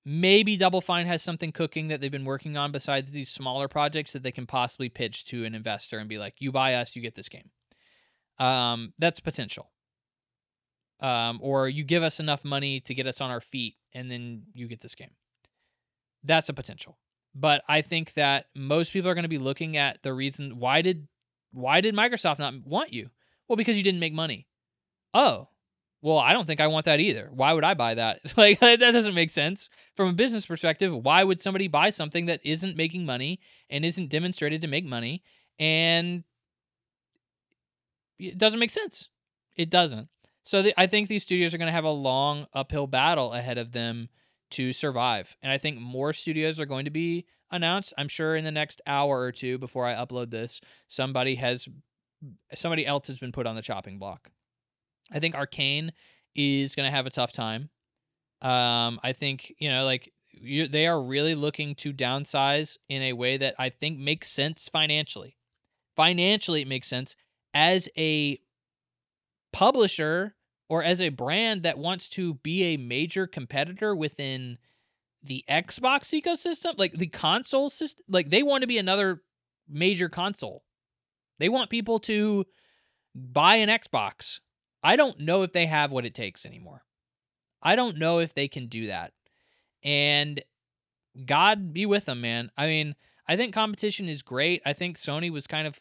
Maybe Double Fine has something cooking that they've been working on besides these smaller projects that they can possibly pitch to an investor and be like, you buy us, you get this game. That's potential. Or you give us enough money to get us on our feet, and then you get this game. That's a potential. But I think that most people are going to be looking at the reason why did Microsoft not want you? Well, because you didn't make money. Oh, well, I don't think I want that either. Why would I buy that? Like, that doesn't make sense. From a business perspective, why would somebody buy something that isn't making money and isn't demonstrated to make money? And it doesn't make sense. It doesn't. So I think these studios are going to have a long uphill battle ahead of them to survive. And I think more studios are going to be announced. I'm sure in the next hour or two before I upload this, somebody else has been put on the chopping block. I think Arcane is going to have a tough time. I think, they are really looking to downsize in a way that I think makes sense financially. Financially, it makes sense as a publisher or as a brand that wants to be a major competitor within the Xbox ecosystem, like the console system. Like, they want to be another major console. They want people to buy an Xbox. I don't know if they have what it takes anymore. I don't know if they can do that. And God be with them, man. I mean, I think competition is great. I think Sony was kind of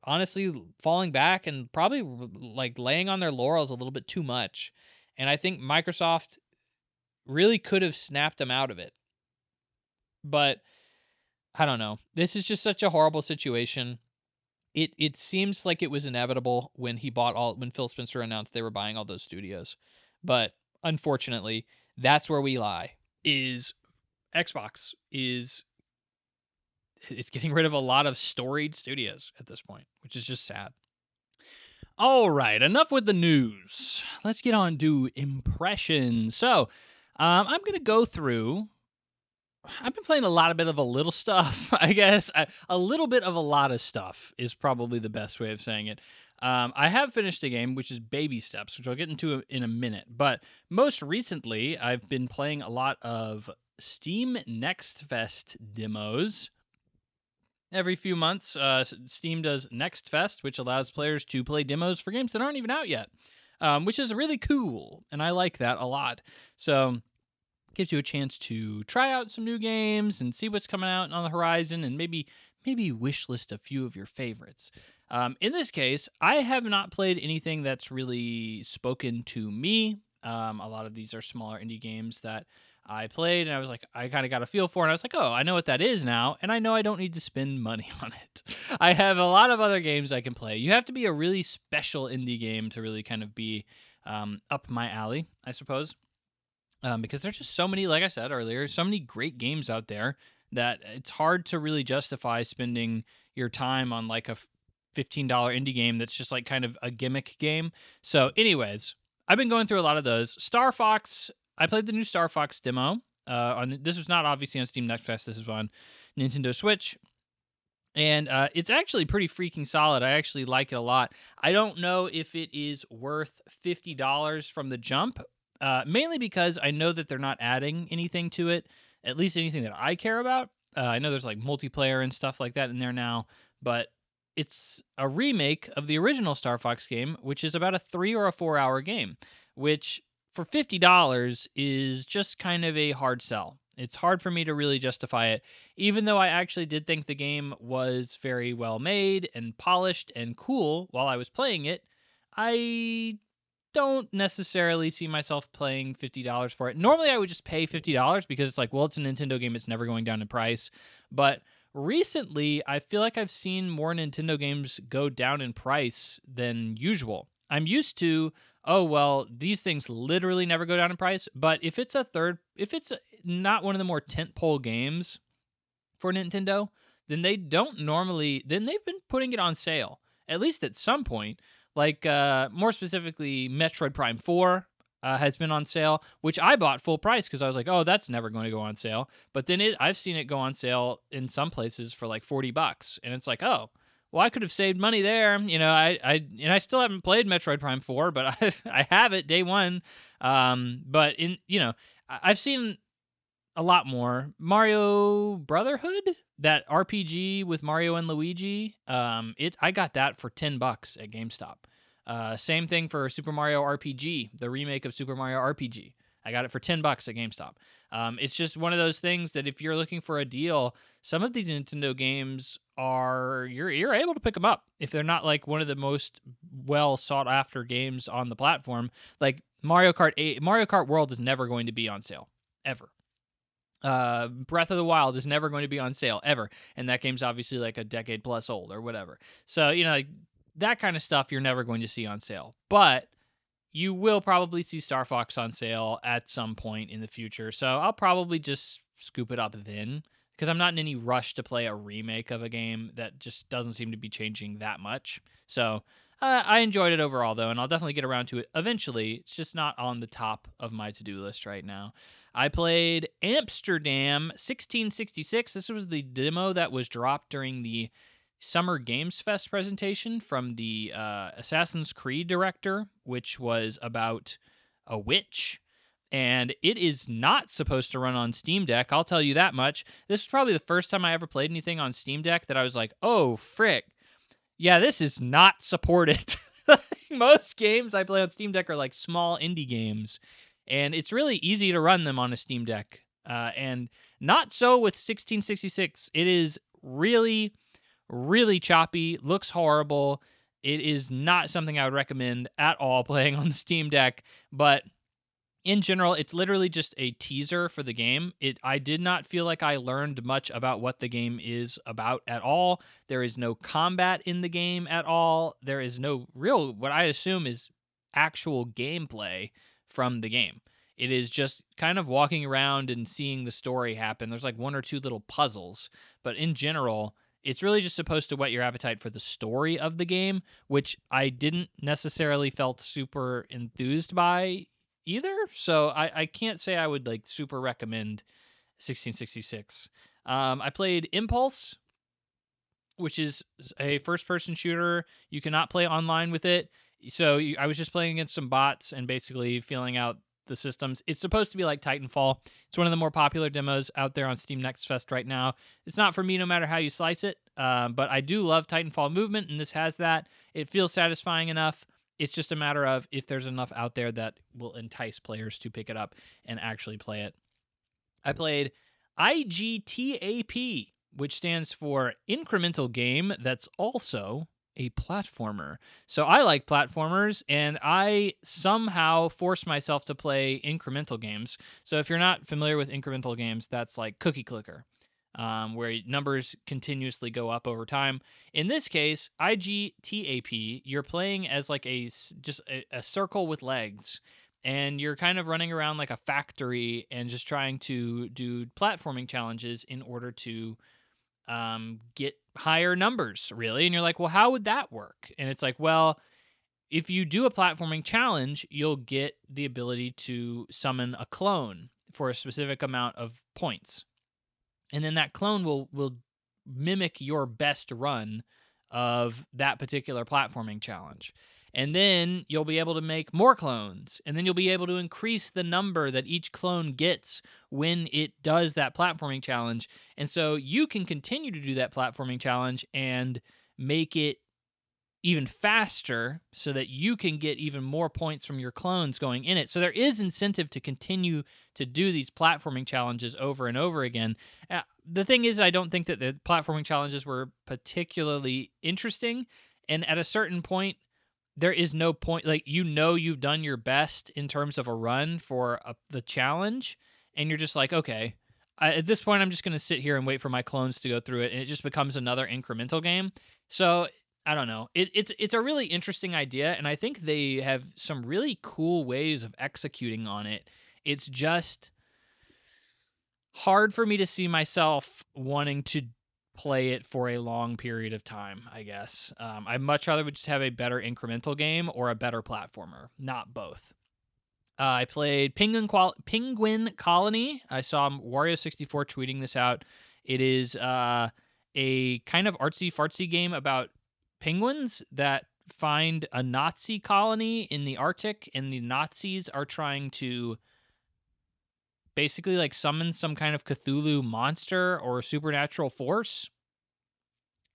honestly falling back and probably like laying on their laurels a little bit too much. And I think Microsoft really could have snapped them out of it. But I don't know. This is just such a horrible situation. It seems like it was inevitable when Phil Spencer announced they were buying all those studios. But unfortunately, that's where we lie. Is Xbox is getting rid of a lot of storied studios at this point, which is just sad. All right, enough with the news. Let's get on to impressions. So, I'm going to go through. I've been playing a bit of a little stuff, I guess. A little bit of a lot of stuff is probably the best way of saying it. I have finished a game, which is Baby Steps, which I'll get into in a minute. But most recently, I've been playing a lot of Steam Next Fest demos. Every few months, Steam does Next Fest, which allows players to play demos for games that aren't even out yet, which is really cool, and I like that a lot. So gives you a chance to try out some new games and see what's coming out on the horizon, and maybe wishlist a few of your favorites. In this case, I have not played anything that's really spoken to me. A lot of these are smaller indie games that I played, and I was like, I kind of got a feel for it, and I was like, oh, I know what that is now, and I know I don't need to spend money on it. I have a lot of other games I can play. You have to be a really special indie game to really kind of be up my alley, I suppose. Because there's just so many, like I said earlier, so many great games out there that it's hard to really justify spending your time on like a $15 indie game that's just like kind of a gimmick game. So anyways, I've been going through a lot of those. Star Fox, I played the new Star Fox demo. This was not obviously on Steam Next Fest. This is on Nintendo Switch. And it's actually pretty freaking solid. I actually like it a lot. I don't know if it is worth $50 from the jump, mainly because I know that they're not adding anything to it, at least anything that I care about. I know there's like multiplayer and stuff like that in there now, but it's a remake of the original Star Fox game, which is about a 3 or 4 hour game, which for $50 is just kind of a hard sell. It's hard for me to really justify it, even though I actually did think the game was very well made and polished and cool while I was playing it. I don't necessarily see myself playing $50 for it. Normally, I would just pay $50 because it's like, well, it's a Nintendo game, it's never going down in price. But recently, I feel like I've seen more Nintendo games go down in price than usual. I'm used to, oh, well, these things literally never go down in price. But if it's not one of the more tentpole games for Nintendo, then then they've been putting it on sale, at least at some point. Like, more specifically, Metroid Prime 4 has been on sale, which I bought full price because I was like, oh, that's never going to go on sale. But then I've seen it go on sale in some places for like $40. And it's like, oh, well, I could have saved money there. And I still haven't played Metroid Prime 4, but I have it day one. But I've seen a lot more. Mario Brotherhood, that RPG with Mario and Luigi. I got that for $10 at GameStop. Same thing for Super Mario RPG, the remake of Super Mario RPG. I got it for $10 at GameStop. It's just one of those things that if you're looking for a deal, some of these Nintendo games you're able to pick them up if they're not like one of the most well sought after games on the platform. Like Mario Kart 8, Mario Kart World is never going to be on sale ever. Breath of the Wild is never going to be on sale ever, and that game's obviously like a decade plus old or whatever. So like that kind of stuff you're never going to see on sale, but you will probably see Star Fox on sale at some point in the future. So I'll probably just scoop it up then because I'm not in any rush to play a remake of a game that just doesn't seem to be changing that much. So I enjoyed it overall though, and I'll definitely get around to it eventually. It's just not on the top of my to-do list right now. I played Amsterdam 1666. This was the demo that was dropped during the Summer Games Fest presentation from the Assassin's Creed director, which was about a witch. And it is not supposed to run on Steam Deck. I'll tell you that much. This was probably the first time I ever played anything on Steam Deck that I was like, oh, frick. Yeah, this is not supported. Most games I play on Steam Deck are like small indie games, and it's really easy to run them on a Steam Deck. And not so with 1666. It is really, really choppy, looks horrible. It is not something I would recommend at all playing on the Steam Deck, but in general, it's literally just a teaser for the game. I did not feel like I learned much about what the game is about at all. There is no combat in the game at all. There is no real, what I assume is actual gameplay from the game. It is just kind of walking around and seeing the story happen. There's like one or two little puzzles, but in general, it's really just supposed to whet your appetite for the story of the game, which I didn't necessarily felt super enthused by either. So I can't say I would like super recommend 1666. I played Impulse, which is a first person shooter. You cannot play online with it. So I was just playing against some bots and basically feeling out the systems. It's supposed to be like Titanfall. It's one of the more popular demos out there on Steam Next Fest right now. It's not for me no matter how you slice it, but I do love Titanfall movement, and this has that. It feels satisfying enough. It's just a matter of if there's enough out there that will entice players to pick it up and actually play it. I played IGTAP, which stands for Incremental Game That's Also a Platformer. So I like platformers, and I somehow force myself to play incremental games. So if you're not familiar with incremental games, that's like Cookie Clicker, where numbers continuously go up over time. In this case, IGTAP, you're playing as like just a circle with legs, and you're kind of running around like a factory and just trying to do platforming challenges in order to get higher numbers, really. And you're like, well, how would that work? And it's like, well, if you do a platforming challenge, you'll get the ability to summon a clone for a specific amount of points. And then that clone will mimic your best run of that particular platforming challenge. And then you'll be able to make more clones, and then you'll be able to increase the number that each clone gets when it does that platforming challenge. And so you can continue to do that platforming challenge and make it even faster so that you can get even more points from your clones going in it. So there is incentive to continue to do these platforming challenges over and over again. The thing is, I don't think that the platforming challenges were particularly interesting. And at a certain point, there is no point. Like, you've done your best in terms of a run for the challenge, and you're just like, okay, at this point, I'm just going to sit here and wait for my clones to go through it, and it just becomes another incremental game. So I don't know. It's a really interesting idea, and I think they have some really cool ways of executing on it. It's just hard for me to see myself wanting to play it for a long period of time, I guess. I'd much rather just have a better incremental game or a better platformer, not both. I played Penguin Colony. I saw Wario64 tweeting this out. It is a kind of artsy fartsy game about penguins that find a Nazi colony in the Arctic, and the Nazis are trying to basically like summon some kind of Cthulhu monster or supernatural force.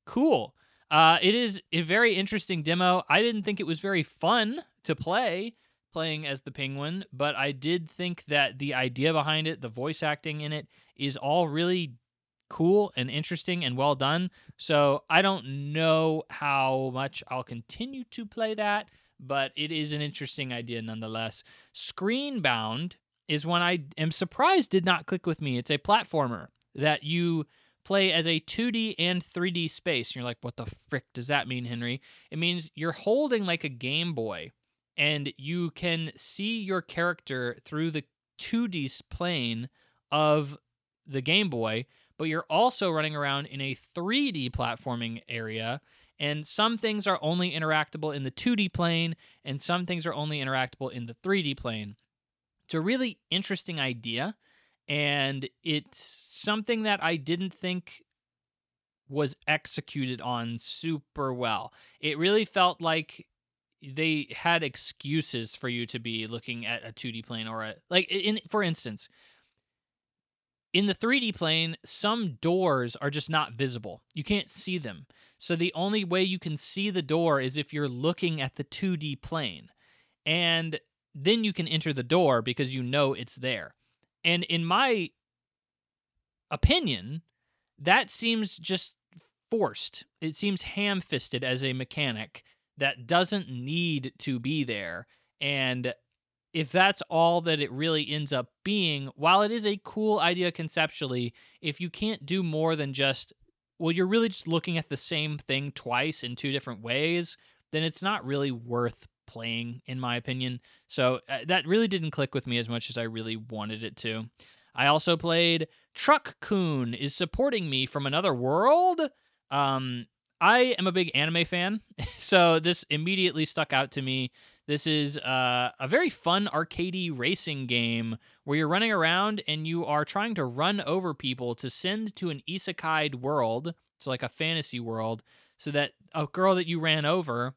Cool. It is a very interesting demo. I didn't think it was very fun to playing as the penguin, but I did think that the idea behind it, the voice acting in it, is all really cool and interesting and well done. So I don't know how much I'll continue to play that, but it is an interesting idea nonetheless. Screenbound is one I am surprised did not click with me. It's a platformer that you play as a 2D and 3D space. And you're like, what the frick does that mean, Henry? It means you're holding like a Game Boy, and you can see your character through the 2D plane of the Game Boy, but you're also running around in a 3D platforming area, and some things are only interactable in the 2D plane, and some things are only interactable in the 3D plane. It's a really interesting idea, and it's something that I didn't think was executed on super well. It really felt like they had excuses for you to be looking at a 2D plane or for instance, in the 3D plane, some doors are just not visible. You can't see them. So the only way you can see the door is if you're looking at the 2D plane. And then you can enter the door because you know it's there. And in my opinion, that seems just forced. It seems ham-fisted as a mechanic that doesn't need to be there. And if that's all that it really ends up being, while it is a cool idea conceptually, if you can't do more than just, well, you're really just looking at the same thing twice in two different ways, then it's not really worth playing, in my opinion. So that really didn't click with me as much as I really wanted it to. I also played Truck Coon is Supporting Me from Another World. I am a big anime fan, so this immediately stuck out to me. This is a very fun arcadey racing game where you're running around and you are trying to run over people to send to an isekai world, so like a fantasy world, so that a girl that you ran over,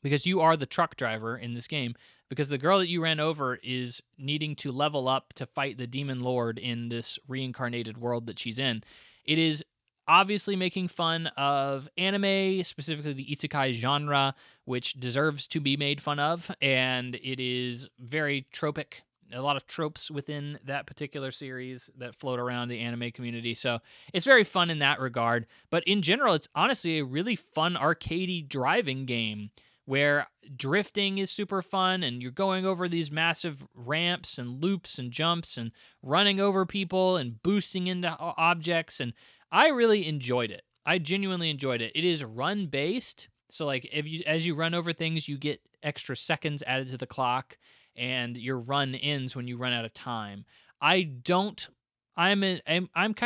because you are the truck driver in this game, because the girl that you ran over is needing to level up to fight the demon lord in this reincarnated world that she's in. It is obviously making fun of anime, specifically the isekai genre, which deserves to be made fun of, and it is very tropic. A lot of tropes within that particular series that float around the anime community. So it's very fun in that regard. But in general, it's honestly a really fun arcadey driving game where drifting is super fun and you're going over these massive ramps and loops and jumps and running over people and boosting into objects. And I really enjoyed it. I genuinely enjoyed it. It is run based. So like as you run over things, you get extra seconds added to the clock, and your run ends when you run out of time. I'm kind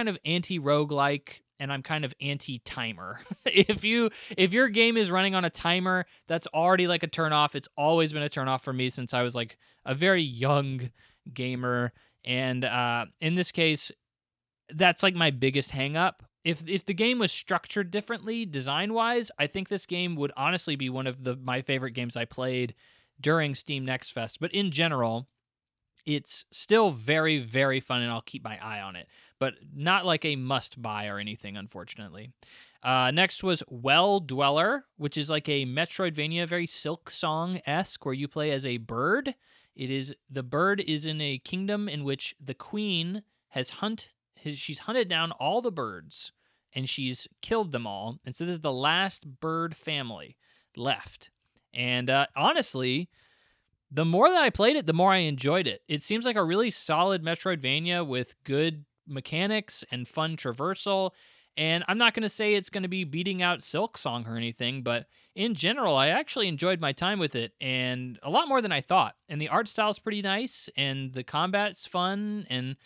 of anti-roguelike, and I'm kind of anti-timer. If your game is running on a timer, that's already like a turnoff. It's always been a turnoff for me since I was like a very young gamer. And in this case, that's like my biggest hang up. if the game was structured differently design wise, I think this game would honestly be one of my favorite games I played during Steam Next Fest. But in general, it's still very, very fun, and I'll keep my eye on it, but not like a must buy or anything, unfortunately. Next was Well Dweller, which is like a Metroidvania, very Silk Song esque, where you play as a bird. The bird is in a kingdom in which the queen she's hunted down all the birds and she's killed them all, and so this is the last bird family left. And honestly, the more that I played it, the more I enjoyed it. It seems like a really solid Metroidvania with good mechanics and fun traversal. And I'm not going to say it's going to be beating out Silk Song or anything, but in general, I actually enjoyed my time with it, and a lot more than I thought. And the art style's pretty nice, and the combat's fun, and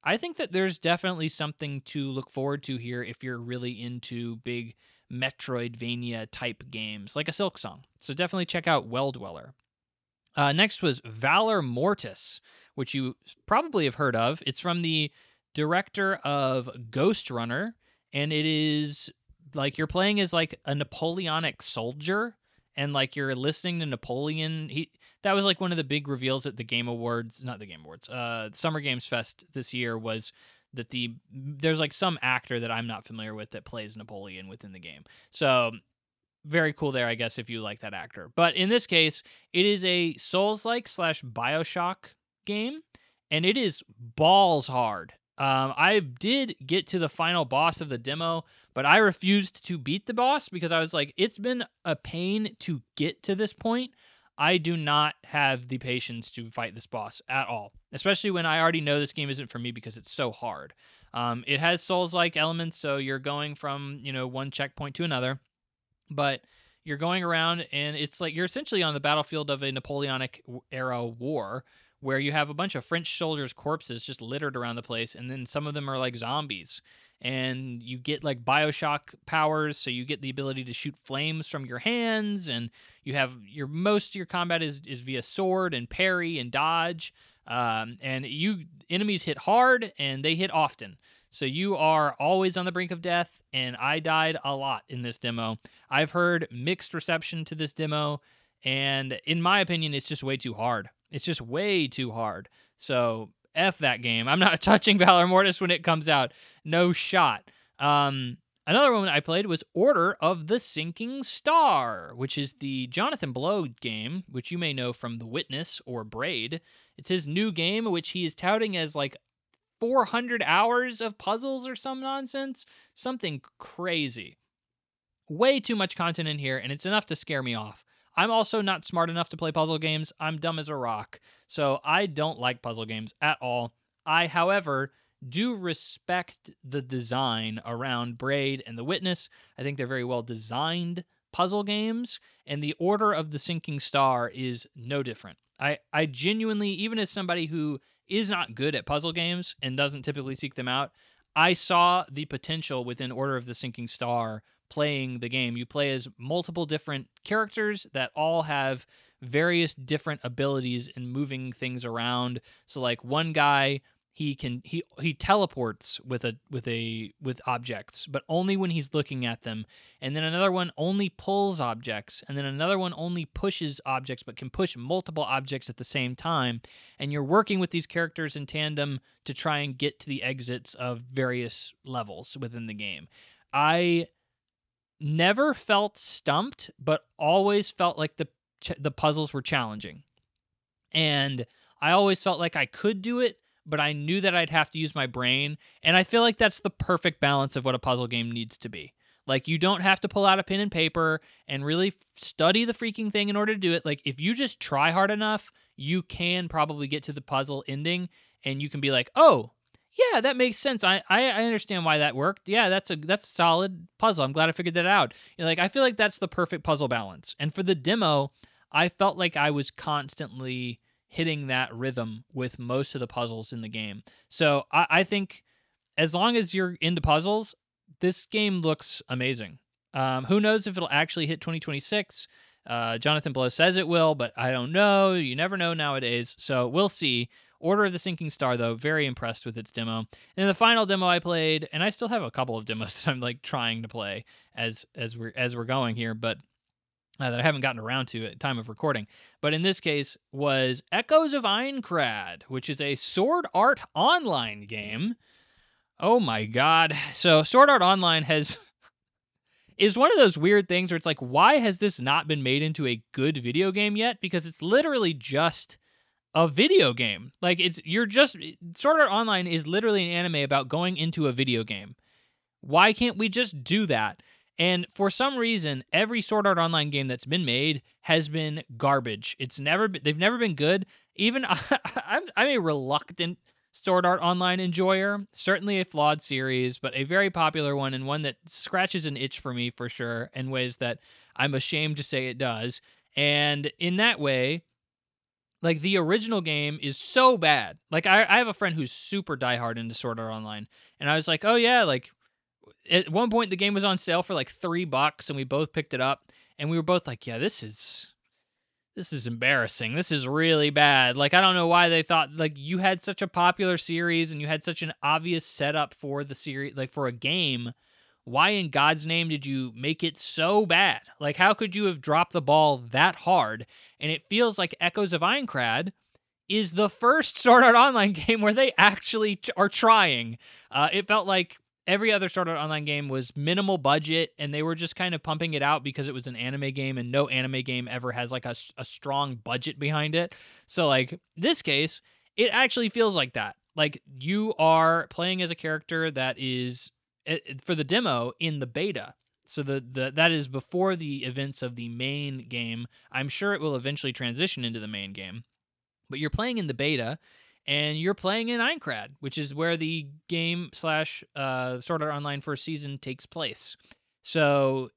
I think that there's definitely something to look forward to here if you're really into big Metroidvania type games like a Silk Song. So definitely check out Well Dweller. Next was Valor Mortis, which you probably have heard of. It's from the director of Ghost Runner, and it is like you're playing as like a Napoleonic soldier, and like you're listening to Napoleon. That was like one of the big reveals at the Game Awards, not the Game Awards, Summer Games Fest this year, was that there's like some actor that I'm not familiar with that plays Napoleon within the game. So very cool there, I guess, if you like that actor. But in this case, it is a Souls-like / Bioshock game, and it is balls hard. I did get to the final boss of the demo, but I refused to beat the boss because I was like, it's been a pain to get to this point. I do not have the patience to fight this boss at all, especially when I already know this game isn't for me because it's so hard. It has Souls-like elements, so you're going from, one checkpoint to another, but you're going around and it's like you're essentially on the battlefield of a Napoleonic era war where you have a bunch of French soldiers' corpses just littered around the place, and then some of them are like zombies. And you get like Bioshock powers, so you get the ability to shoot flames from your hands, and you have most of your combat is via sword and parry and dodge. And enemies hit hard and they hit often. So you are always on the brink of death, and I died a lot in this demo. I've heard mixed reception to this demo, and in my opinion, it's just way too hard. It's just way too hard. So F that game. I'm not touching Valor Mortis when it comes out. No shot. Another one I played was Order of the Sinking Star, which is the Jonathan Blow game, which you may know from The Witness or Braid. It's his new game, which he is touting as like 400 hours of puzzles or some nonsense. Something crazy. Way too much content in here, and it's enough to scare me off. I'm also not smart enough to play puzzle games. I'm dumb as a rock. So I don't like puzzle games at all. I, however, do respect the design around Braid and The Witness. I think they're very well designed puzzle games, and the Order of the Sinking Star is no different. I genuinely, even as somebody who is not good at puzzle games and doesn't typically seek them out, I saw the potential within Order of the Sinking Star playing the game. You play as multiple different characters that all have various different abilities in moving things around. So like one guy, he teleports with objects, but only when he's looking at them. And then another one only pulls objects, and then another one only pushes objects but can push multiple objects at the same time. And you're working with these characters in tandem to try and get to the exits of various levels within the game. I never felt stumped, but always felt like the puzzles were challenging. And I always felt like I could do it, but I knew that I'd have to use my brain. And I feel like that's the perfect balance of what a puzzle game needs to be. Like, you don't have to pull out a pen and paper and really study the freaking thing in order to do it. Like, if you just try hard enough, you can probably get to the puzzle ending, and you can be like, oh, yeah, that makes sense. I understand why that worked. Yeah, that's a solid puzzle. I'm glad I figured that out. Like, I feel like that's the perfect puzzle balance. And for the demo, I felt like I was constantly hitting that rhythm with most of the puzzles in the game. So I think as long as you're into puzzles, this game looks amazing. Who knows if it'll actually hit 2026? Jonathan Blow says it will, but I don't know. You never know nowadays. So we'll see. Order of the Sinking Star, though, very impressed with its demo. And the final demo I played, and I still have a couple of demos that I'm like trying to play as we're going here, but that I haven't gotten around to at time of recording. But in this case was Echoes of Aincrad, which is a Sword Art Online game. Oh my god. So Sword Art Online is one of those weird things where it's like, why has this not been made into a good video game yet? Because it's literally just a video game. Like Sword Art Online is literally an anime about going into a video game. Why can't we just do that? And for some reason, every Sword Art Online game that's been made has been garbage. They've never been good. Even I'm a reluctant Sword Art Online enjoyer. Certainly a flawed series, but a very popular one, and one that scratches an itch for me for sure in ways that I'm ashamed to say it does. And in that way, like the original game is so bad. Like I have a friend who's super diehard into Sword Art Online, and I was like, oh yeah, like at one point the game was on sale for like $3 and we both picked it up and we were both like, yeah, this is embarrassing. This is really bad. Like, I don't know why they thought, like, you had such a popular series and you had such an obvious setup for the series, like for a game. Why in God's name did you make it so bad? Like, how could you have dropped the ball that hard? And it feels like Echoes of Aincrad is the first Sword Art Online game where they actually are trying. It felt like every other Sword Art Online game was minimal budget, and they were just kind of pumping it out because it was an anime game, and no anime game ever has like a strong budget behind it. So like this case, it actually feels like that. Like you are playing as a character that is for the demo in the beta. So that is before the events of the main game. I'm sure it will eventually transition into the main game. But you're playing in the beta, and you're playing in Aincrad, which is where the game / Sword Art Online first season takes place. So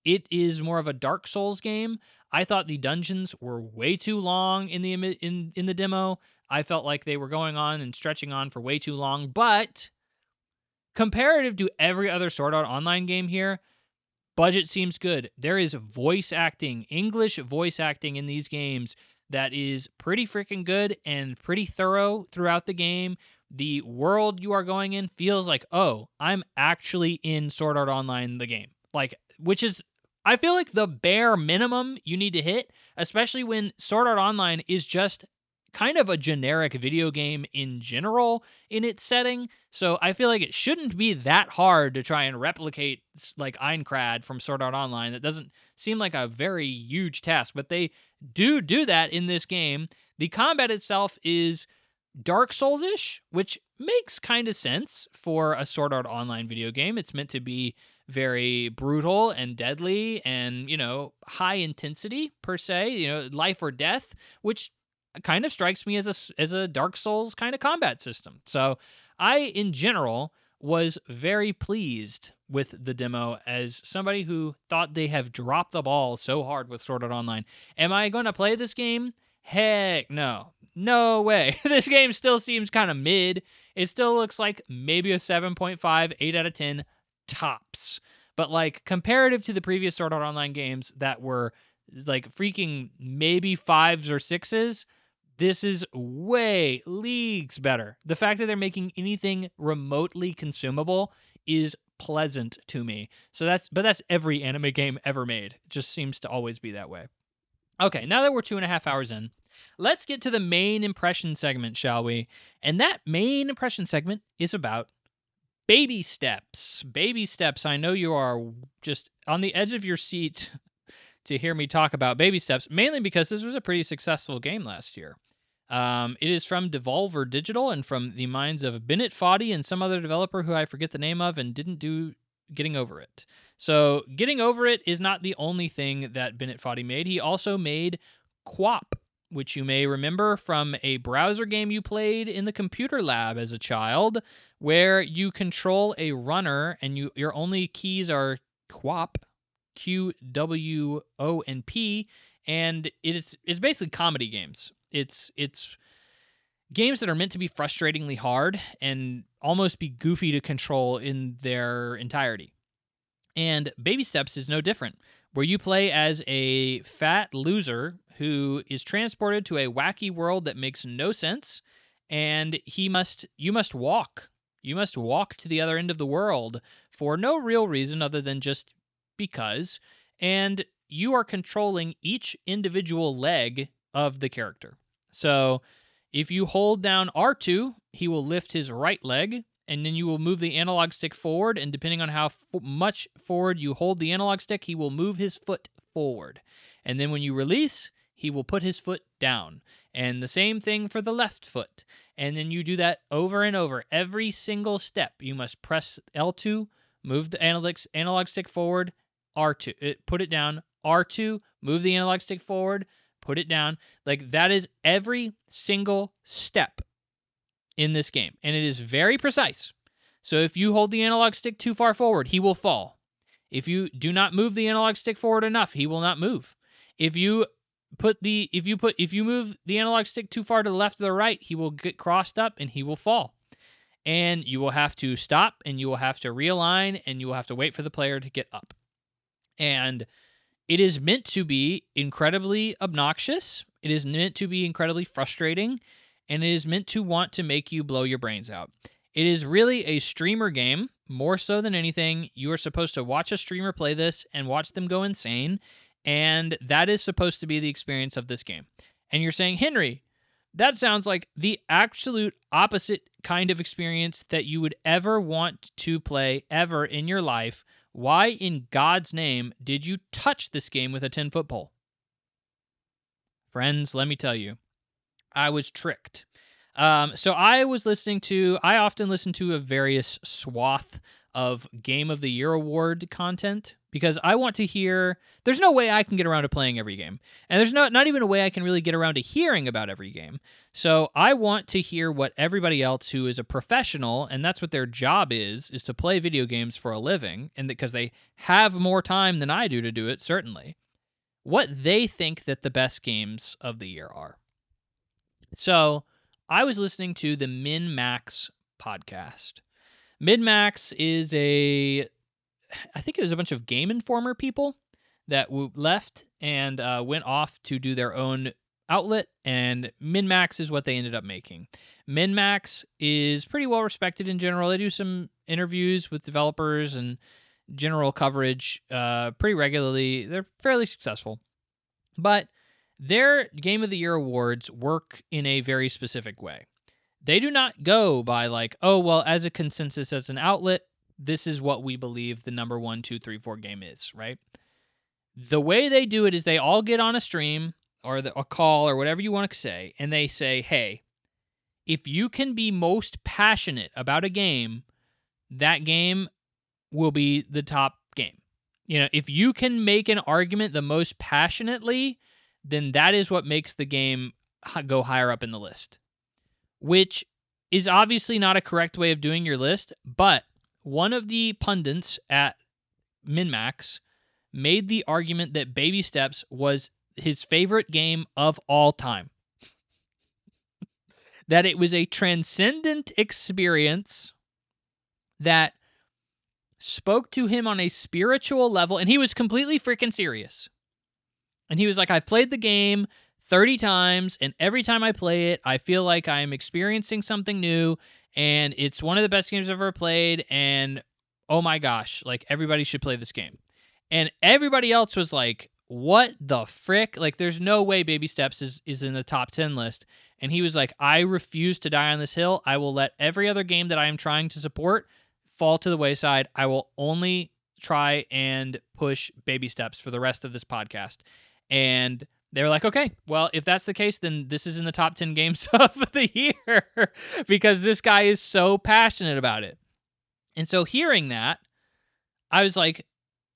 it is more of a Dark Souls game. I thought the dungeons were way too long in the demo. I felt like they were going on and stretching on for way too long. But comparative to every other Sword Art Online game here, budget seems good. There is voice acting, English voice acting in these games that is pretty freaking good and pretty thorough throughout the game. The world you are going in feels like, oh, I'm actually in Sword Art Online, the game. Like, which is, I feel like the bare minimum you need to hit, especially when Sword Art Online is just kind of a generic video game in general in its setting. So I feel like it shouldn't be that hard to try and replicate like Aincrad from Sword Art Online. That doesn't seem like a very huge task, but they do that in this game. The combat itself is Dark Souls-ish, which makes kind of sense for a Sword Art Online video game. It's meant to be very brutal and deadly and, high intensity per se, life or death, which kind of strikes me as a Dark Souls kind of combat system. So I, in general, was very pleased with the demo as somebody who thought they have dropped the ball so hard with Sword Art Online. Am I going to play this game? Heck no. No way. This game still seems kind of mid. It still looks like maybe a 7.5, 8 out of 10 tops. But like comparative to the previous Sword Art Online games that were like freaking maybe 5s or 6s, this is way leagues better. The fact that they're making anything remotely consumable is pleasant to me. So that's every anime game ever made. It just seems to always be that way. Okay, now that we're 2.5 hours in, let's get to the main impression segment, shall we? And that main impression segment is about baby steps. Baby steps. I know you are just on the edge of your seat to hear me talk about baby steps, mainly because this was a pretty successful game last year. It is from Devolver Digital and from the minds of Bennett Foddy and some other developer who I forget the name of and didn't do Getting Over It. So Getting Over It is not the only thing that Bennett Foddy made. He also made QWOP, which you may remember from a browser game you played in the computer lab as a child, where you control a runner and your only keys are QWOP, Q, W, O, and P, and it's basically comedy games. It's games that are meant to be frustratingly hard and almost be goofy to control in their entirety. And Baby Steps is no different. where you play as a fat loser who is transported to a wacky world that makes no sense, and you must walk. You must walk to the other end of the world for no real reason other than just because, and you are controlling each individual leg of the character. So, if you hold down R2, he will lift his right leg, and then you will move the analog stick forward, and depending on how much forward you hold the analog stick, he will move his foot forward. And then when you release, he will put his foot down. And the same thing for the left foot. And then you do that over and over. Every single step, you must press L2, move the analog stick forward, R2, put it down, R2, move the analog stick forward, put it down. Like, that is every single step in this game, and it is very precise. So if you hold the analog stick too far forward, he will fall. If you do not move the analog stick forward enough, he will not move. If you move the analog stick too far to the left or the right, he will get crossed up and he will fall. And you will have to stop, and you will have to realign, and you will have to wait for the player to get up. And it is meant to be incredibly obnoxious. It is meant to be incredibly frustrating, and it is meant to want to make you blow your brains out. It is really a streamer game, more so than anything. You are supposed to watch a streamer play this and watch them go insane, and that is supposed to be the experience of this game. And you're saying, Henry, that sounds like the absolute opposite kind of experience that you would ever want to play ever in your life. Why in God's name did you touch this game with a 10-foot pole? Friends, let me tell you, I was tricked. So I often listen to a various swath of Game of the Year award content because I want to hear. There's no way I can get around to playing every game, and there's not even a way I can really get around to hearing about every game. So I want to hear what everybody else who is a professional, and that's what their job is to play video games for a living, and because they have more time than I do to do it, certainly, what they think that the best games of the year are. So I was listening to the Min-Max podcast. Min-Max is I think it was a bunch of Game Informer people that left and went off to do their own outlet, and Min-Max is what they ended up making. Min-Max is pretty well respected in general. They do some interviews with developers and general coverage pretty regularly. They're fairly successful. But their Game of the Year awards work in a very specific way. They do not go by like, oh, well, as a consensus, as an outlet, this is what we believe the number 1, 2, 3, 4 game is, right? The way they do it is they all get on a stream or a call or whatever you want to say, and they say, hey, if you can be most passionate about a game, that game will be the top game. You know, if you can make an argument the most passionately, then that is what makes the game go higher up in the list, which is obviously not a correct way of doing your list, but one of the pundits at Min-Max made the argument that Baby Steps was his favorite game of all time. That it was a transcendent experience that spoke to him on a spiritual level, and he was completely freaking serious. And he was like, I've played the game 30 times, and every time I play it, I feel like I'm experiencing something new, and it's one of the best games I've ever played, and oh my gosh, like, everybody should play this game. And everybody else was like, what the frick? Like, there's no way Baby Steps is in the top 10 list. And he was like, I refuse to die on this hill. I will let every other game that I am trying to support fall to the wayside. I will only try and push Baby Steps for the rest of this podcast. And they were like, okay, well, if that's the case, then this is in the top 10 games of the year because this guy is so passionate about it. And so hearing that, I was like,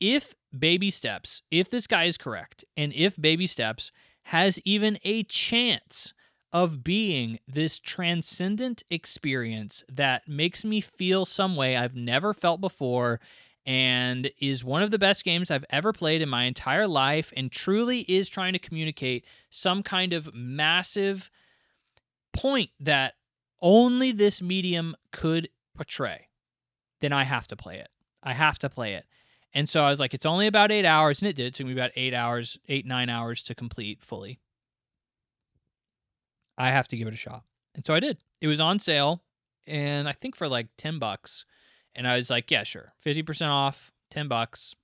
if this guy is correct, and if Baby Steps has even a chance of being this transcendent experience that makes me feel some way I've never felt before, and is one of the best games I've ever played in my entire life, and truly is trying to communicate some kind of massive point that only this medium could portray, then I have to play it. I have to play it. And so I was like, it's only about 8 hours, and it did. It took me about 9 hours to complete fully. I have to give it a shot. And so I did. It was on sale, and I think for like $10. And I was like, yeah, sure. 50% off, $10.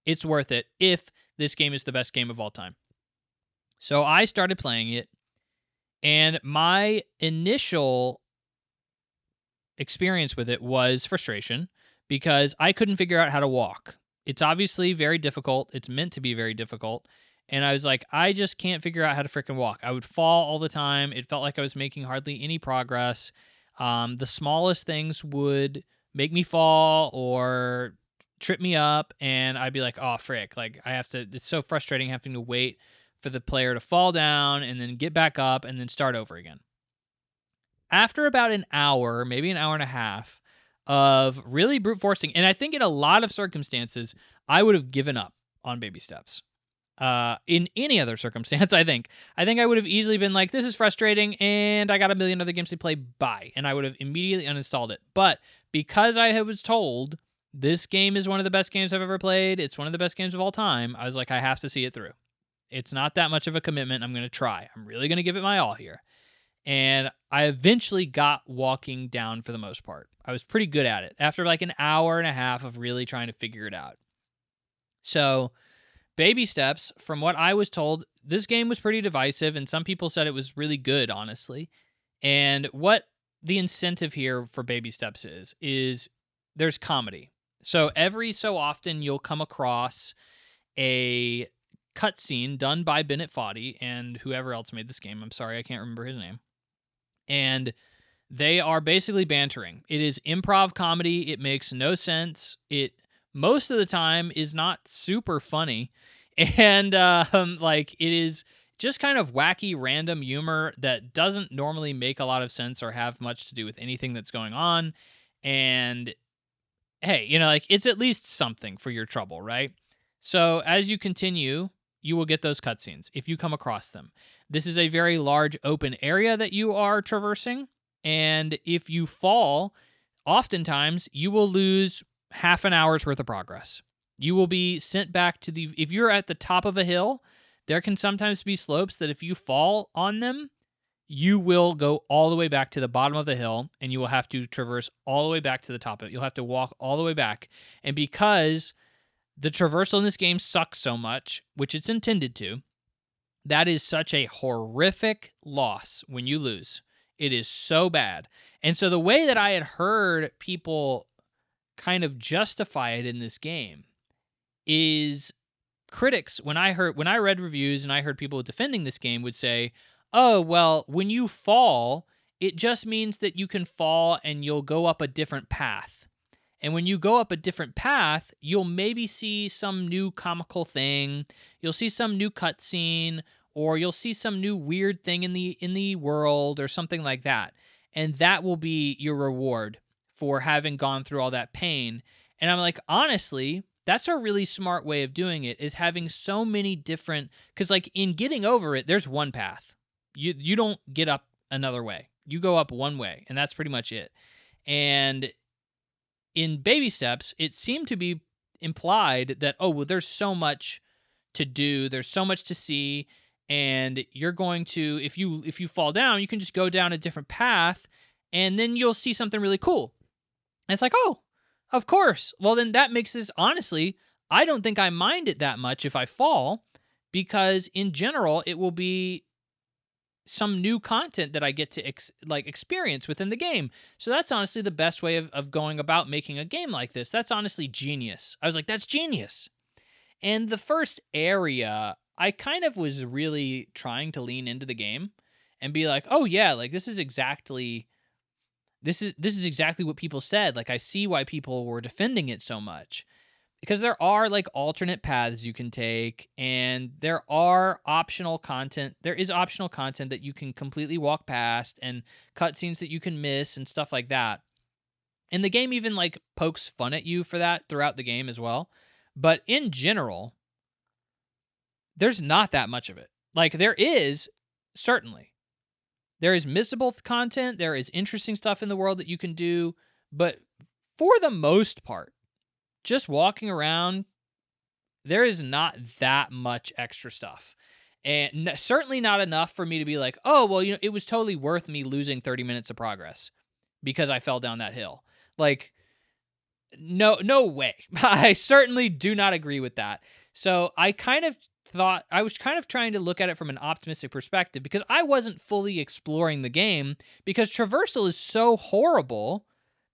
It's worth it if this game is the best game of all time. So I started playing it, and my initial experience with it was frustration because I couldn't figure out how to walk. It's obviously very difficult. It's meant to be very difficult. And I was like, I just can't figure out how to freaking walk. I would fall all the time. It felt like I was making hardly any progress. The smallest things would make me fall or trip me up. And I'd be like, oh, frick. Like, it's so frustrating having to wait for the player to fall down and then get back up and then start over again. After about an hour, maybe an hour and a half of really brute forcing, and I think in a lot of circumstances, I would have given up on baby steps. In any other circumstance, I think I would have easily been like, this is frustrating, and I got a million other games to play. Bye, and I would have immediately uninstalled it. But because I was told this game is one of the best games I've ever played, it's one of the best games of all time, I was like, I have to see it through. It's not that much of a commitment. I'm going to try. I'm really going to give it my all here. And I eventually got walking down for the most part. I was pretty good at it after like an hour and a half of really trying to figure it out. So, baby steps, from what I was told, this game was pretty divisive, and some people said it was really good, honestly. And what the incentive here for baby steps is there's comedy. So, every so often, you'll come across a cutscene done by Bennett Foddy and whoever else made this game. I'm sorry, I can't remember his name. And they are basically bantering. It is improv comedy. It makes no sense. It most of the time is not super funny, and like it is just kind of wacky, random humor that doesn't normally make a lot of sense or have much to do with anything that's going on. And hey, like it's at least something for your trouble, right? So as you continue, you will get those cutscenes if you come across them. This is a very large open area that you are traversing, and if you fall, oftentimes you will lose half an hour's worth of progress. You will be sent back to if you're at the top of a hill, there can sometimes be slopes that if you fall on them, you will go all the way back to the bottom of the hill, and you will have to traverse all the way back to the top of it. You'll have to walk all the way back. And because the traversal in this game sucks so much, which it's intended to, that is such a horrific loss when you lose. It is so bad. And so the way that I had heard people kind of justify it in this game is critics, when I read reviews and I heard people defending this game, would say, oh, well, when you fall, it just means that you can fall and you'll go up a different path. And when you go up a different path, you'll maybe see some new comical thing, you'll see some new cutscene, or you'll see some new weird thing in the world or something like that. And that will be your reward for having gone through all that pain. And I'm like, honestly, that's a really smart way of doing it, is having so many different, because like in getting over it, there's one path. You don't get up another way. You go up one way, and that's pretty much it. And in baby steps, it seemed to be implied that, oh, well, there's so much to do, there's so much to see, and you're going to, if you fall down, you can just go down a different path, and then you'll see something really cool. And it's like, oh, of course. Well, then that makes this, honestly, I don't think I mind it that much if I fall, because in general, it will be some new content that I get to experience within the game. So that's honestly the best way of going about making a game like this. That's honestly genius. I was like, that's genius. And the first area, I kind of was really trying to lean into the game and be like, oh yeah, like this is exactly what people said. Like I see why people were defending it so much. Because there are like alternate paths you can take, and there are optional content. There is optional content that you can completely walk past, and cutscenes that you can miss and stuff like that. And the game even like pokes fun at you for that throughout the game as well. But in general, there's not that much of it. Like there is, certainly. There is missable content, there is interesting stuff in the world that you can do, but for the most part, just walking around, There is not that much extra stuff. And certainly not enough for me to be like, oh, well, it was totally worth me losing 30 minutes of progress because I fell down that hill. Like, no way. I certainly do not agree with that. So I kind of thought I was kind of trying to look at it from an optimistic perspective because I wasn't fully exploring the game because traversal is so horrible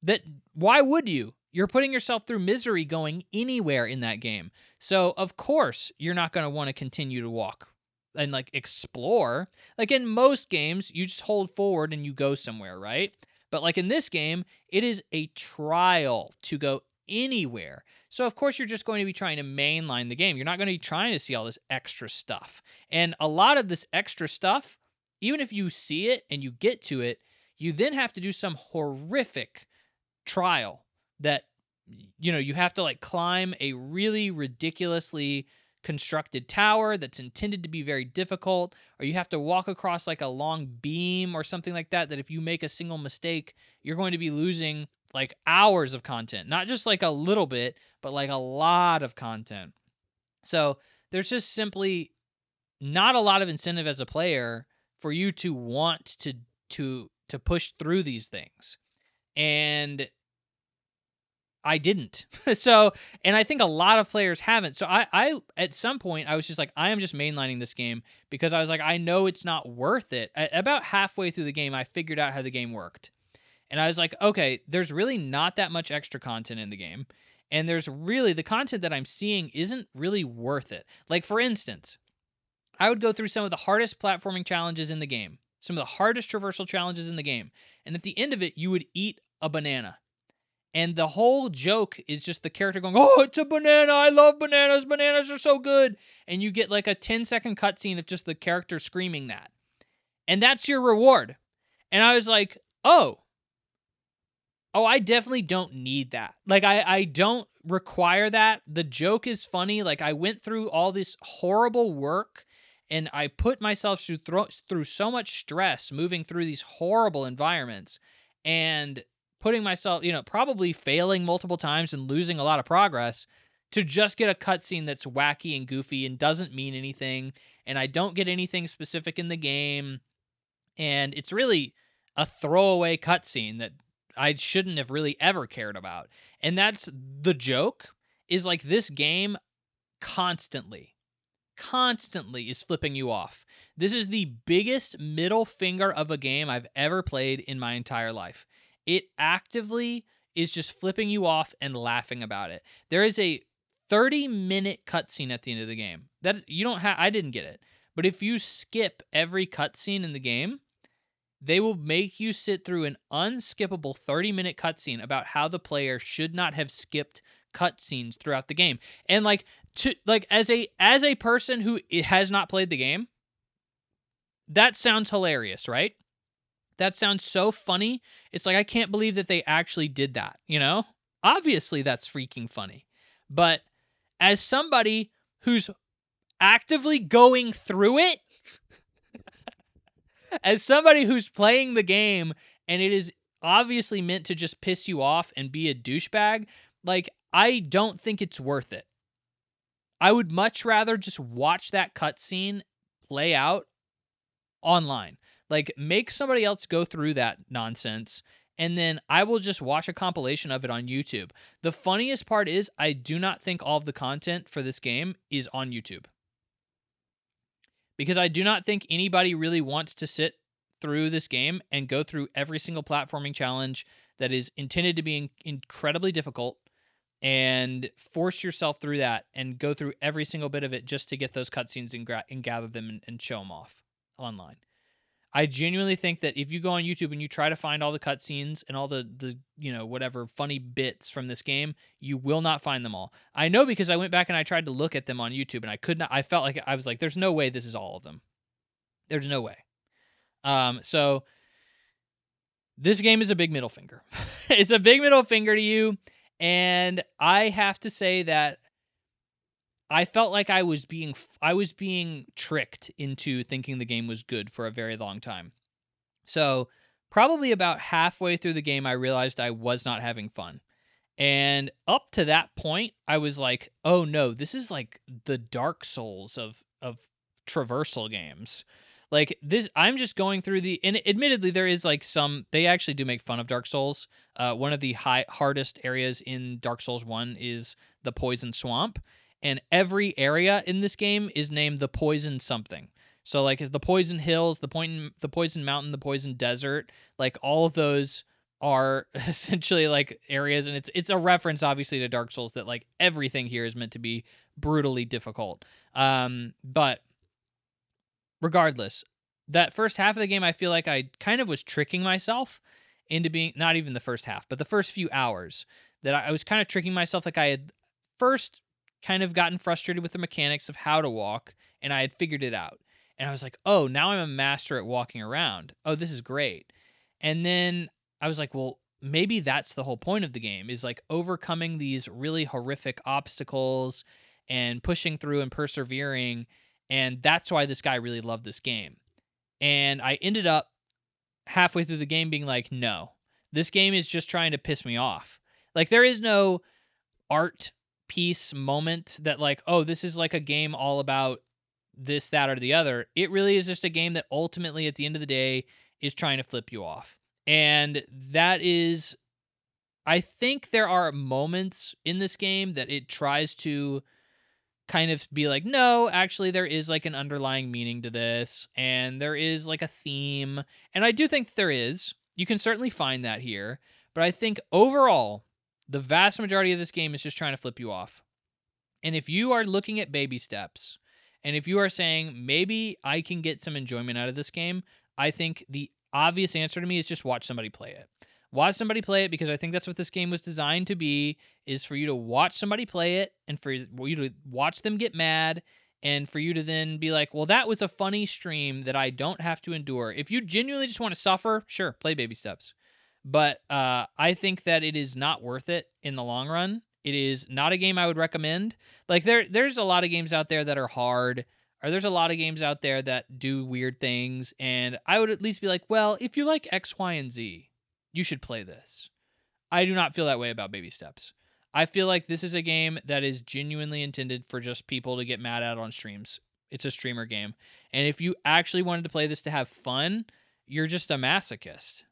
that why would you? You're putting yourself through misery going anywhere in that game. So of course you're not going to want to continue to walk and like explore. Like in most games, you just hold forward and you go somewhere, right? But like in this game, it is a trial to go anywhere. So of course you're just going to be trying to mainline the game. You're not going to be trying to see all this extra stuff. And a lot of this extra stuff, even if you see it and you get to it, you then have to do some horrific trial that you have to like climb a really ridiculously constructed tower that's intended to be very difficult, or you have to walk across like a long beam or something like that if you make a single mistake you're going to be losing like hours of content, not just like a little bit but like a lot of content. So there's just simply not a lot of incentive as a player for you to want to push through these things. And I didn't. So, and I think a lot of players haven't. So I at some point I was just like, I am just mainlining this game because I was like, I know it's not worth it. About halfway through the game, I figured out how the game worked. And I was like, okay, there's really not that much extra content in the game. And there's really the content that I'm seeing isn't really worth it. Like for instance, I would go through some of the hardest platforming challenges in the game, some of the hardest traversal challenges in the game. And at the end of it, you would eat a banana. And the whole joke is just the character going, oh, it's a banana. I love bananas. Bananas are so good. And you get like a 10-second cutscene of just the character screaming that. And that's your reward. And I was like, oh, I definitely don't need that. Like, I don't require that. The joke is funny. Like, I went through all this horrible work and I put myself through so much stress moving through these horrible environments and putting myself, probably failing multiple times and losing a lot of progress to just get a cutscene that's wacky and goofy and doesn't mean anything. And I don't get anything specific in the game. And it's really a throwaway cutscene that I shouldn't have really ever cared about. And that's the joke, is like this game constantly is flipping you off. This is the biggest middle finger of a game I've ever played in my entire life. It actively is just flipping you off and laughing about it. There is a 30-minute cutscene at the end of the game. That you don't have I didn't get it. But if you skip every cutscene in the game, they will make you sit through an unskippable 30-minute cutscene about how the player should not have skipped cutscenes throughout the game. And as a person who has not played the game, that sounds hilarious, right? That sounds so funny. It's like I can't believe that they actually did that, Obviously that's freaking funny. But as somebody who's actively going through it, as somebody who's playing the game and it is obviously meant to just piss you off and be a douchebag, like, I don't think it's worth it. I would much rather just watch that cutscene play out online. Like, make somebody else go through that nonsense, and then I will just watch a compilation of it on YouTube. The funniest part is I do not think all of the content for this game is on YouTube, because I do not think anybody really wants to sit through this game and go through every single platforming challenge that is intended to be incredibly difficult and force yourself through that and go through every single bit of it just to get those cutscenes and gather them and show them off online. I genuinely think that if you go on YouTube and you try to find all the cutscenes and all the whatever funny bits from this game, you will not find them all. I know because I went back and I tried to look at them on YouTube and I could not. I felt like I was like, there's no way this is all of them. There's no way. So this game is a big middle finger. It's a big middle finger to you, and I have to say that I felt like I was being tricked into thinking the game was good for a very long time. So probably about halfway through the game, I realized I was not having fun. And up to that point, I was like, "Oh no, this is like the Dark Souls of traversal games." Like this, I'm just going through and admittedly, there is like they actually do make fun of Dark Souls. One of the hardest areas in Dark Souls 1 is the Poison Swamp, and every area in this game is named the Poison something. So like the Poison Hills, the Poison Mountain, the Poison Desert, like all of those are essentially like areas, and it's a reference obviously to Dark Souls, that like everything here is meant to be brutally difficult. But regardless, that first half of the game, I feel like I kind of was tricking myself into being, not even the first half, but the first few hours, that I was kind of tricking myself, like I had first kind of gotten frustrated with the mechanics of how to walk, and I had figured it out. And I was like, oh, now I'm a master at walking around. Oh, this is great. And then I was like, well, maybe that's the whole point of the game, is like overcoming these really horrific obstacles and pushing through and persevering. And that's why this guy really loved this game. And I ended up halfway through the game being like, no, this game is just trying to piss me off. Like, there is no art piece moment that, like, oh, this is like a game all about this, that, or the other. It really is just a game that ultimately, at the end of the day, is trying to flip you off. And that is, I think there are moments in this game that it tries to kind of be like, no, actually, there is like an underlying meaning to this, and there is like a theme. And I do think that there is. You can certainly find that here. But I think overall, the vast majority of this game is just trying to flip you off. And if you are looking at baby steps, and if you are saying, maybe I can get some enjoyment out of this game, I think the obvious answer to me is just watch somebody play it. Watch somebody play it, because I think that's what this game was designed to be, is for you to watch somebody play it, and for you to watch them get mad, and for you to then be like, well, that was a funny stream that I don't have to endure. If you genuinely just want to suffer, sure, play baby steps. But I think that it is not worth it in the long run. It is not a game I would recommend. Like, there's a lot of games out there that are hard, or there's a lot of games out there that do weird things, and I would at least be like, well, if you like X, Y, and Z, you should play this. I do not feel that way about Baby Steps. I feel like this is a game that is genuinely intended for just people to get mad at on streams. It's a streamer game. And if you actually wanted to play this to have fun, you're just a masochist.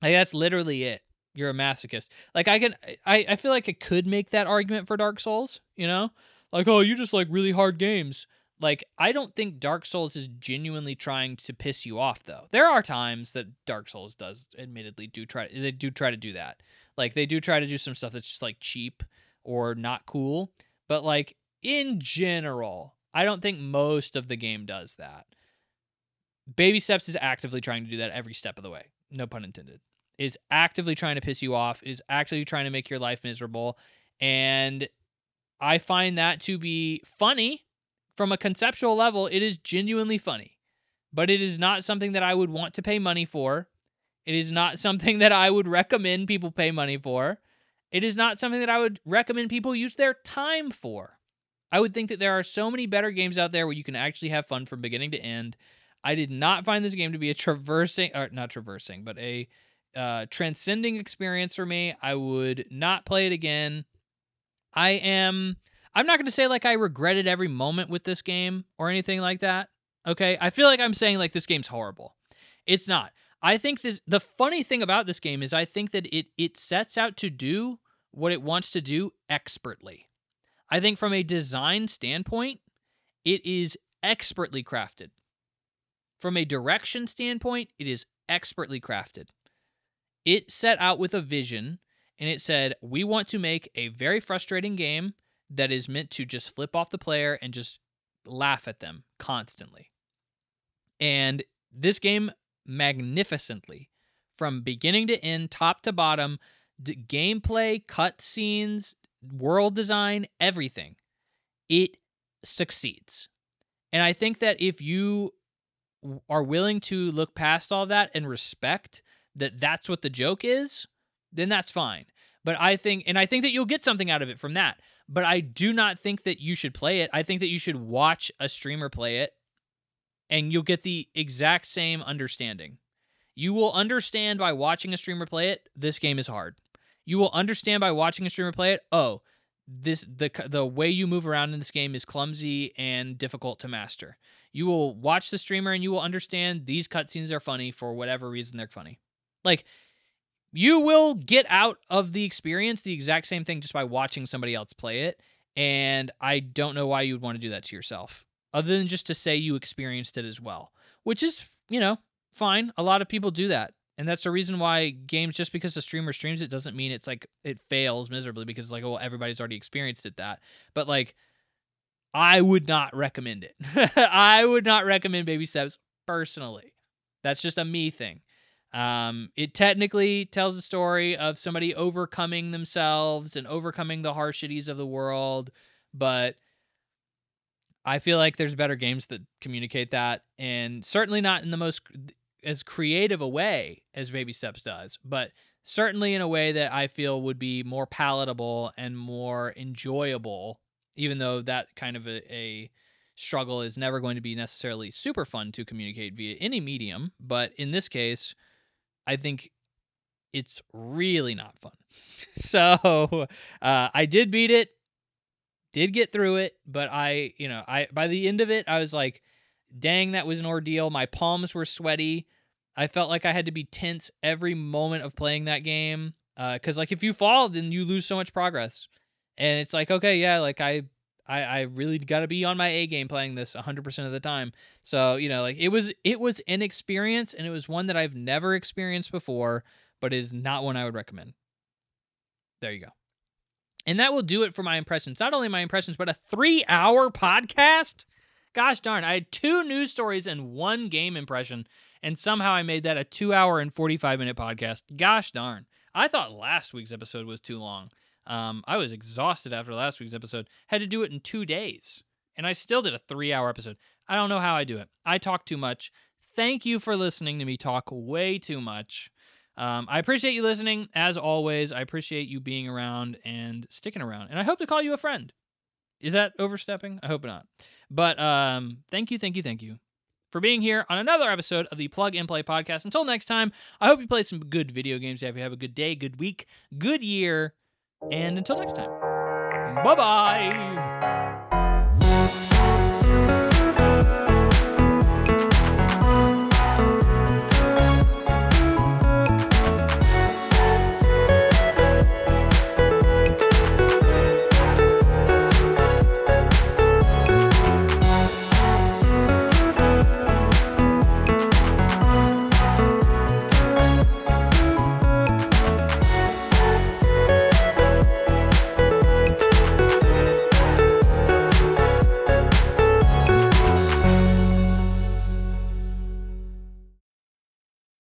Like, that's literally it. You're a masochist. Like, I feel like I could make that argument for Dark Souls, you know? Like, oh, you just like really hard games. Like, I don't think Dark Souls is genuinely trying to piss you off, though. There are times that Dark Souls does, admittedly, they do try to do that. Like, they do try to do some stuff that's just like cheap or not cool. But like, in general, I don't think most of the game does that. Baby Steps is actively trying to do that every step of the way. No pun intended. Is actively trying to piss you off, is actively trying to make your life miserable. And I find that to be funny from a conceptual level. It is genuinely funny, but it is not something that I would want to pay money for. It is not something that I would recommend people pay money for. It is not something that I would recommend people use their time for. I would think that there are so many better games out there where you can actually have fun from beginning to end. I did not find this game to be a transcending experience for me. I would not play it again. I'm not going to say like I regretted every moment with this game or anything like that. Okay? I feel like I'm saying like this game's horrible. It's not. I think the funny thing about this game is I think that it sets out to do what it wants to do expertly. I think from a design standpoint, it is expertly crafted. From a direction standpoint, it is expertly crafted. It set out with a vision, and it said, we want to make a very frustrating game that is meant to just flip off the player and just laugh at them constantly. And this game, magnificently, from beginning to end, top to bottom, gameplay, cutscenes, world design, everything, it succeeds. And I think that if you are willing to look past all that and respect that that's what the joke is, then that's fine. But I think that you'll get something out of it from that. But I do not think that you should play it. I think that you should watch a streamer play it, and you'll get the exact same understanding. You will understand by watching a streamer play it, this game is hard. You will understand by watching a streamer play it. Oh, the way you move around in this game is clumsy and difficult to master. You will watch the streamer and you will understand these cutscenes are funny for whatever reason they're funny. Like, you will get out of the experience the exact same thing just by watching somebody else play it. And I don't know why you would want to do that to yourself, other than just to say you experienced it as well, which is, fine. A lot of people do that. And that's the reason why games, just because the streamer streams it, doesn't mean it's like it fails miserably because, like, well, everybody's already experienced it that. But, like, I would not recommend it. I would not recommend baby steps personally. That's just a me thing. It technically tells a story of somebody overcoming themselves and overcoming the harshities of the world, but I feel like there's better games that communicate that, and certainly not in the most as creative a way as Baby Steps does, but certainly in a way that I feel would be more palatable and more enjoyable, even though that kind of a struggle is never going to be necessarily super fun to communicate via any medium. But in this case, I think it's really not fun. So I did beat it, did get through it, but I by the end of it, I was like, dang, that was an ordeal. My palms were sweaty. I felt like I had to be tense every moment of playing that game. Because, like, if you fall, then you lose so much progress. And it's like, okay, yeah, like I really got to be on my A game playing this 100% of the time. So, like, it was an experience, and it was one that I've never experienced before, but is not one I would recommend. There you go. And that will do it for my impressions. Not only my impressions, but a 3-hour podcast. Gosh darn, I had 2 news stories and 1 game impression, and somehow I made that a 2-hour and 45-minute podcast. Gosh darn. I thought last week's episode was too long. I was exhausted after last week's episode. Had to do it in 2 days, and I still did a 3-hour episode. I don't know how I do it. I talk too much. Thank you for listening to me talk way too much. I appreciate you listening, as always. I appreciate you being around and sticking around, and I hope to call you a friend. Is that overstepping? I hope not. But thank you for being here on another episode of the Plug and Play podcast. Until next time, I hope you play some good video games. Have a good day, good week, good year, and until next time, bye-bye.